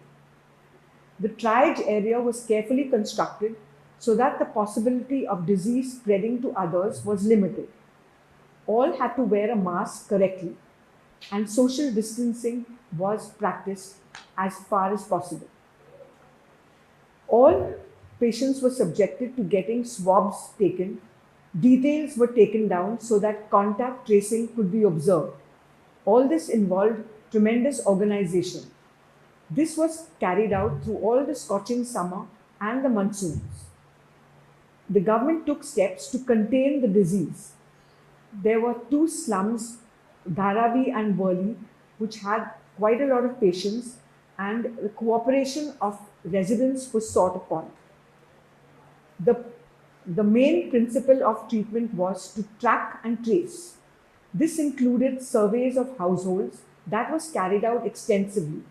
The triage area was carefully constructed so that the possibility of disease spreading to others was limited. All had to wear a mask correctly, and social distancing was practiced as far as possible. All patients were subjected to getting swabs taken. Details were taken down so that contact tracing could be observed. All this involved tremendous organization. This was carried out through all the scorching summer and the monsoons. The government took steps to contain the disease. There were two slums, Dharavi and Worli, which had quite a lot of patients, and the cooperation of residents was sought upon. The main principle of treatment was to track and trace. This included surveys of households that was carried out extensively.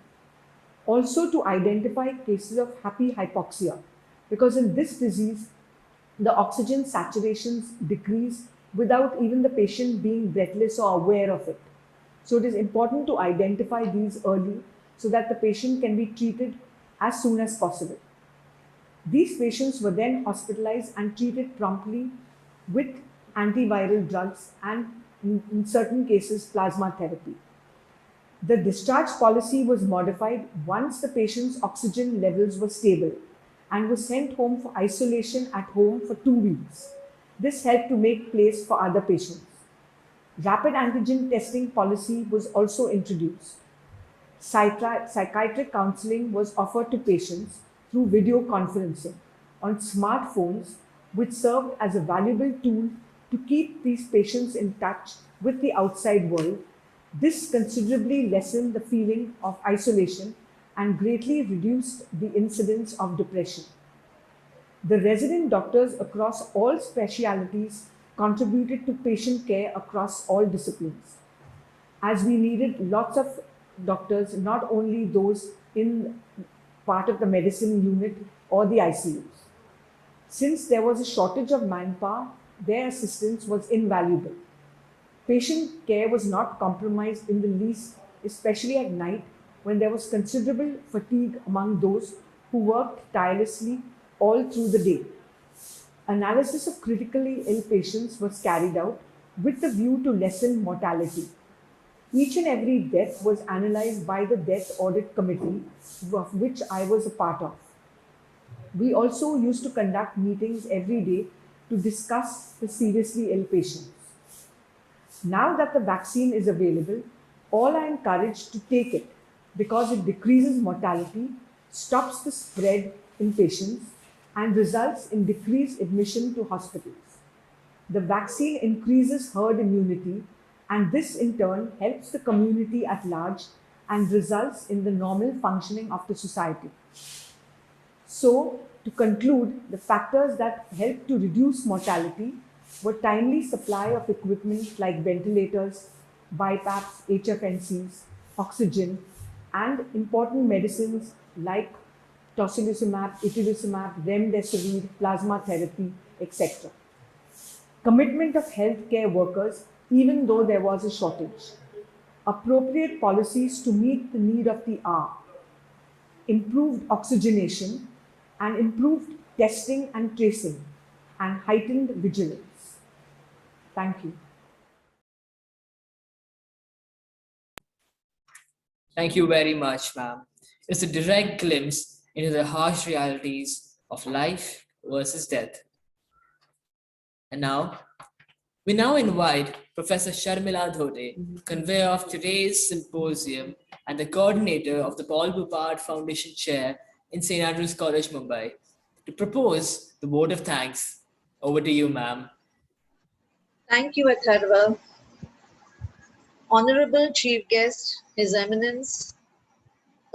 Also to identify cases of happy hypoxia, because in this disease, the oxygen saturations decrease without even the patient being breathless or aware of it. So it is important to identify these early so that the patient can be treated as soon as possible. These patients were then hospitalized and treated promptly with antiviral drugs and, in certain cases, plasma therapy. The discharge policy was modified once the patient's oxygen levels were stable and was sent home for isolation at home for 2 weeks. This helped to make place for other patients. Rapid antigen testing policy was also introduced. Psychiatric counseling was offered to patients through video conferencing on smartphones, which served as a valuable tool to keep these patients in touch with the outside world. This considerably lessened the feeling of isolation and greatly reduced the incidence of depression. The resident doctors across all specialities contributed to patient care across all disciplines, as we needed lots of doctors, not only those in part of the medicine unit or the ICUs. Since there was a shortage of manpower, their assistance was invaluable. Patient care was not compromised in the least, especially at night when there was considerable fatigue among those who worked tirelessly all through the day. Analysis of critically ill patients was carried out with the view to lessen mortality. Each and every death was analyzed by the Death Audit Committee, of which I was a part of. We also used to conduct meetings every day to discuss the seriously ill patients. Now that the vaccine is available, all are encouraged to take it because it decreases mortality, stops the spread in patients, and results in decreased admission to hospitals. The vaccine increases herd immunity, and this in turn helps the community at large and results in the normal functioning of the society. So, to conclude, the factors that help to reduce mortality were timely supply of equipment like ventilators, BiPAPs, HFNCs, oxygen, and important medicines like tocilizumab, itolizumab, remdesivir, plasma therapy, etc. Commitment of healthcare workers even though there was a shortage. Appropriate policies to meet the need of the hour. Improved oxygenation and improved testing and tracing and heightened vigilance. Thank you. Thank you very much, ma'am. It's a direct glimpse into the harsh realities of life versus death. And now, we now invite Professor Sharmila Dhote, convener of today's symposium and the coordinator of the Paul Bupard Foundation Chair in St. Andrews College, Mumbai, to propose the vote of thanks. Over to you, ma'am. Thank you, Atharva. Honorable Chief Guest, His Eminence,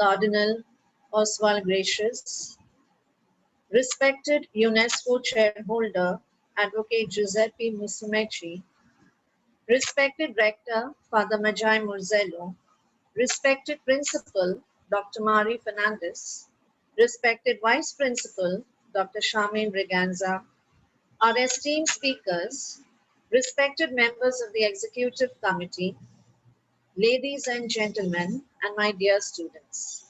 Cardinal Oswald Gracious, respected UNESCO Chairholder, Advocate Giuseppe Musumeci, respected Rector, Father Majai Murzello, respected Principal, Dr. Mari Fernandez, respected Vice Principal, Dr. Charmaine Briganza, our esteemed speakers, respected members of the Executive Committee, ladies and gentlemen, and my dear students.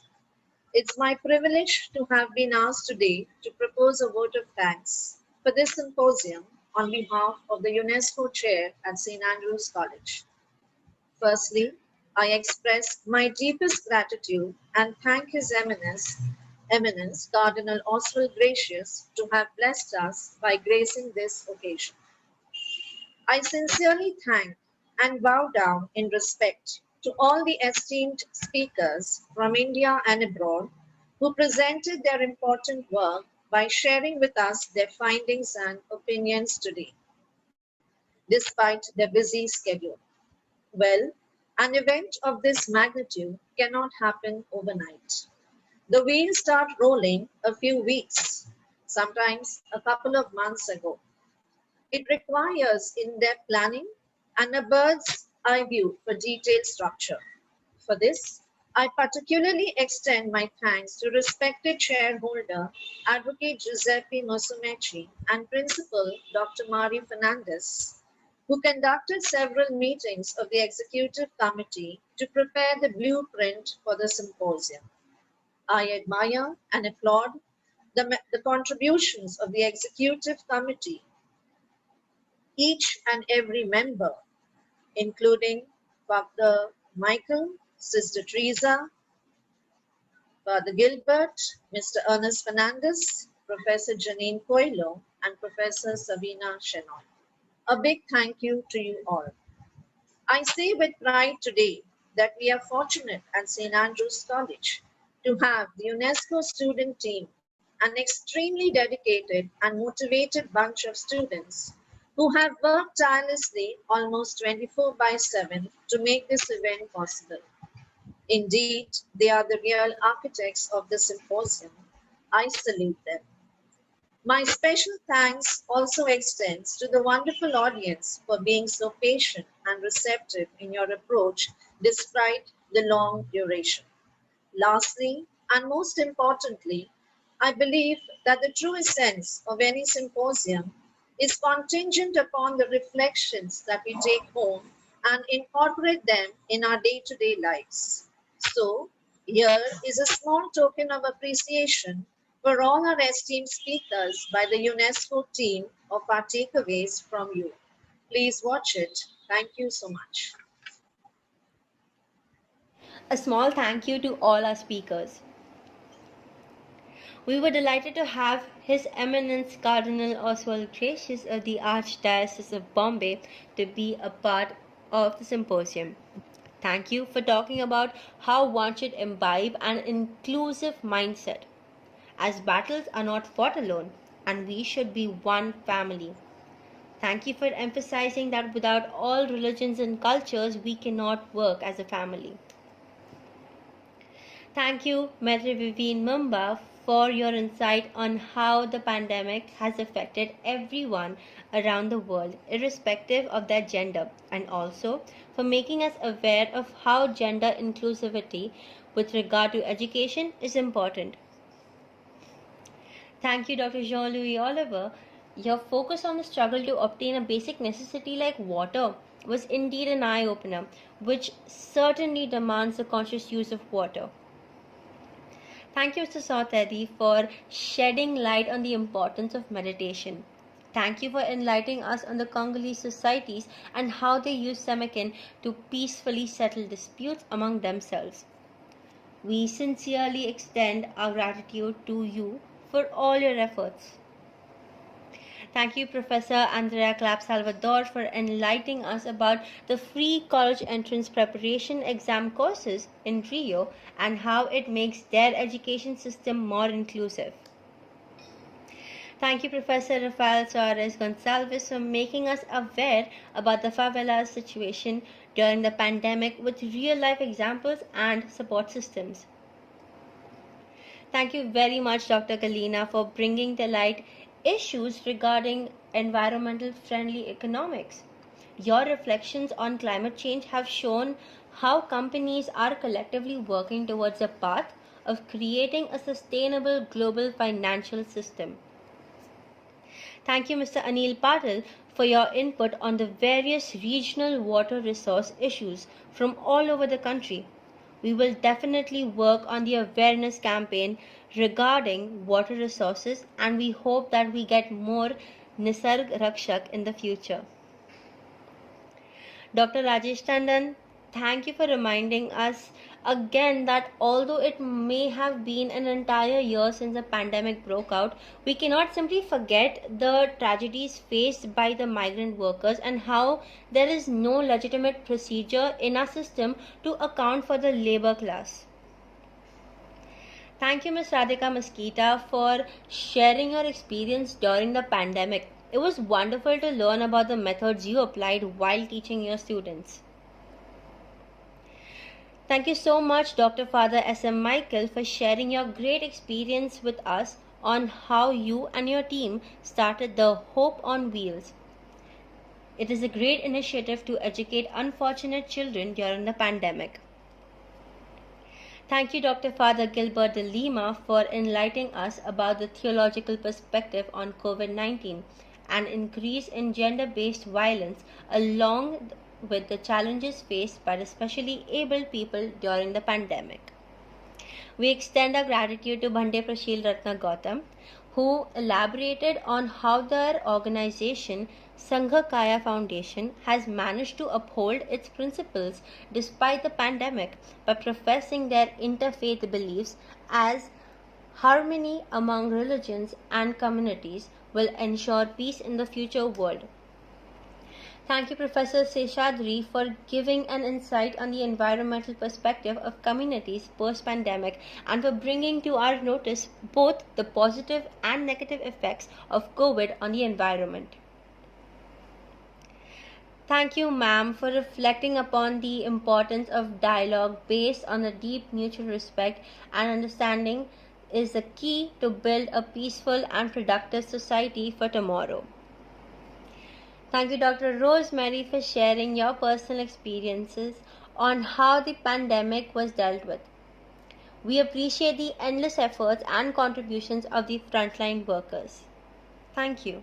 It's my privilege to have been asked today to propose a vote of thanks for this symposium on behalf of the UNESCO Chair at St. Andrews College. Firstly, I express my deepest gratitude and thank His Eminence Cardinal Oswald Gracious to have blessed us by gracing this occasion. I sincerely thank and bow down in respect to all the esteemed speakers from India and abroad who presented their important work by sharing with us their findings and opinions today, despite their busy schedule. Well, an event of this magnitude cannot happen overnight. The wheels start rolling a few weeks, sometimes a couple of months ago. It requires in-depth planning and a bird's eye view for detailed structure. For this, I particularly extend my thanks to respected shareholder, Advocate Giuseppe Musumeci, and Principal Dr. Mari Fernandez, who conducted several meetings of the Executive Committee to prepare the blueprint for the symposium. I admire and applaud the contributions of the Executive Committee, each and every member, including Father Michael, Sister Teresa, Father Gilbert, Mr. Ernest Fernandez, Professor Janine Coelho, and Professor Sabina Shenoy. A big thank you to you all. I say with pride today that we are fortunate at St. Andrews College to have the UNESCO student team, an extremely dedicated and motivated bunch of students who have worked tirelessly almost 24/7 to make this event possible. Indeed, they are the real architects of the symposium. I salute them. My special thanks also extends to the wonderful audience for being so patient and receptive in your approach despite the long duration. Lastly, and most importantly, I believe that the true essence of any symposium is contingent upon the reflections that we take home and incorporate them in our day-to-day lives. So, here is a small token of appreciation for all our esteemed speakers by the UNESCO team of our takeaways from you. Please watch it. Thank you so much. A small thank you to all our speakers. We were delighted to have His Eminence Cardinal Oswald Gracious of the Archdiocese of Bombay to be a part of the symposium. Thank you for talking about how one should imbibe an inclusive mindset, as battles are not fought alone and we should be one family. Thank you for emphasizing that without all religions and cultures, we cannot work as a family. Thank you, Maitre Vivian Mumba, for your insight on how the pandemic has affected everyone around the world, irrespective of their gender, and also for making us aware of how gender inclusivity with regard to education is important. Thank you, Dr. Jean-Louis Oliver. Your focus on the struggle to obtain a basic necessity like water was indeed an eye-opener, which certainly demands the conscious use of water. Thank you, Mr. Sautedi, for shedding light on the importance of meditation. Thank you for enlightening us on the Congolese societies and how they use Semakin to peacefully settle disputes among themselves. We sincerely extend our gratitude to you for all your efforts. Thank you, Professor Andrea Clap Salvador, for enlightening us about the free college entrance preparation exam courses in Rio and how it makes their education system more inclusive. Thank you, Professor Rafael Suarez Gonçalves, for making us aware about the favela's situation during the pandemic with real-life examples and support systems. Thank you very much, Dr. Galina, for bringing to light issues regarding environmental friendly economics. Your reflections on climate change have shown how companies are collectively working towards a path of creating a sustainable global financial system. Thank you, Mr. Anil Patil, for your input on the various regional water resource issues from all over the country. We will definitely work on the awareness campaign regarding water resources, and we hope that we get more Nisarg Rakshak in the future. Dr. Rajesh Tandon, thank you for reminding us again that although it may have been an entire year since the pandemic broke out, we cannot simply forget the tragedies faced by the migrant workers and how there is no legitimate procedure in our system to account for the labor class. Thank you, Ms. Radhika Mosquita, for sharing your experience during the pandemic. It was wonderful to learn about the methods you applied while teaching your students. Thank you so much, Dr. Father S.M. Michael, for sharing your great experience with us on how you and your team started the Hope on Wheels. It is a great initiative to educate unfortunate children during the pandemic. Thank you, Dr. Father Gilbert de Lima, for enlightening us about the theological perspective on COVID-19 and increase in gender-based violence along with the challenges faced by the specially abled people during the pandemic. We extend our gratitude to Bhande Prashil Ratna Gautam, who elaborated on how their organization Sangha Kaya Foundation has managed to uphold its principles despite the pandemic by professing their interfaith beliefs as harmony among religions and communities will ensure peace in the future world. Thank you, Professor Seshadri, for giving an insight on the environmental perspective of communities post-pandemic and for bringing to our notice both the positive and negative effects of COVID on the environment. Thank you, ma'am, for reflecting upon the importance of dialogue based on a deep mutual respect and understanding is the key to build a peaceful and productive society for tomorrow. Thank you, Dr. Rosemary, for sharing your personal experiences on how the pandemic was dealt with. We appreciate the endless efforts and contributions of the frontline workers. Thank you.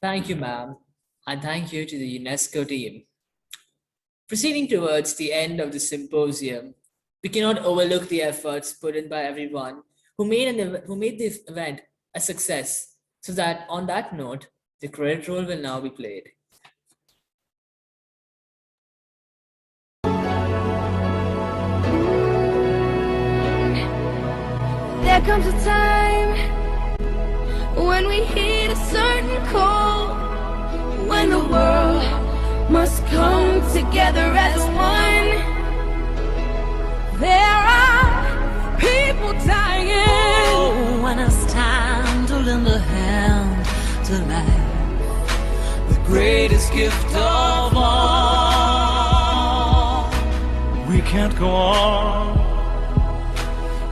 Thank you, ma'am, and thank you to the UNESCO team. Proceeding towards the end of the symposium, we cannot overlook the efforts put in by everyone who made this event a success. So that on that note, the credit roll will now be played. There comes a time when we hit a certain call, when the world must come together as one. There are people dying when it's time to lend a hand to life, the greatest gift of all. We can't go on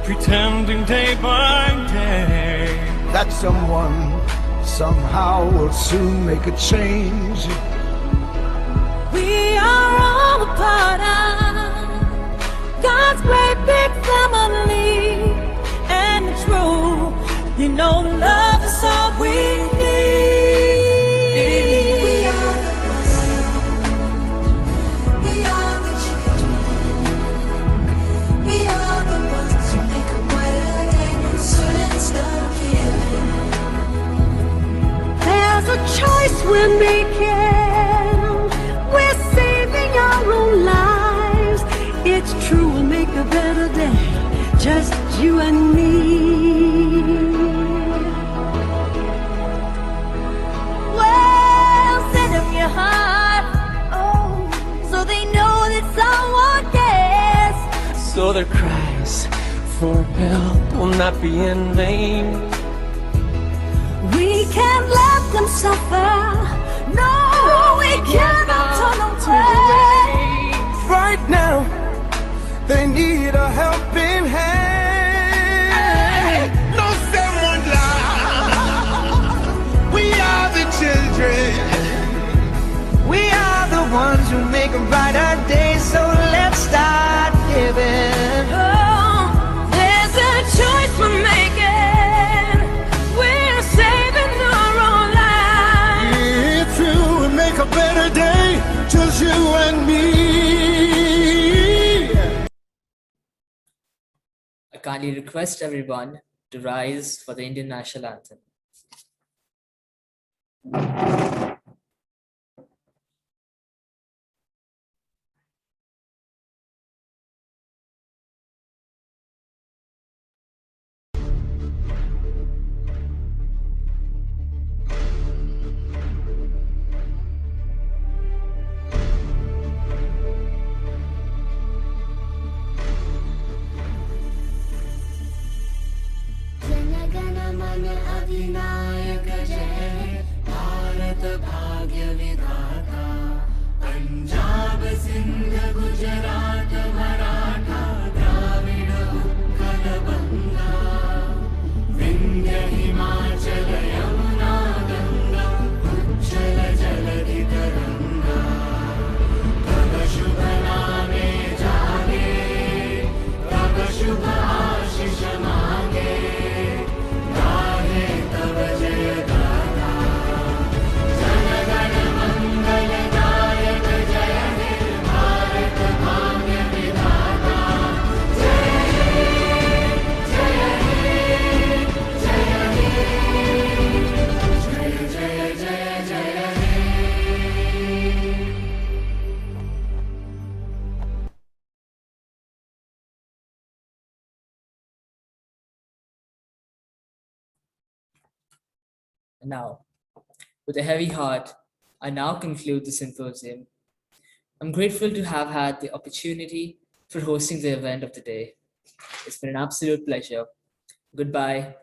pretending day by day that someone somehow will soon make a change. We are all a part of God's great big family, and it's true, you know, love is all we need. We are the ones, we are the children, we are the ones who make a brighter day, so let's start giving. There's a choice we're making, we're saving our own lives. It's true, we'll make a better day, just you and me. Well, send them your heart, oh, so they know that someone cares. so their cries for help will not be in vain. We can't let them suffer, no, we cannot turn away. Right now, they need a helping hand. No someone love. We are the children. We are the ones who make a brighter day. So let's start giving. Oh, there's a choice we're making. We're saving our own lives. It's true, we make a better day, just you and me. I kindly request everyone to rise for the Indian National Anthem. Jana Gana Mana अधिनायक जय भारत भाग्य विधाता पंजाब सिंध गुजरात मराठा द्राविड उत्कल बंगा विंध्य हिमाचल यमुना गंगा उज्जल जलधि तरंगा तव शुभ नामे जागे तव शुभ आशीष मांगे Now, with a heavy heart, I now conclude the symposium. I'm grateful to have had the opportunity for hosting the event of the day. It's been an absolute pleasure. Goodbye.